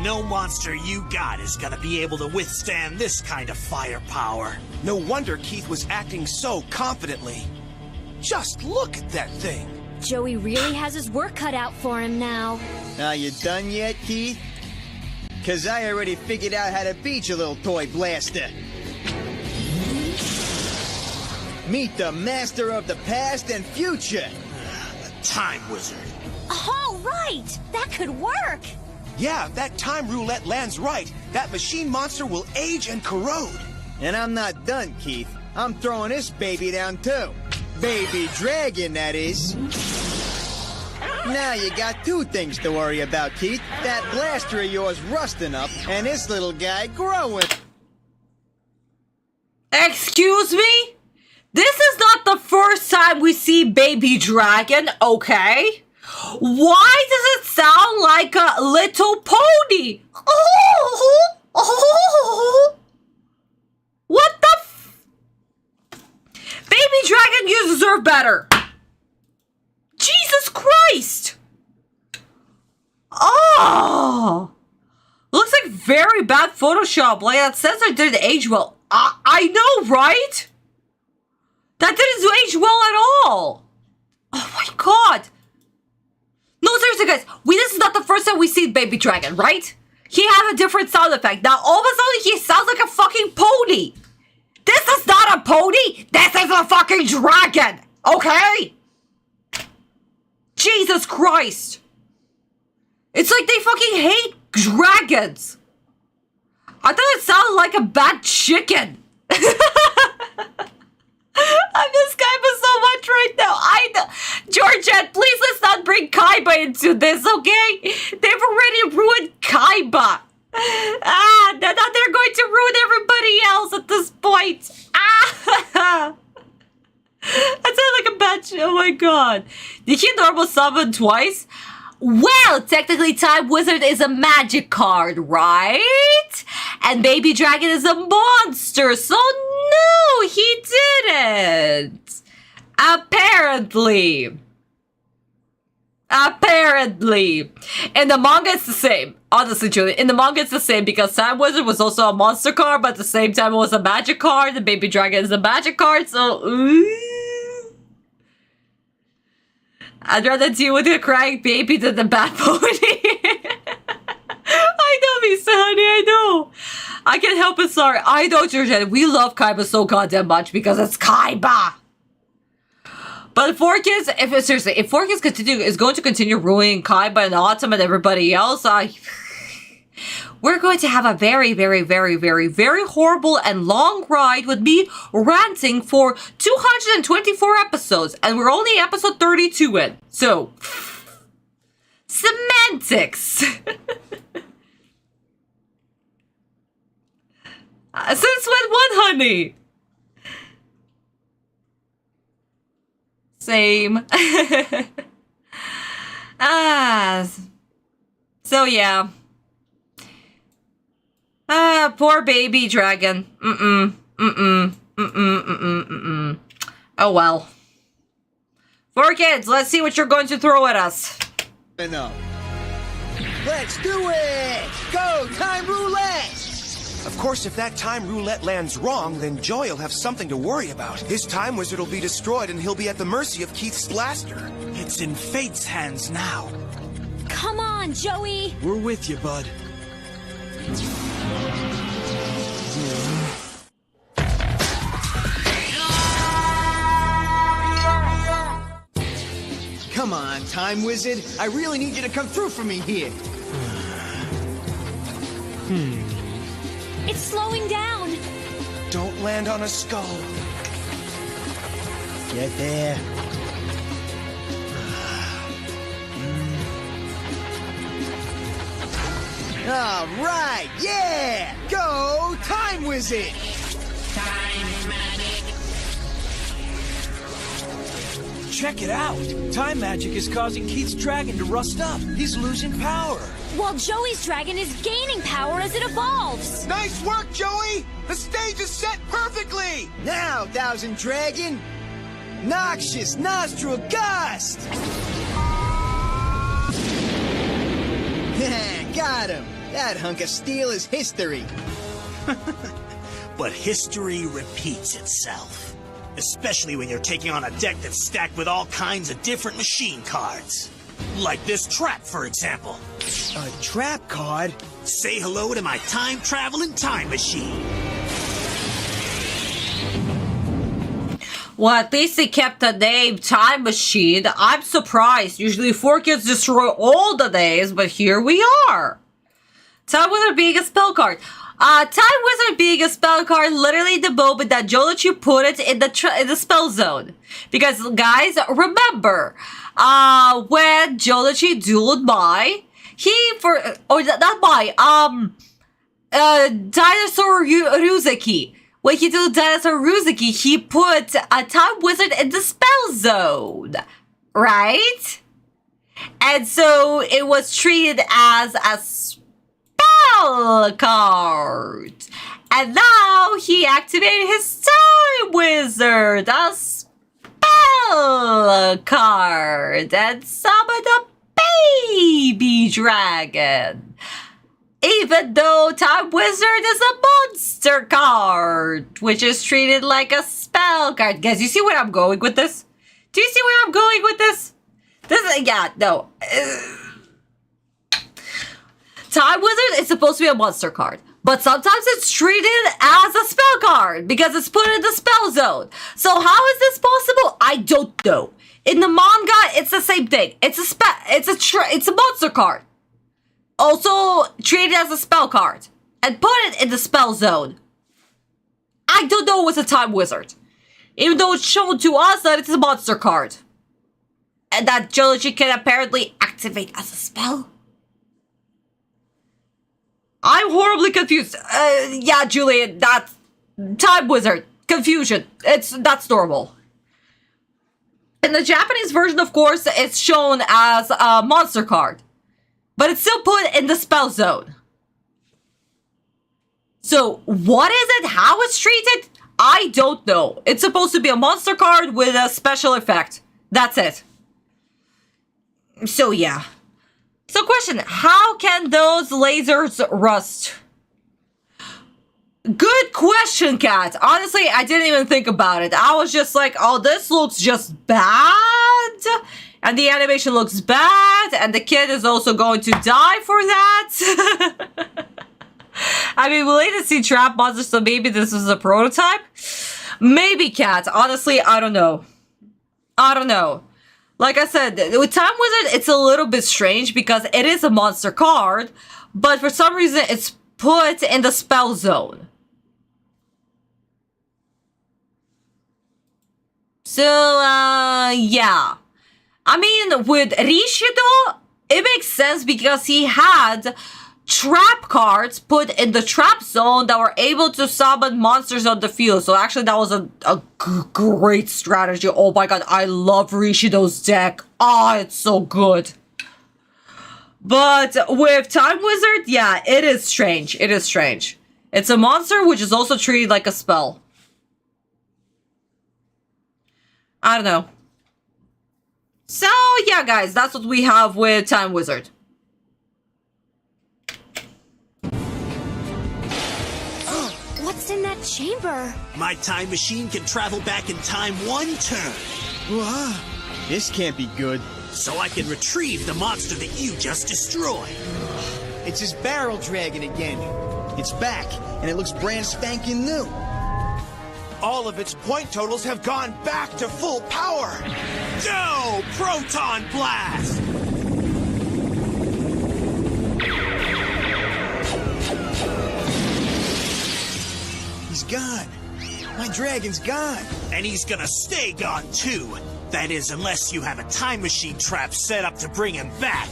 no monster you got is gonna be able to withstand this kind of firepower. No wonder Keith was acting so confidently. Just look at that thing. Joey really has his work cut out for him now. Are you done yet, Keith? 'Cause I already figured out how to beat your little toy blaster. Meet the master of the past and future. The Time Wizard. All right! That could work! Yeah, if that time roulette lands right, that machine monster will age and corrode. And I'm not done, Keith. I'm throwing this baby down too. Baby dragon, that is. Now you got two things to worry about, Keith. That blaster of yours rusting up, and this little guy growing. Excuse me? This is not the first time we see Baby Dragon, okay? Why does it sound like a little pony? What the Baby Dragon, you deserve better. Jesus Christ! Oh! Looks like very bad Photoshop. Like that sensor didn't age well. I know, right? That didn't age well at all. Oh my god. No, seriously, guys. This is not the first time we see Baby Dragon, right? He had a different sound effect. Now, all of a sudden, he sounds like a fucking pony. This is not a pony. This is a fucking dragon. Okay? Jesus Christ. It's like they fucking hate dragons. I thought it sounded like a bad chicken. I miss Kaiba so much right now. I know. Georgette, please let's not bring Kaiba into this, okay? They've already ruined Kaiba. Now they're going to ruin everybody else at this point. That sounds like a bad oh my god. Did he normal summon twice? Well, technically Time Wizard is a magic card, right? And Baby Dragon is a monster, so no, he didn't. Apparently. In the manga, it's the same. Honestly, Julie, in the manga, it's the same because Time Wizard was also a monster card, but at the same time, it was a magic card. The Baby Dragon is a magic card, so... I'd rather deal with a crying baby than the bad pony. I know, Misa, honey, I know. I can't help it, sorry. I know, Georgette, we love Kaiba so goddamn much because it's Kaiba. But if 4Kids, if 4Kids is going to continue ruining Kaiba and Autumn and everybody else, we're going to have a very, very, very, very, very horrible and long ride with me ranting for 224 episodes. And we're only episode 32 in. So, semantics. Since when, honey? Same. So yeah. Poor Baby Dragon. Oh well. 4Kids, let's see what you're going to throw at us. No. Let's do it! Go, Time Roulette! Of course, if that time roulette lands wrong, then Joey will have something to worry about. His Time Wizard will be destroyed and he'll be at the mercy of Keith's blaster. It's in Fate's hands now. Come on, Joey! We're with you, bud. Come on, Time Wizard. I really need you to come through for me here. It's slowing down. Don't land on a skull. Get there. All right, yeah! Go, Time Wizard! Check it out. Time magic is causing Keith's dragon to rust up. He's losing power. While Joey's dragon is gaining power as it evolves. Nice work, Joey! The stage is set perfectly! Now, Thousand Dragon! Noxious Nostril Gust! Got him! That hunk of steel is history. But history repeats itself. Especially when you're taking on a deck that's stacked with all kinds of different machine cards. Like this trap, for example. A trap card? Say hello to my time-traveling time machine. Well, at least they kept the name Time Machine. I'm surprised. Usually 4Kids destroy all the names, but here we are. Time Wizard being a spell card. Time Wizard being a spell card literally the moment that Jolichi put it in the spell zone. Because, guys, remember, when Jolichi dueled Mai, Dinosaur Ryuzaki. When he dueled Dinosaur Ryuzaki, he put a Time Wizard in the spell zone. Right? And so it was treated as a spell card. And now he activated his Time Wizard, a spell card, and summoned a baby dragon. Even though Time Wizard is a monster card, which is treated like a spell card. Guys, you see where I'm going with this? Do you see where I'm going with this? Time Wizard is supposed to be a monster card, but sometimes it's treated as a spell card because it's put in the spell zone. So how is this possible? I don't know. In the manga, it's the same thing. It's a monster card. Also treated as a spell card and put it in the spell zone. I don't know what's a Time Wizard, even though it's shown to us that it's a monster card. And that Jolichi can apparently activate as a spell. I'm horribly confused. Yeah, Julian, that's Time Wizard. Confusion. That's normal. In the Japanese version, of course, it's shown as a monster card. But it's still put in the spell zone. So, what is it? How it's treated? I don't know. It's supposed to be a monster card with a special effect. That's it. So, yeah. So, question. How can those lasers rust? Good question, Kat. Honestly, I didn't even think about it. I was just like, oh, this looks just bad. And the animation looks bad. And the kid is also going to die for that. I mean, we later see trap monsters, so maybe this is a prototype. Maybe, Kat. Honestly, I don't know. I don't know. Like I said, with Time Wizard, it's a little bit strange because it is a monster card. But for some reason, it's put in the spell zone. So, yeah. I mean, with Rishido, it makes sense because he had trap cards put in the trap zone that were able to summon monsters on the field. So actually, that was a great strategy. Oh my god, I love Rishido's deck. Ah, it's so good. But with Time Wizard, yeah, it is strange. It is strange. It's a monster which is also treated like a spell. I don't know. So, yeah, guys, that's what we have with Time Wizard. What's in that chamber? My time machine can travel back in time one turn. Whoa, this can't be good. So I can retrieve the monster that you just destroyed. It's his barrel dragon again. It's back, and it looks brand spanking new. All of its point totals have gone back to full power. Go! Proton Blast! He's gone. My dragon's gone. And he's gonna stay gone too. That is, unless you have a time machine trap set up to bring him back.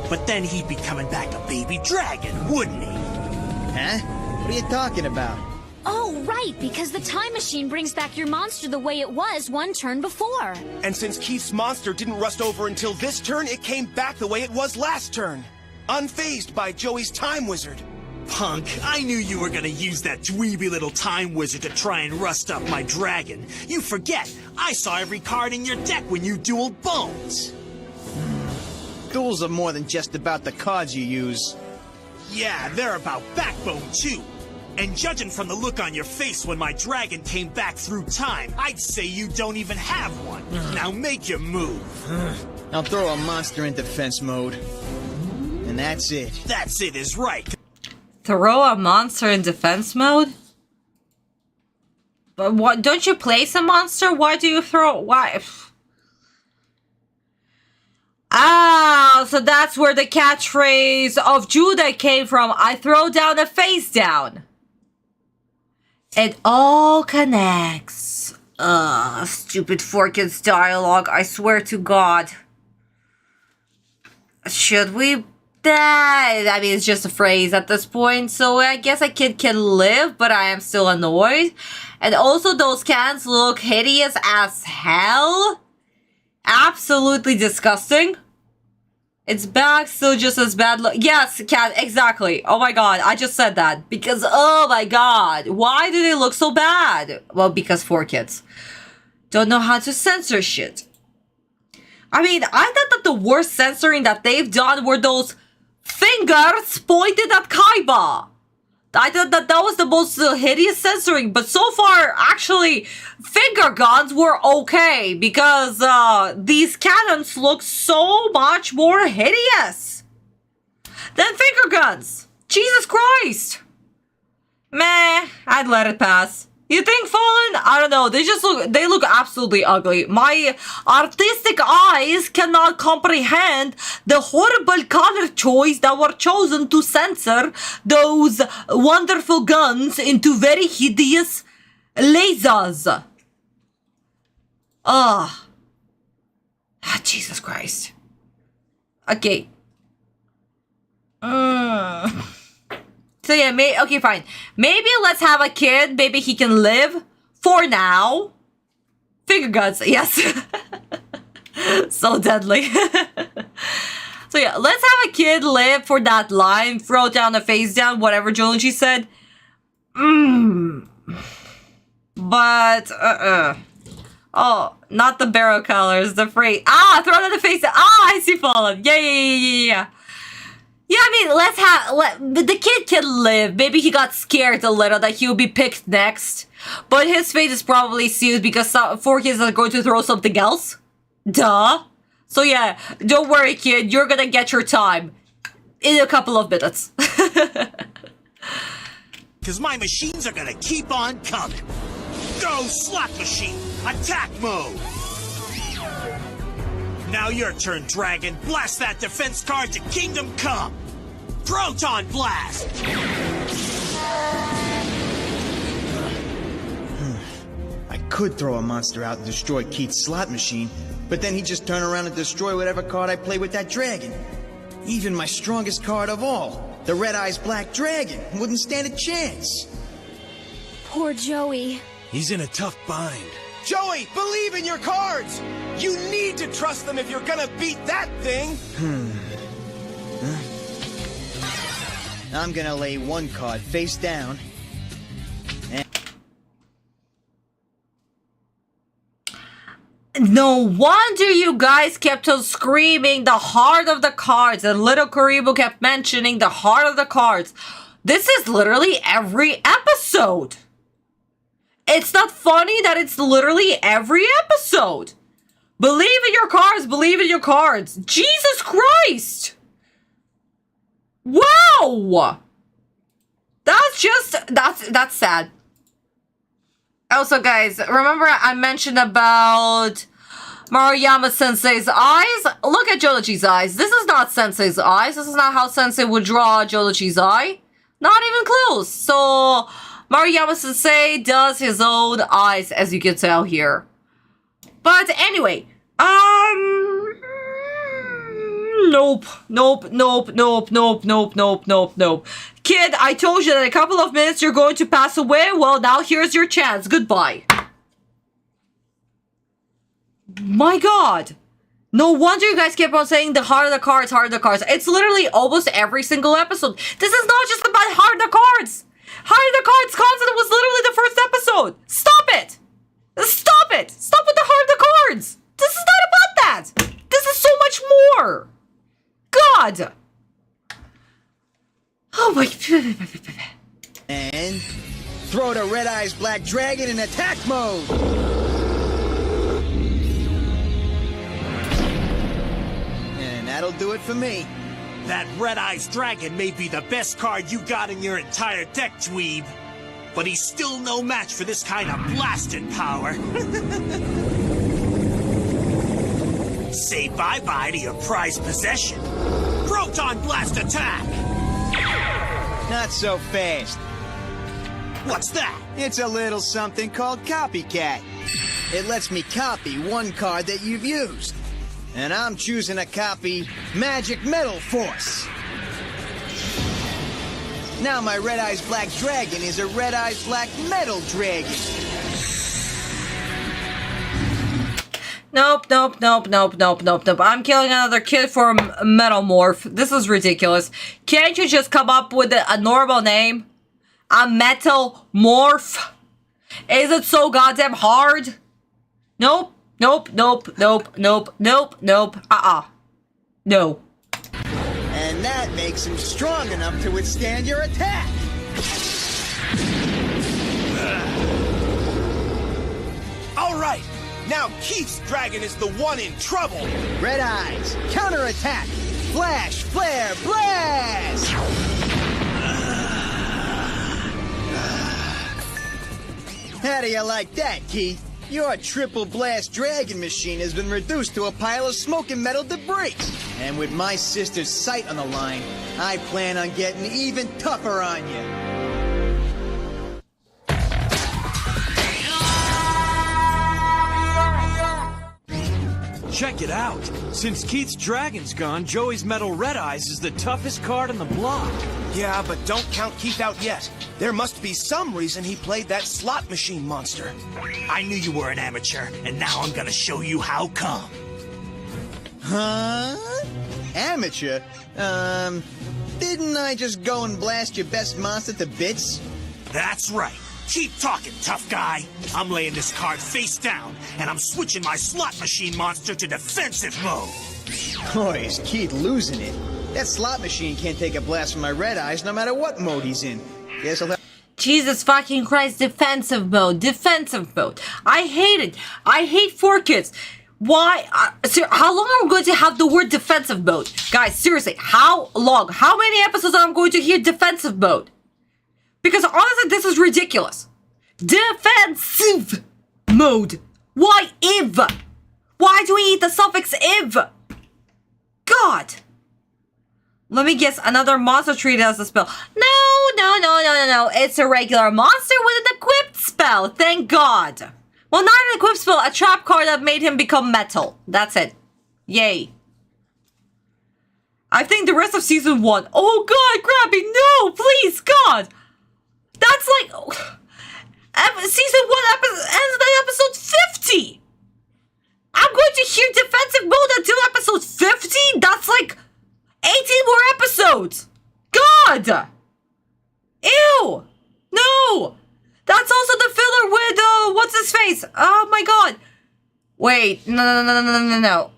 But then he'd be coming back a baby dragon, wouldn't he? Huh? What are you talking about? Oh, right, because the time machine brings back your monster the way it was one turn before. And since Keith's monster didn't rust over until this turn, it came back the way it was last turn. Unfazed by Joey's Time Wizard. Punk, I knew you were gonna use that dweeby little time wizard to try and rust up my dragon. You forget, I saw every card in your deck when you dueled Bones. Duels are more than just about the cards you use. Yeah, they're about backbone, too. And judging from the look on your face when my dragon came back through time, I'd say you don't even have one. Now make your move. I'll throw a monster in defense mode. And that's it. That's it is right. Throw a monster in defense mode? But what? Don't you place a monster? Why do you throw? Why? Ah, so that's where the catchphrase of Judah came from. I throw down a face down. It all connects. Stupid 4Kids dialogue. I swear to God. Should we? I mean, it's just a phrase at this point, so I guess a kid can live, but I am still annoyed. And also, those cans look hideous as hell. Absolutely disgusting. Its back still just as bad look. Yes, cat, exactly. Oh my god, I just said that. Because, oh my god, why do they look so bad? Well, because 4Kids don't know how to censor shit. I mean, I thought that the worst censoring that they've done were those fingers pointed at Kaiba. I thought that that was the most hideous censoring, but so far, actually, finger guns were okay, because these cannons look so much more hideous than finger guns. Jesus Christ. Meh, I'd let it pass. You think Fallen? I don't know. They look absolutely ugly. My artistic eyes cannot comprehend the horrible color choice that were chosen to censor those wonderful guns into very hideous lasers. Ah, Jesus Christ. Okay. So yeah, okay, fine. Maybe let's have a kid. Maybe he can live for now. Finger guns, yes. So deadly. So yeah, let's have a kid live for that line. Throw down the face down, whatever Joji said. But, oh, not the barrel colors, the phrase. Ah, throw down the face down. Ah, I see Fallen. Yeah. Yeah, I mean, the kid can live. Maybe he got scared a little that he would be picked next. But his fate is probably sealed because 4Kids are going to throw something else. Duh. So yeah, don't worry, kid. You're gonna get your time. In a couple of minutes. Because my machines are gonna keep on coming. Go, slot machine! Attack mode! Now your turn, Dragon. Blast that defense card to Kingdom Come! Proton Blast! I could throw a monster out and destroy Keith's slot machine, but then he'd just turn around and destroy whatever card I play with that dragon. Even my strongest card of all, the Red Eyes Black Dragon, wouldn't stand a chance. Poor Joey. He's in a tough bind. Joey, believe in your cards! You need to trust them if you're gonna beat that thing! I'm gonna lay one card face down. No wonder you guys kept on screaming the heart of the cards, and little Karibu kept mentioning the heart of the cards. This is literally every episode. It's not funny that it's literally every episode. Believe in your cards, believe in your cards. Jesus Christ. Wow. That's sad. Also, guys, remember I mentioned about Maruyama Sensei's eyes? Look at Jodachi's eyes. This is not Sensei's eyes. This is not how Sensei would draw Jodachi's eye. Not even close. So, Maruyama Sensei does his own eyes, as you can tell here. But anyway, nope. Kid, I told you that in a couple of minutes you're going to pass away. Well, now here's your chance. Goodbye. My god. No wonder you guys kept on saying the heart of the cards, heart of the cards. It's literally almost every single episode. This is not just about heart of the cards. Heart of the cards concept was literally the first episode. Stop it. Stop it. Stop with the heart of the cards. This is not about that. This is so much more. God. throw the Red Eyes Black Dragon in attack mode! And that'll do it for me. That Red Eyes Dragon may be the best card you got in your entire deck, dweeb. But he's still no match for this kind of blasting power. Say bye-bye to your prized possession. Proton Blast attack! Not so fast. What's that? It's a little something called Copycat. It lets me copy one card that you've used. And I'm choosing to copy Magic Metal Force. Now my Red Eyes Black Dragon is a Red Eyes Black Metal Dragon. Nope. I'm killing another kid for a metal morph. This is ridiculous. Can't you just come up with a normal name? A metal morph? Is it so goddamn hard? Nope. No. And that makes him strong enough to withstand your attack. All right, now Keith's dragon is the one in trouble. Red Eyes, counterattack, flash, flare, blast! How do you like that, Keith? Your triple blast dragon machine has been reduced to a pile of smoking metal debris. And with my sister's sight on the line, I plan on getting even tougher on you. Check it out. Since Keith's dragon's gone, Joey's Metal Red Eyes is the toughest card on the block. Yeah, but don't count Keith out yet. There must be some reason he played that slot machine monster. I knew you were an amateur, and now I'm gonna show you how come. Huh? Amateur? Didn't I just go and blast your best monster to bits? That's right. Keep talking, tough guy. I'm laying this card face down, and I'm switching my slot machine monster to defensive mode. Boy, is Keith losing it. That slot machine can't take a blast from my Red Eyes no matter what mode he's in. Guess I'll have... Jesus fucking Christ, defensive mode. I hate it. I hate 4Kids. Why? How long are we going to have the word defensive mode? Guys, seriously, how long? How many episodes am I going to hear defensive mode? Because honestly, this is ridiculous. Defensive mode. Why if? Why do we need the suffix if? God. Let me guess, another monster treated as a spell. No. It's a regular monster with an equipped spell. Thank God. Well, not an equipped spell, a trap card that made him become metal. That's it. Yay. I think the rest of season 1. Oh God, Krabby, no, please, God. That's like season 1 ends at episode 50. I'm going to hear defensive mode until episode 50? That's like 18 more episodes. God. Ew. No. That's also the filler with what's his face? Oh my God. Wait. No.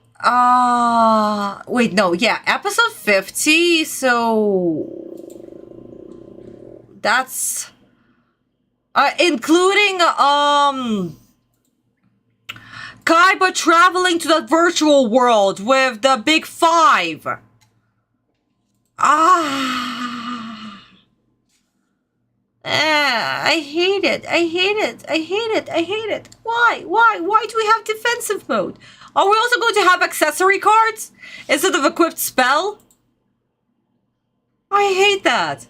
Wait, no. Yeah, episode 50. So that's including Kaiba traveling to the virtual world with the big 5. I hate it. Why do we have defensive mode? Are we also going to have accessory cards instead of equipped spell? I hate that.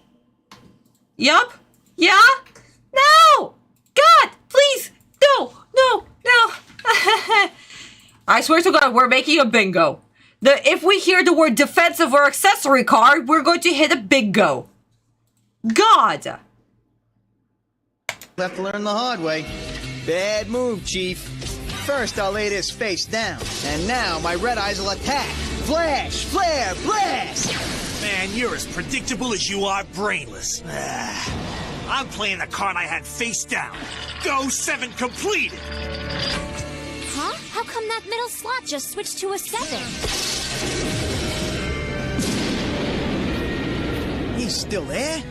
Yup. Yeah? No! God, please! No! I swear to God, we're making a bingo. If we hear the word defensive or accessory card, we're going to hit a bingo. God! Have to learn the hard way. Bad move, Chief. First, I'll lay this face down. And now, my Red Eyes will attack. Flash, flare, blast! Man, you're as predictable as you are brainless. I'm playing the card I had face down. Go 7 completed! Huh? How come that middle slot just switched to a 7? He's still there?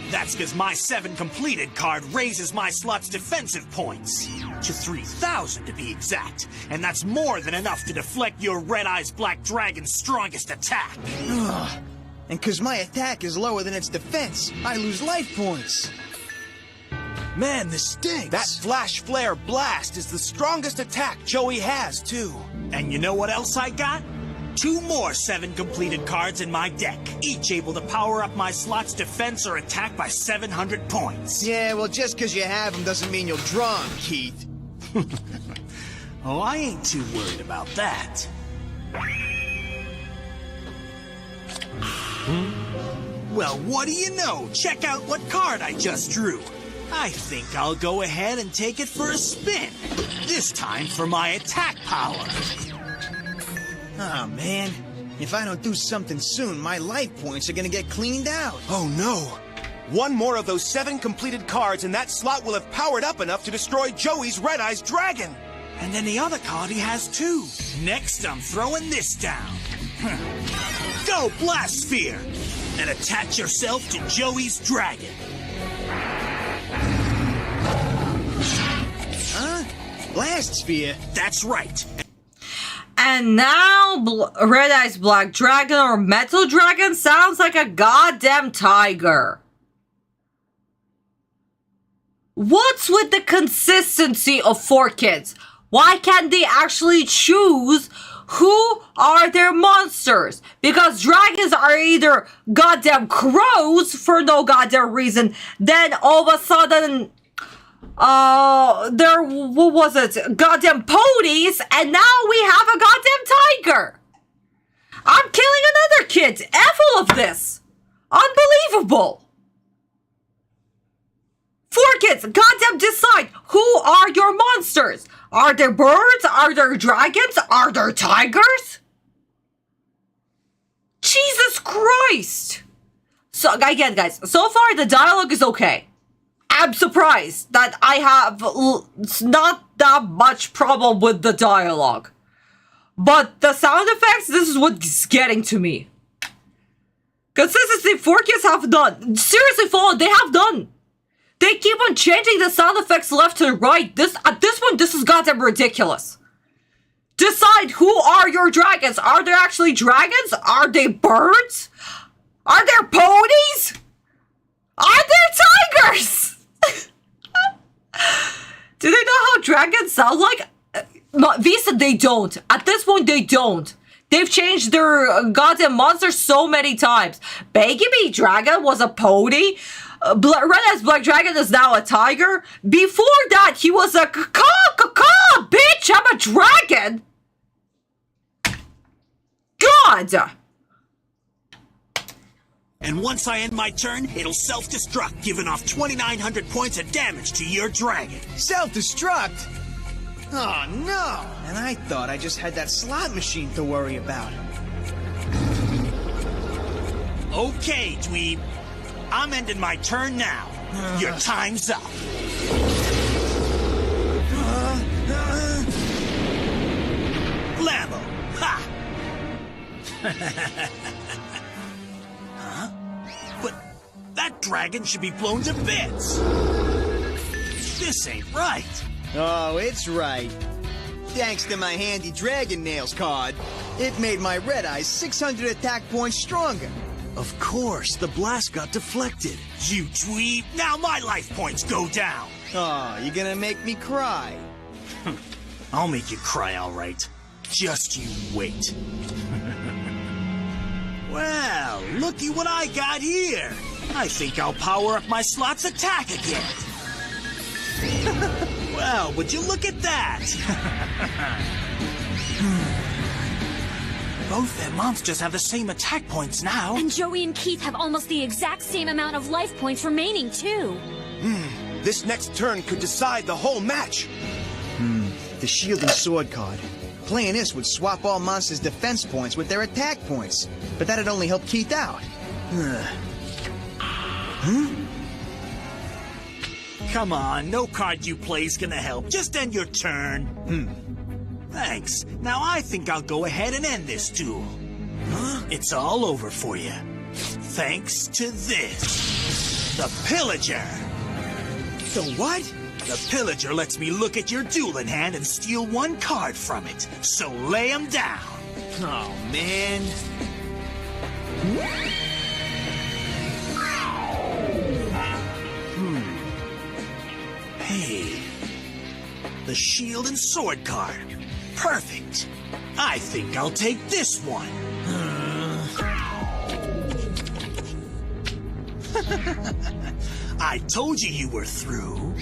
That's because my 7 completed card raises my slot's defensive points. To 3,000 to be exact. And that's more than enough to deflect your Red Eyes Black Dragon's strongest attack. Ugh. And because my attack is lower than its defense, I lose life points. Man, this stinks. That Flash Flare Blast is the strongest attack Joey has, too. And you know what else I got? 2 more 7 completed cards in my deck, each able to power up my slot's defense or attack by 700 points. Yeah, well, just because you have them doesn't mean you'll draw them, Keith. Oh, I ain't too worried about that. Well, what do you know? Check out what card I just drew. I think I'll go ahead and take it for a spin. This time for my attack power. Oh, man. If I don't do something soon, my life points are gonna get cleaned out. Oh, no. One more of those 7 completed cards, and that slot will have powered up enough to destroy Joey's Red Eyes Dragon. And then the other card he has, too. Next, I'm throwing this down. Go, Blast Sphere! And attach yourself to Joey's dragon. Huh? Blast Sphere? That's right. And now, Red Eyes Black Dragon or Metal Dragon sounds like a goddamn tiger. What's with the consistency of 4Kids? Why can't they actually choose who are their monsters? Because dragons are either goddamn crows for no goddamn reason, then all of a sudden, what was it? Goddamn ponies, and now we have a goddamn tiger. I'm killing another kid. F all of this. Unbelievable. 4Kids, goddamn decide who are your monsters. Are there birds? Are there dragons? Are there tigers? Jesus Christ. So, again, guys, so far the dialogue is okay. I'm surprised that I have not that much problem with the dialogue. But the sound effects, this is what's getting to me. Consistency 4Kids have done. Seriously, Fallen, they have done. They keep on changing the sound effects left to right. At this point, this is goddamn ridiculous. Decide who are your dragons. Are there actually dragons? Are they birds? Are there ponies? Are there tigers? Do they know how dragons sound like? Visa, they don't. At this point, they don't. They've changed their goddamn monsters so many times. Baby Dragon was a pony. Red Eyes Black Dragon is now a tiger. Before that, he was a caw, bitch, I'm a dragon. God. And once I end my turn, it'll self-destruct, giving off 2,900 points of damage to your dragon. Self-destruct? Oh, no. And I thought I just had that slot machine to worry about. Okay, dweeb. I'm ending my turn now. Your time's up. Blammo! Ha! Huh? But that dragon should be blown to bits. This ain't right. Oh, it's right. Thanks to my handy Dragon Nails card, it made my Red Eyes 600 attack points stronger. Of course, the blast got deflected. You dweeb, now my life points go down. Oh, you gonna make me cry? I'll make you cry, all right. Just you wait. Well, looky what I got here. I think I'll power up my slot's attack again. Well, would you look at that? Both their monsters have the same attack points now. And Joey and Keith have almost the exact same amount of life points remaining, too. This next turn could decide the whole match. The Shield and Sword card. Playing this would swap all monsters' defense points with their attack points. But that'd only help Keith out. Come on, no card you play's gonna help. Just end your turn. Thanks. Now I think I'll go ahead and end this duel. It's all over for you. Thanks to this. The Pillager. The what? The Pillager lets me look at your dueling hand and steal one card from it. So lay 'em down. Oh, man. Hey. The shield and sword card. Perfect. I think I'll take this one. I told you were through.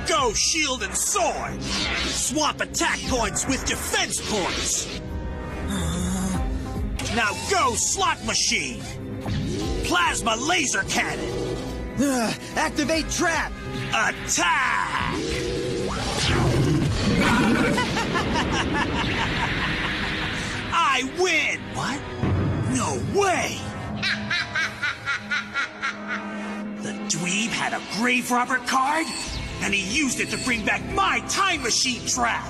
Go shield and sword. Swap attack points with defense points. Now go slot machine. Plasma laser cannon. Activate trap. Attack! I win! What? No way! The dweeb had a grave robber card, and he used it to bring back my time machine trap!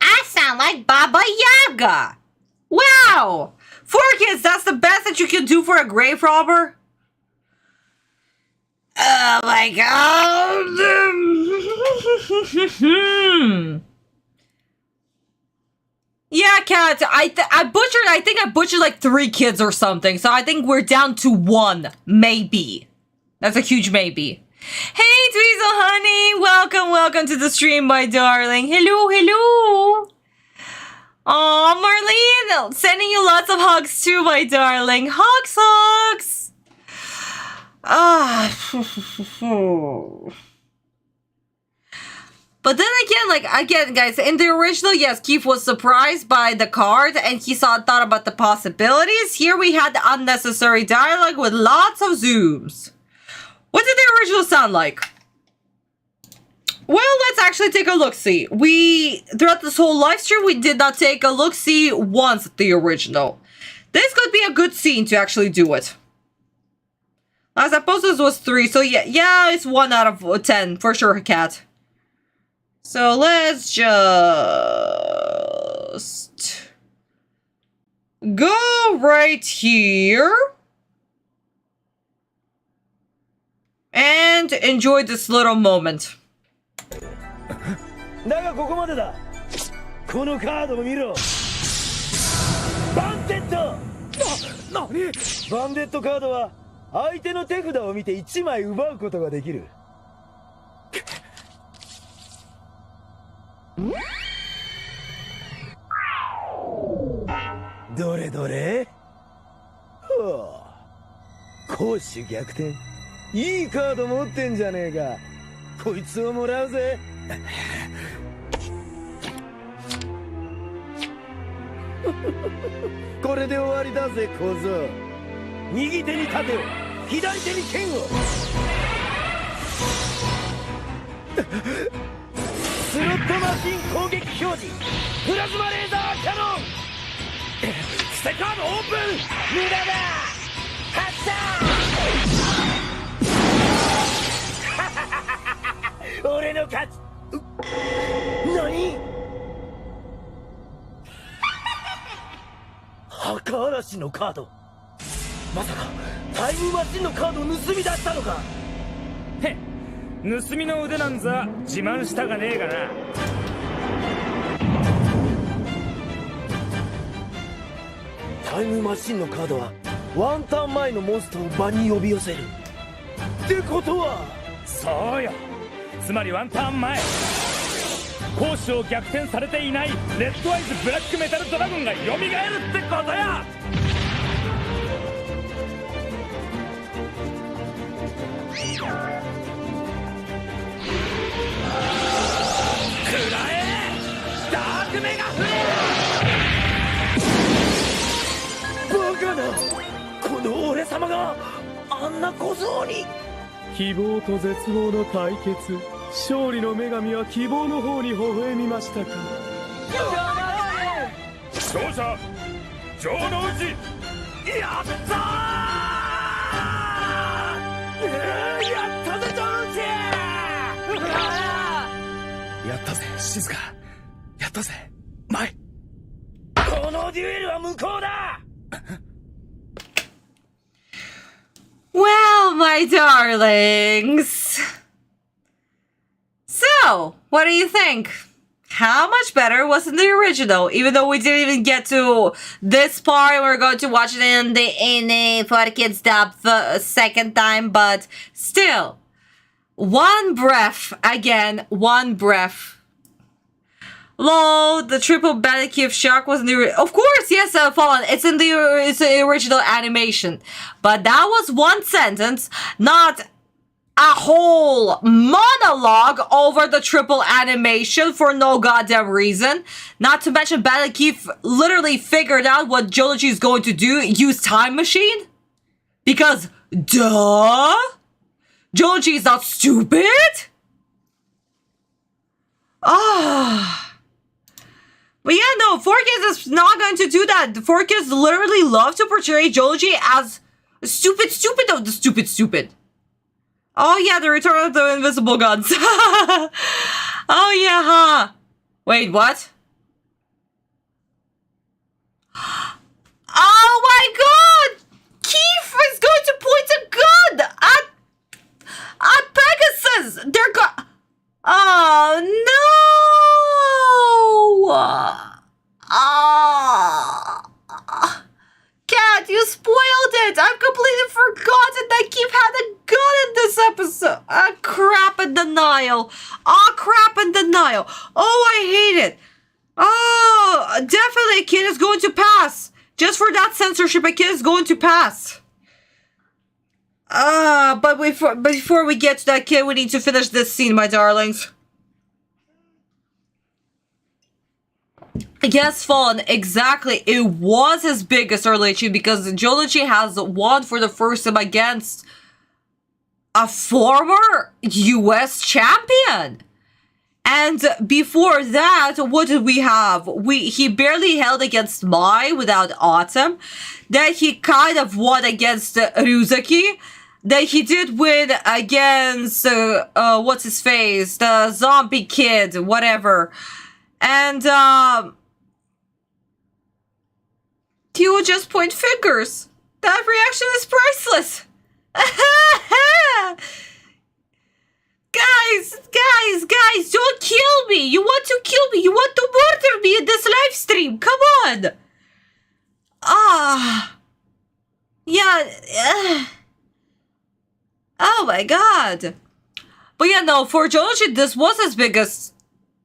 I sound like Baba Yaga! Wow! 4 kids, that's the best that you can do for a grave robber? Oh my god! Yeah, Kat, I think I butchered like 3 kids or something, so I think we're down to 1, maybe. That's a huge maybe. Hey, Dweezil honey! Welcome to the stream, my darling. Hello. Aw, Marlene, sending you lots of hugs too, my darling. Hugs! But then again, guys, in the original, yes, Keith was surprised by the card and he thought about the possibilities. Here we had the unnecessary dialogue with lots of zooms. What did the original sound like? Well, let's actually take a look-see. Throughout this whole live stream, we did not take a look-see once at the original. This could be a good scene to actually do it. I suppose this was 3, so yeah, it's 1 out of 10, for sure, Cat. So let's just go right here. And enjoy this little moment. だがここまでだ。このカードを見ろ。バンデット。何？バンデットカードは相手の手札を見て1枚奪うことができる。どれどれ？はあ、攻守逆転。いいカード持ってんじゃねえか。こいつをもらうぜ。これで終わりだぜ小僧。右手に盾を、左手に剣を。スロットマシン攻撃表示。プラズマレーザーキャノン。ステカードオープン。無駄だ。発射。俺の勝ち。何？墓嵐のカード。まさかタイムマシンのカードを盗み出したのか。へっ、盗みの腕なんざ自慢したがねえがな。タイムマシンのカードはワンターン前のモンスターを場に呼び寄せる。ってことはそうよ。つまりワンターン前、攻守を逆転されていないレッドアイズブラックメタルドラゴンが蘇るってことや。くらえダークメガフレア。バカな、この俺様があんな小僧に。希望と絶望の対決。勝利の女神は希望の方に微笑みましたか。勝者城之内。やったー、やったぜ城之内。やったぜ静か。やったぜ前。このデュエルは無効だ。my darlings. So, what do you think? How much better was in the original? Even though we didn't even get to this part, we're going to watch it in the for the kids dub the second time, but still, one breath again, one breath. Lol, the triple Bandicoot shark was in the of course, yes, Fallen. It's in the original animation, but that was one sentence, not a whole monologue over the triple animation for no goddamn reason. Not to mention, Bandicoot literally figured out what Joji is going to do: use time machine, because duh, Joji is not stupid. Ah. But yeah, no, 4Kids is not going to do that. The 4Kids literally love to portray Joji as stupid. Oh yeah, the return of the invisible guns. Oh yeah, huh? Wait, what? Oh my god! Keith is going to point a gun at Pegasus! They're oh no! Cat, you spoiled it! I've completely forgotten that Keith had a gun in this episode! Crap in denial! Crap in denial! Oh, I hate it! Oh, definitely a kid is going to pass! Just for that censorship, a kid is going to pass! But before we get to that kid, we need to finish this scene, my darlings. Yes, Fallen, exactly. It was his biggest early achievement because Joji has won for the first time against a former US champion. And before that, what did we have? He barely held against Mai without Autumn. Then he kind of won against Ryuzaki. Then he did win against, what's his face? The zombie kid, whatever. And, he will just point fingers. That reaction is priceless. Guys, don't kill me. You want to kill me. You want to murder me in this live stream. Come on. Yeah. Oh my god. But yeah, no, for Joji, this was his biggest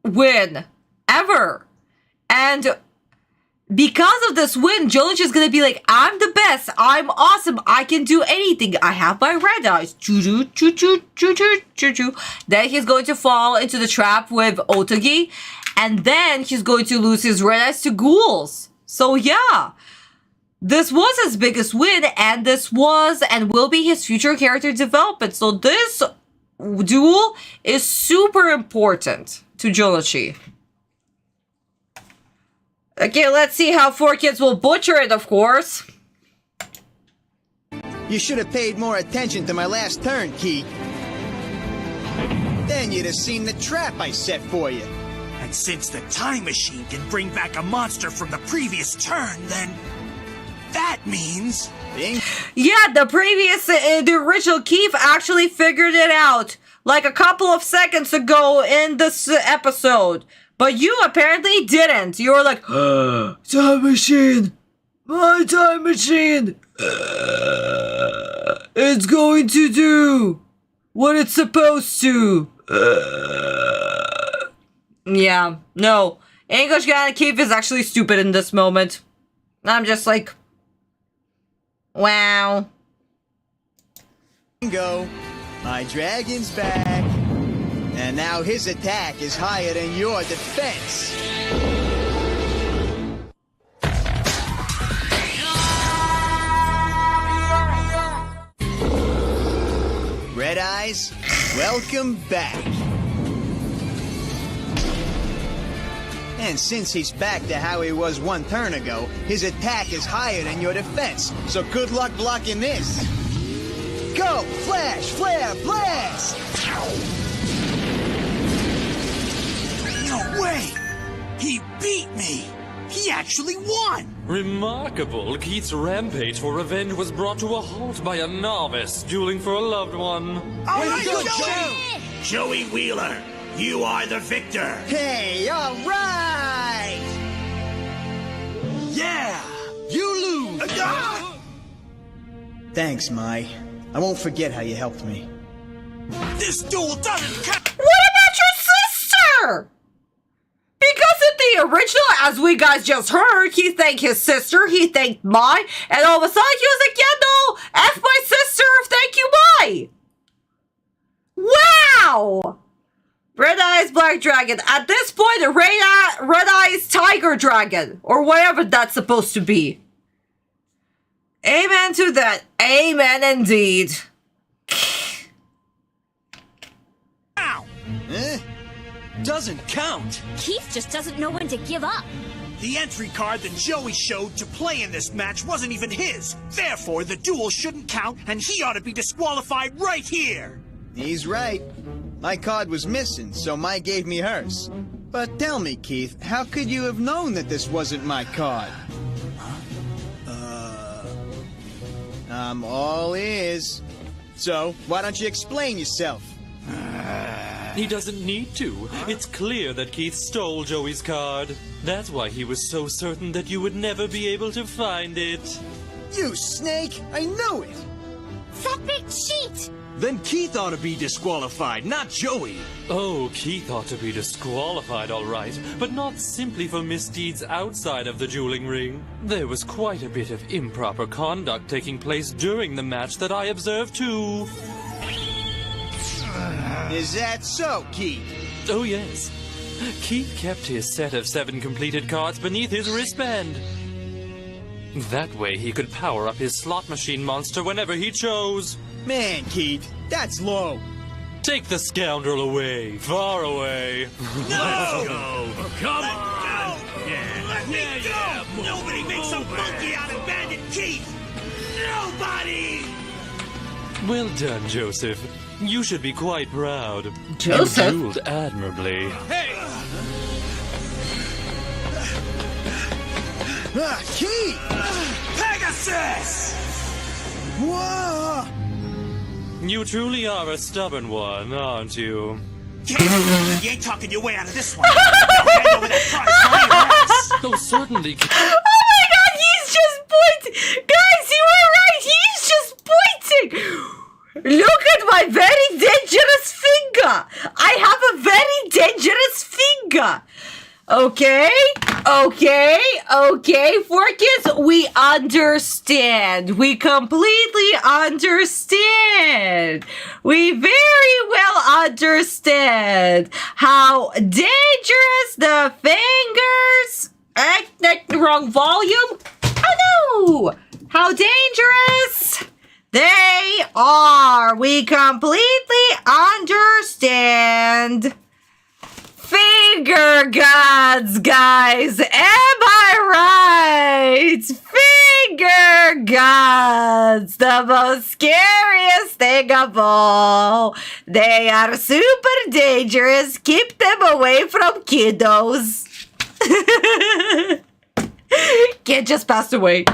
win ever. And because of this win, Joji is gonna be like, I'm the best, I'm awesome, I can do anything, I have my red eyes. Choo-choo, choo-choo, choo-choo, choo-choo. Then he's going to fall into the trap with Otogi. And then he's going to lose his red eyes to ghouls. So yeah. This was his biggest win, and this was and will be his future character development. So this duel is super important to Joji. Okay, let's see how 4Kids will butcher it, of course. You should have paid more attention to my last turn, Keith. Then you'd have seen the trap I set for you. And since the time machine can bring back a monster from the previous turn, then that means... Yeah, the original Keith actually figured it out. Like a couple of seconds ago in this episode. But you apparently didn't. You were like, time machine. My time machine. It's going to do what it's supposed to. Yeah, no. English guy Keith is actually stupid in this moment. I'm just like, wow. Go. My dragon's back. And now his attack is higher than your defense. Red Eyes, welcome back. And since he's back to how he was one turn ago, his attack is higher than your defense. So good luck blocking this. Go! Flash! Flare! Blast! No way! He beat me! He actually won! Remarkable. Keith's rampage for revenge was brought to a halt by a novice dueling for a loved one. All right, Good Joey! Joey Wheeler, you are the victor. Hey, all right! Yeah! You lose! Thanks, Mai. I won't forget how you helped me. This duel doesn't count! What about your sister? Because in the original, as we guys just heard, he thanked his sister, he thanked Mai, and all of a sudden he was like, yeah, no, F my sister, thank you, Mai. Wow! Red Eyes Black Dragon. At this point, a Red Eyes Tiger Dragon, or whatever that's supposed to be. Amen to that. Amen indeed. Ow! Doesn't count. Keith just doesn't know when to give up. The entry card that Joey showed to play in this match wasn't even his. Therefore, the duel shouldn't count, and he ought to be disqualified right here. He's right. My card was missing, so Mai gave me hers. But tell me, Keith, how could you have known that this wasn't my card? I'm all ears. So, why don't you explain yourself? He doesn't need to. It's clear that Keith stole Joey's card. That's why he was so certain that you would never be able to find it. You snake! I knew it! That big cheat! Then Keith ought to be disqualified, not Joey. Oh, Keith ought to be disqualified, all right, but not simply for misdeeds outside of the dueling ring. There was quite a bit of improper conduct taking place during the match that I observed too. Is that so, Keith? Oh, yes. Keith kept his set of 7 completed cards beneath his wristband. That way he could power up his slot machine monster whenever he chose. Man, Keith, that's low. Take the scoundrel away, far away. No! Go. Come on! Yeah. Let me go! Nobody makes a monkey out of Bandit Keith! Nobody! Well done, Joseph. You should be quite proud. Joseph? You dueled admirably. Hey! Keith! Pegasus! Whoa! You truly are a stubborn one, aren't you? You ain't talking your way out of this one. Hand over that prize for your ass. Oh, certainly. Oh my god, he's just pointing! Guys, you were right, he's just pointing! Look at my very dangerous finger! I have a very dangerous finger! Okay, Forkis, we understand. We completely understand. We very well understand how dangerous the fingers... the wrong volume? Oh no! How dangerous they are. We completely understand. Finger gods, guys. Am I right? Finger gods. The most scariest thing of all. They are super dangerous. Keep them away from kiddos. Kid just passed away.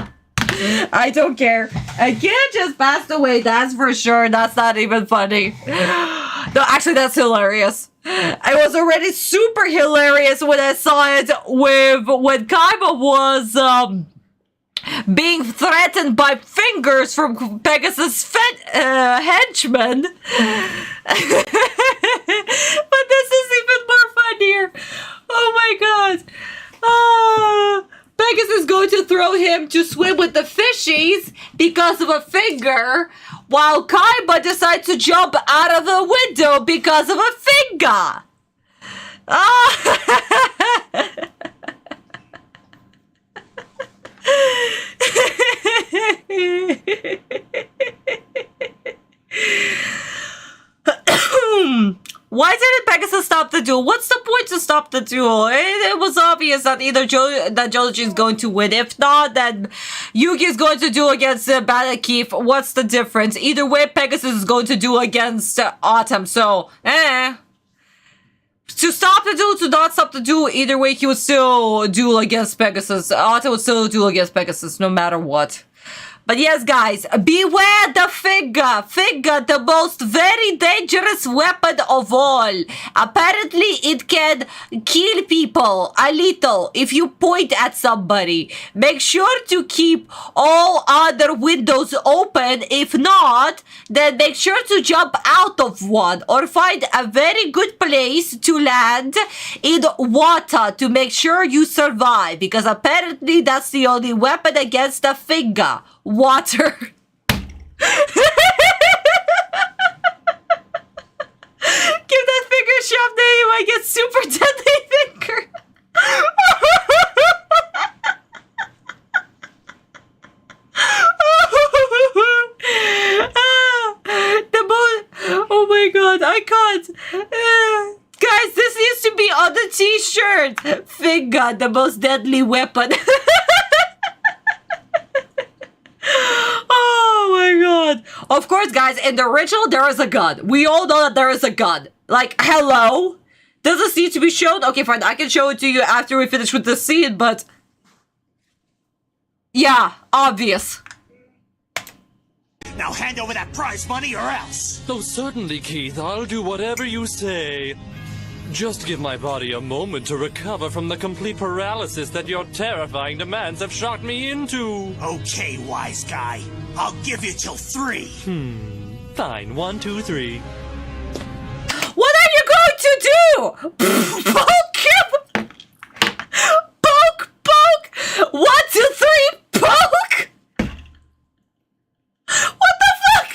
I don't care. A kid just passed away, that's for sure. That's not even funny. No, actually, that's hilarious. It was already super hilarious when I saw it when Kaiba was being threatened by fingers from Pegasus henchmen. But this is even more funnier. Oh my god. Pegasus is going to throw him to swim with the fishies because of a finger, while Kaiba decides to jump out of the window because of a finger. Why didn't Pegasus stop the duel? What's the point to stop the duel? It was obvious that either Joji is going to win. If not, then Yugi is going to duel against Bandit Keith. What's the difference? Either way, Pegasus is going to duel against Autumn. So, to stop the duel, to not stop the duel, either way, he would still duel against Pegasus. Otto would still duel against Pegasus, no matter what. But yes, guys, beware the figure. Figure, the most very dangerous weapon of all. Apparently, it can kill people a little if you point at somebody. Make sure to keep all other windows open. If not, then make sure to jump out of one or find a very good place to land in water to make sure you survive. Because apparently, that's the only weapon against the figure. Water. Give that finger a shove, then you might get super deadly finger. Oh my god, I can't. Guys, this needs to be on the t-shirt. Finger, the most deadly weapon. Oh my god. Of course, guys, in the original, there is a gun. We all know that there is a gun. Like, hello? Does this need to be shown? Okay, fine. I can show it to you after we finish with the scene, but... yeah, obvious. Now hand over that prize money or else. Oh, certainly, Keith. I'll do whatever you say. Just give my body a moment to recover from the complete paralysis that your terrifying demands have shocked me into. Okay, wise guy. I'll give you till 3. Fine. 1, 2, 3. What are you going to do? Poke him! Poke, poke! 1, 2, 3, poke! What the fuck?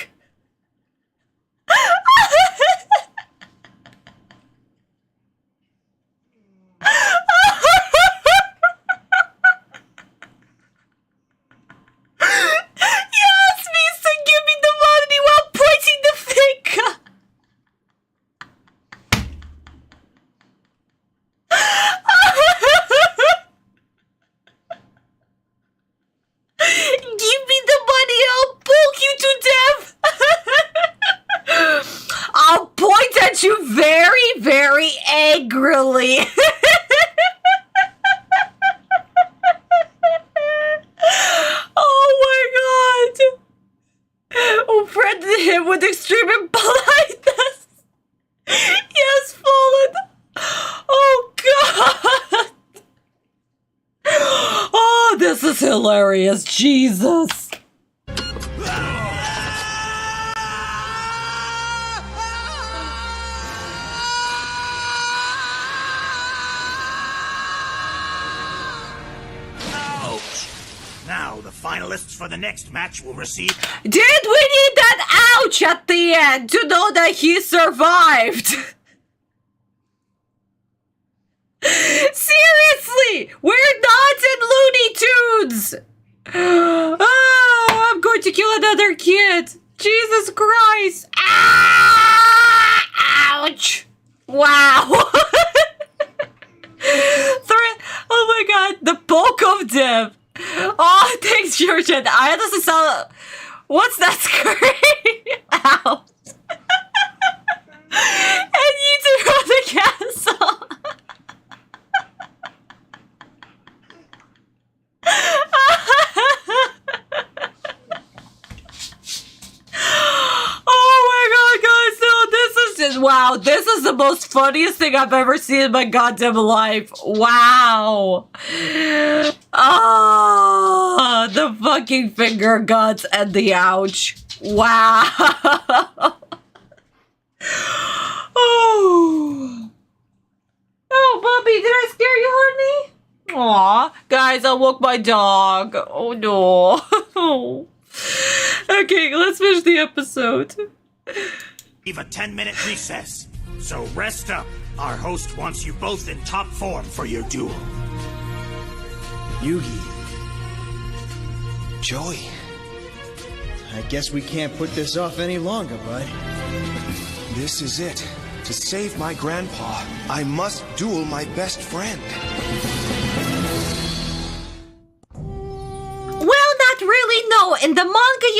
Yes, Mister, give me the money while pointing the finger. Give me the money, I'll poke you to death. I'll point at you very, very angrily. Oh my god. Oh, threatened him with extreme impoliteness. He has fallen. Oh god. Oh, this is hilarious. Jesus. Now, the finalists for the next match will receive... Did we need that ouch at the end to know that he survived? Seriously! We're not in Looney Tunes! Ah, I'm going to kill another kid. Jesus Christ. Ah! Ouch. Wow. Oh my god, the poke of death. Oh, thanks, Georgia. I doesn't sound... What's that scream? Ow. And you two from the castle. Oh my god, guys, no, this is just... wow, this is the most funniest thing I've ever seen in my goddamn life. Wow. Ah, the fucking finger guts and the ouch. Wow. Oh. Oh, Bubby, did I scare you, honey? Aw, guys, I woke my dog. Oh no. Okay, let's finish the episode. Leave a 10-minute recess. So rest up. Our host wants you both in top form for your duel. Yugi. Joey. I guess we can't put this off any longer, bud. This is it. To save my grandpa, I must duel my best friend. Well, not really, no. in the manga,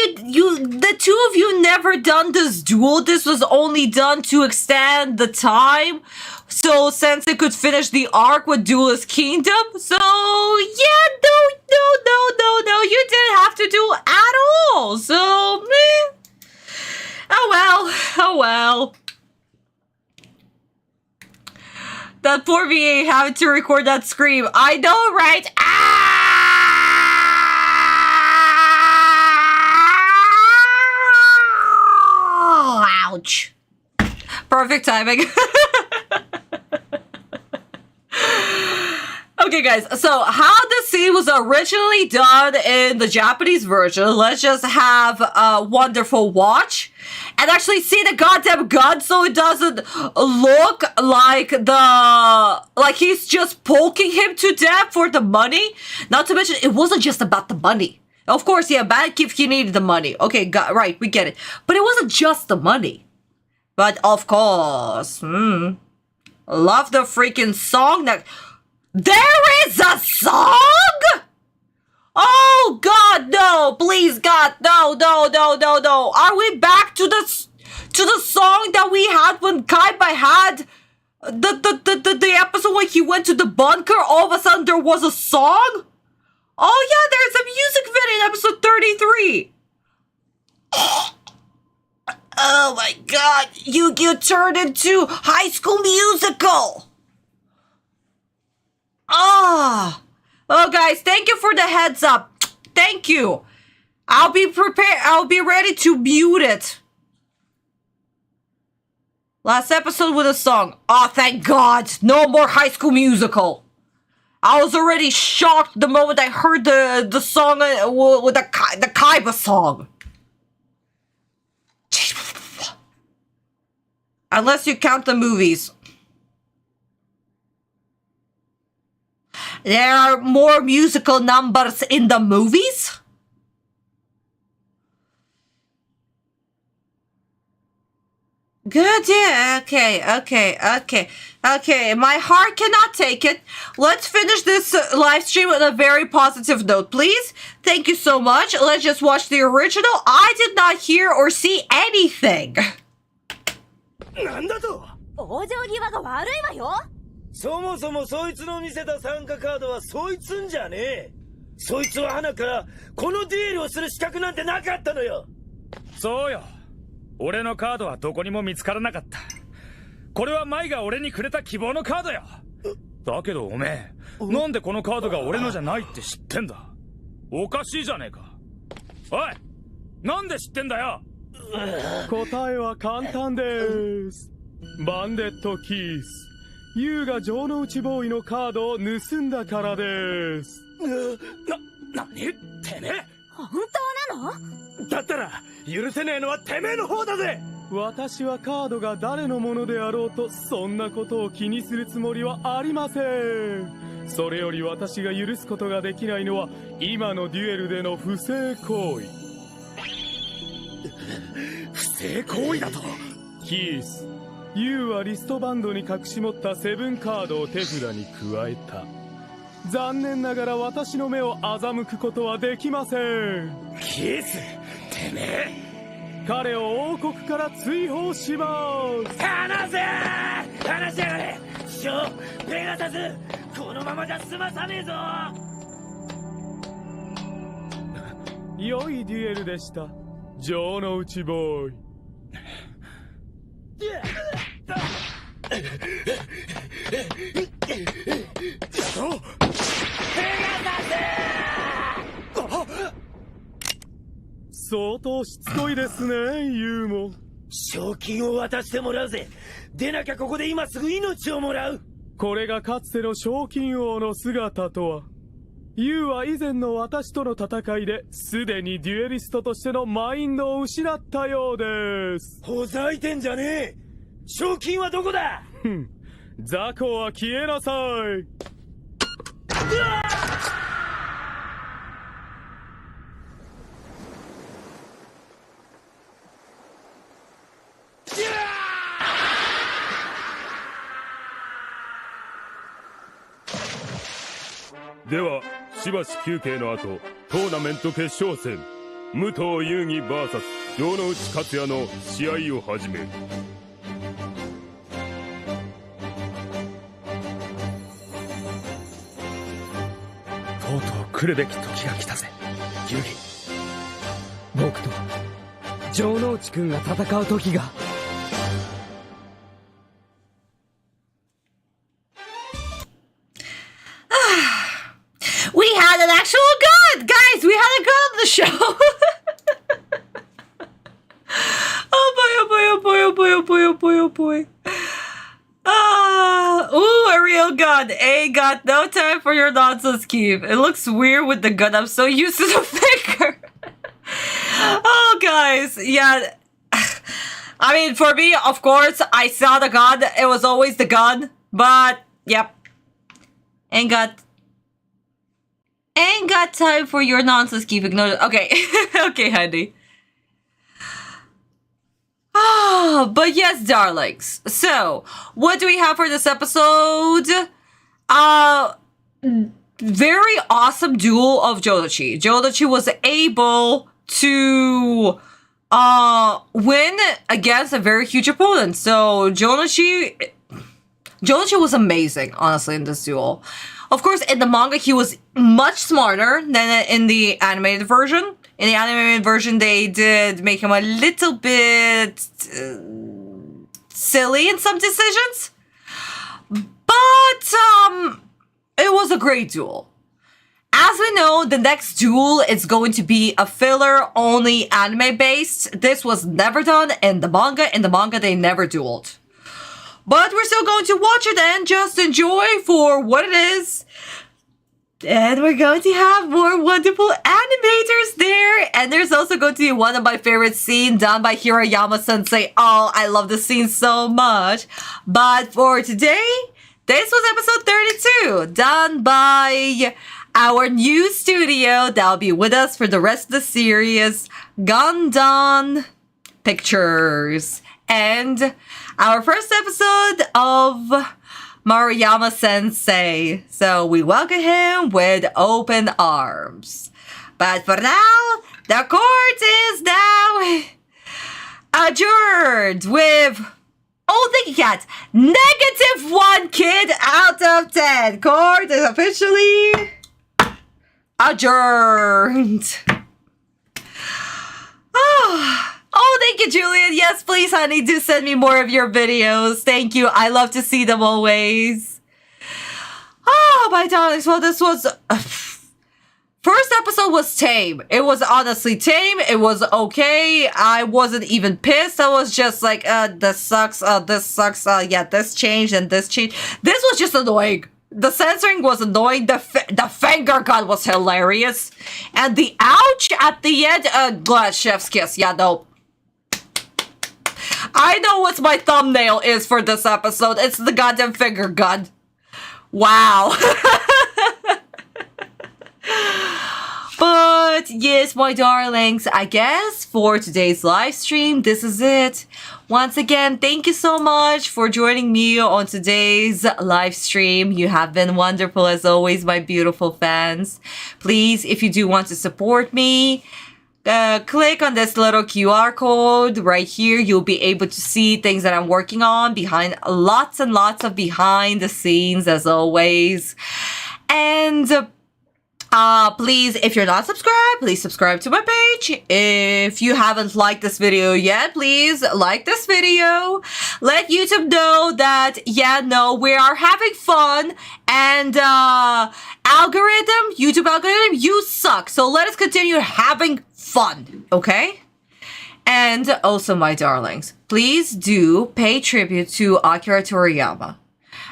the two of you never done this duel. This was only done to extend the time, so since it could finish the arc with Duelist Kingdom. So yeah, no, you didn't have to do at all. So meh. Oh well. That poor VA having to record that scream. I know, right? Ouch. Perfect timing. Okay, guys, so how the scene was originally done in the Japanese version, let's just have a wonderful watch and actually see the goddamn gun so it doesn't look like he's just poking him to death for the money. Not to mention, it wasn't just about the money. Of course, yeah, Batkiff, he needed the money. Okay, right, we get it. But it wasn't just the money. But of course, love the freaking song that... There is a song? Oh, God, no. Please, God, no. Are we back to the song that we had when Kaiba had the episode when he went to the bunker? All of a sudden, there was a song? Oh, yeah, there's a music video in episode 33. Oh, my God. You turned into High School Musical. Oh, guys, thank you for the heads up. Thank you. I'll be prepared. I'll be ready to mute it. Last episode with a song. Oh, thank God. No more High School Musical. I was already shocked the moment I heard the song with the Kaiba song. Unless you count the movies. There are more musical numbers in the movies? Good, yeah, okay. My heart cannot take it. Let's finish this live stream on a very positive note, please. Thank you so much. Let's just watch the original. I did not hear or see anything. なんだと？往生際が悪いわよ。そもそもそいつの見せた参加カードはそいつんじゃねえ。そいつは花からこのデュエルをする資格なんてなかったのよ。そうよ。俺のカードはどこにも見つからなかった。これは舞が俺にくれた希望のカードよ。だけどおめえ、なんでこのカードが俺のじゃないって知ってんだ。おかしいじゃねえか。おい、なんで知ってんだよ。答えは簡単です。バンデットキース。ユウが城之内ボーイのカードを盗んだからです。なに？てめえ？本当なの？だったら許せねえのはてめえの方だぜ。私はカードが誰のものであろうとそんなことを気にするつもりはありません。それより私が許すことができないのは今のデュエルでの不正行為。不正行為だと？キース、ユウはリストバンドに隠し持ったセブンカードを手札に加えた。残念ながら私の目を欺くことはできません。キース、てめえ。彼を王国から追放します。離せ！離しやがれ！師匠、ペガサス、このままじゃ済まさねえぞ。良いデュエルでした、城之内ボーイ。相当しつこいですね、ユウも。賞金を渡してもらうぜ。でなきゃここで今すぐ命をもらう。これがかつての賞金王の姿とは。ユウは以前の私との戦いですでにデュエリストとしてのマインドを失ったようです。ほざいてんじゃねえ。賞金はどこだ？雑魚は消えなさい。ではしばし休憩の後トーナメント決勝戦武藤遊戯 VS 城之内克也の試合を始める。とうとう来るべき時が来たぜ、遊戯。僕と城之内くんが戦う時が。We had an actual god! Guys, we had a god on the show! Oh boy, oh boy, oh boy, oh boy, oh boy, oh boy, oh boy. Ooh, a real gun. Ain't got no time for your nonsense, Keith. It looks weird with the gun. I'm so used to the finger. Oh, guys. Yeah. I mean, for me, of course, I saw the gun. It was always the gun. But, yep. Ain't got time for your nonsense, Keith. Ignore. Okay. Okay, honey. Ah, but yes, darlings. So, what do we have for this episode? Very awesome duel of Jodachi. Jodachi was able to win against a very huge opponent. So, Jodachi was amazing, honestly, in this duel. Of course, in the manga, he was much smarter than in the animated version. In the animated version, they did make him a little bit silly in some decisions. But, it was a great duel. As we know, the next duel is going to be a filler, only anime-based. This was never done in the manga. In the manga, they never dueled. But we're still going to watch it and just enjoy for what it is. And we're going to have more wonderful animators there. And there's also going to be one of my favorite scenes done by Hirayama-sensei. Oh, I love the scene so much. But for today, this was episode 32, done by our new studio that'll be with us for the rest of the series, Gundam Pictures. And our first episode of Maruyama Sensei. So we welcome him with open arms. But for now, the court is now adjourned with, oh, thank you, Cat, -1 kid out of 10. Court is officially adjourned. Oh, thank you, Julian. Yes, please, honey, do send me more of your videos. Thank you. I love to see them always. Oh, my darlings. Well, this was... First episode was tame. It was honestly tame. It was okay. I wasn't even pissed. I was just like, this sucks. This sucks. Yeah, this changed and this changed. This was just annoying. The censoring was annoying. The finger gun was hilarious. And the ouch at the end, chef's kiss. Yeah, no. I know what my thumbnail is for this episode. It's the goddamn finger gun. Wow. But yes, my darlings, I guess for today's live stream, this is it. Once again, thank you so much for joining me on today's live stream. You have been wonderful as always, my beautiful fans. Please, if you do want to support me, click on this little QR code right here. You'll be able to see things that I'm working on behind lots and lots of behind the scenes as always. And please, if you're not subscribed, please subscribe to my page. If you haven't liked this video yet, please like this video. Let YouTube know that, yeah, no, we are having fun. And YouTube algorithm, you suck. So let us continue having fun, okay? And also, my darlings, please do pay tribute to Akira Toriyama.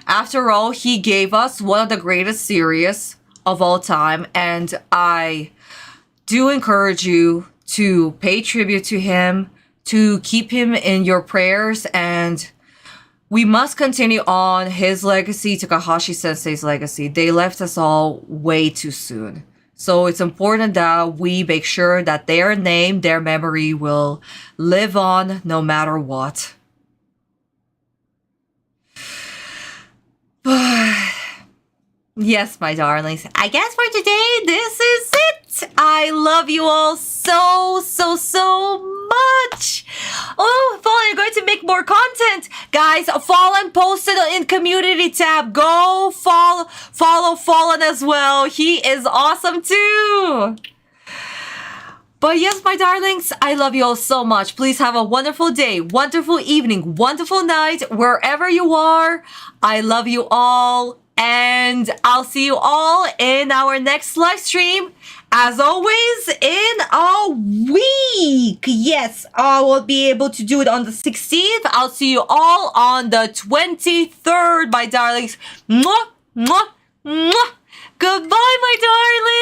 After all, he gave us one of the greatest series of all time, and I do encourage you to pay tribute to him, to keep him in your prayers, and we must continue on his legacy, Takahashi Sensei's legacy. They left us all way too soon. So it's important that we make sure that their name, their memory will live on no matter what. But yes, my darlings, I guess for today, this is it. I love you all so much. Oh, Fallen, you're going to make more content. Guys, Fallen posted in community tab. Go follow Fallen as well. He is awesome too. But yes, my darlings, I love you all so much. Please have a wonderful day, wonderful evening, wonderful night, wherever you are. I love you all. And I'll see you all in our next live stream. As always, in a week. Yes, I will be able to do it on the 16th. I'll see you all on the 23rd, my darlings. Mwah, mwah, mwah. Goodbye, my darlings.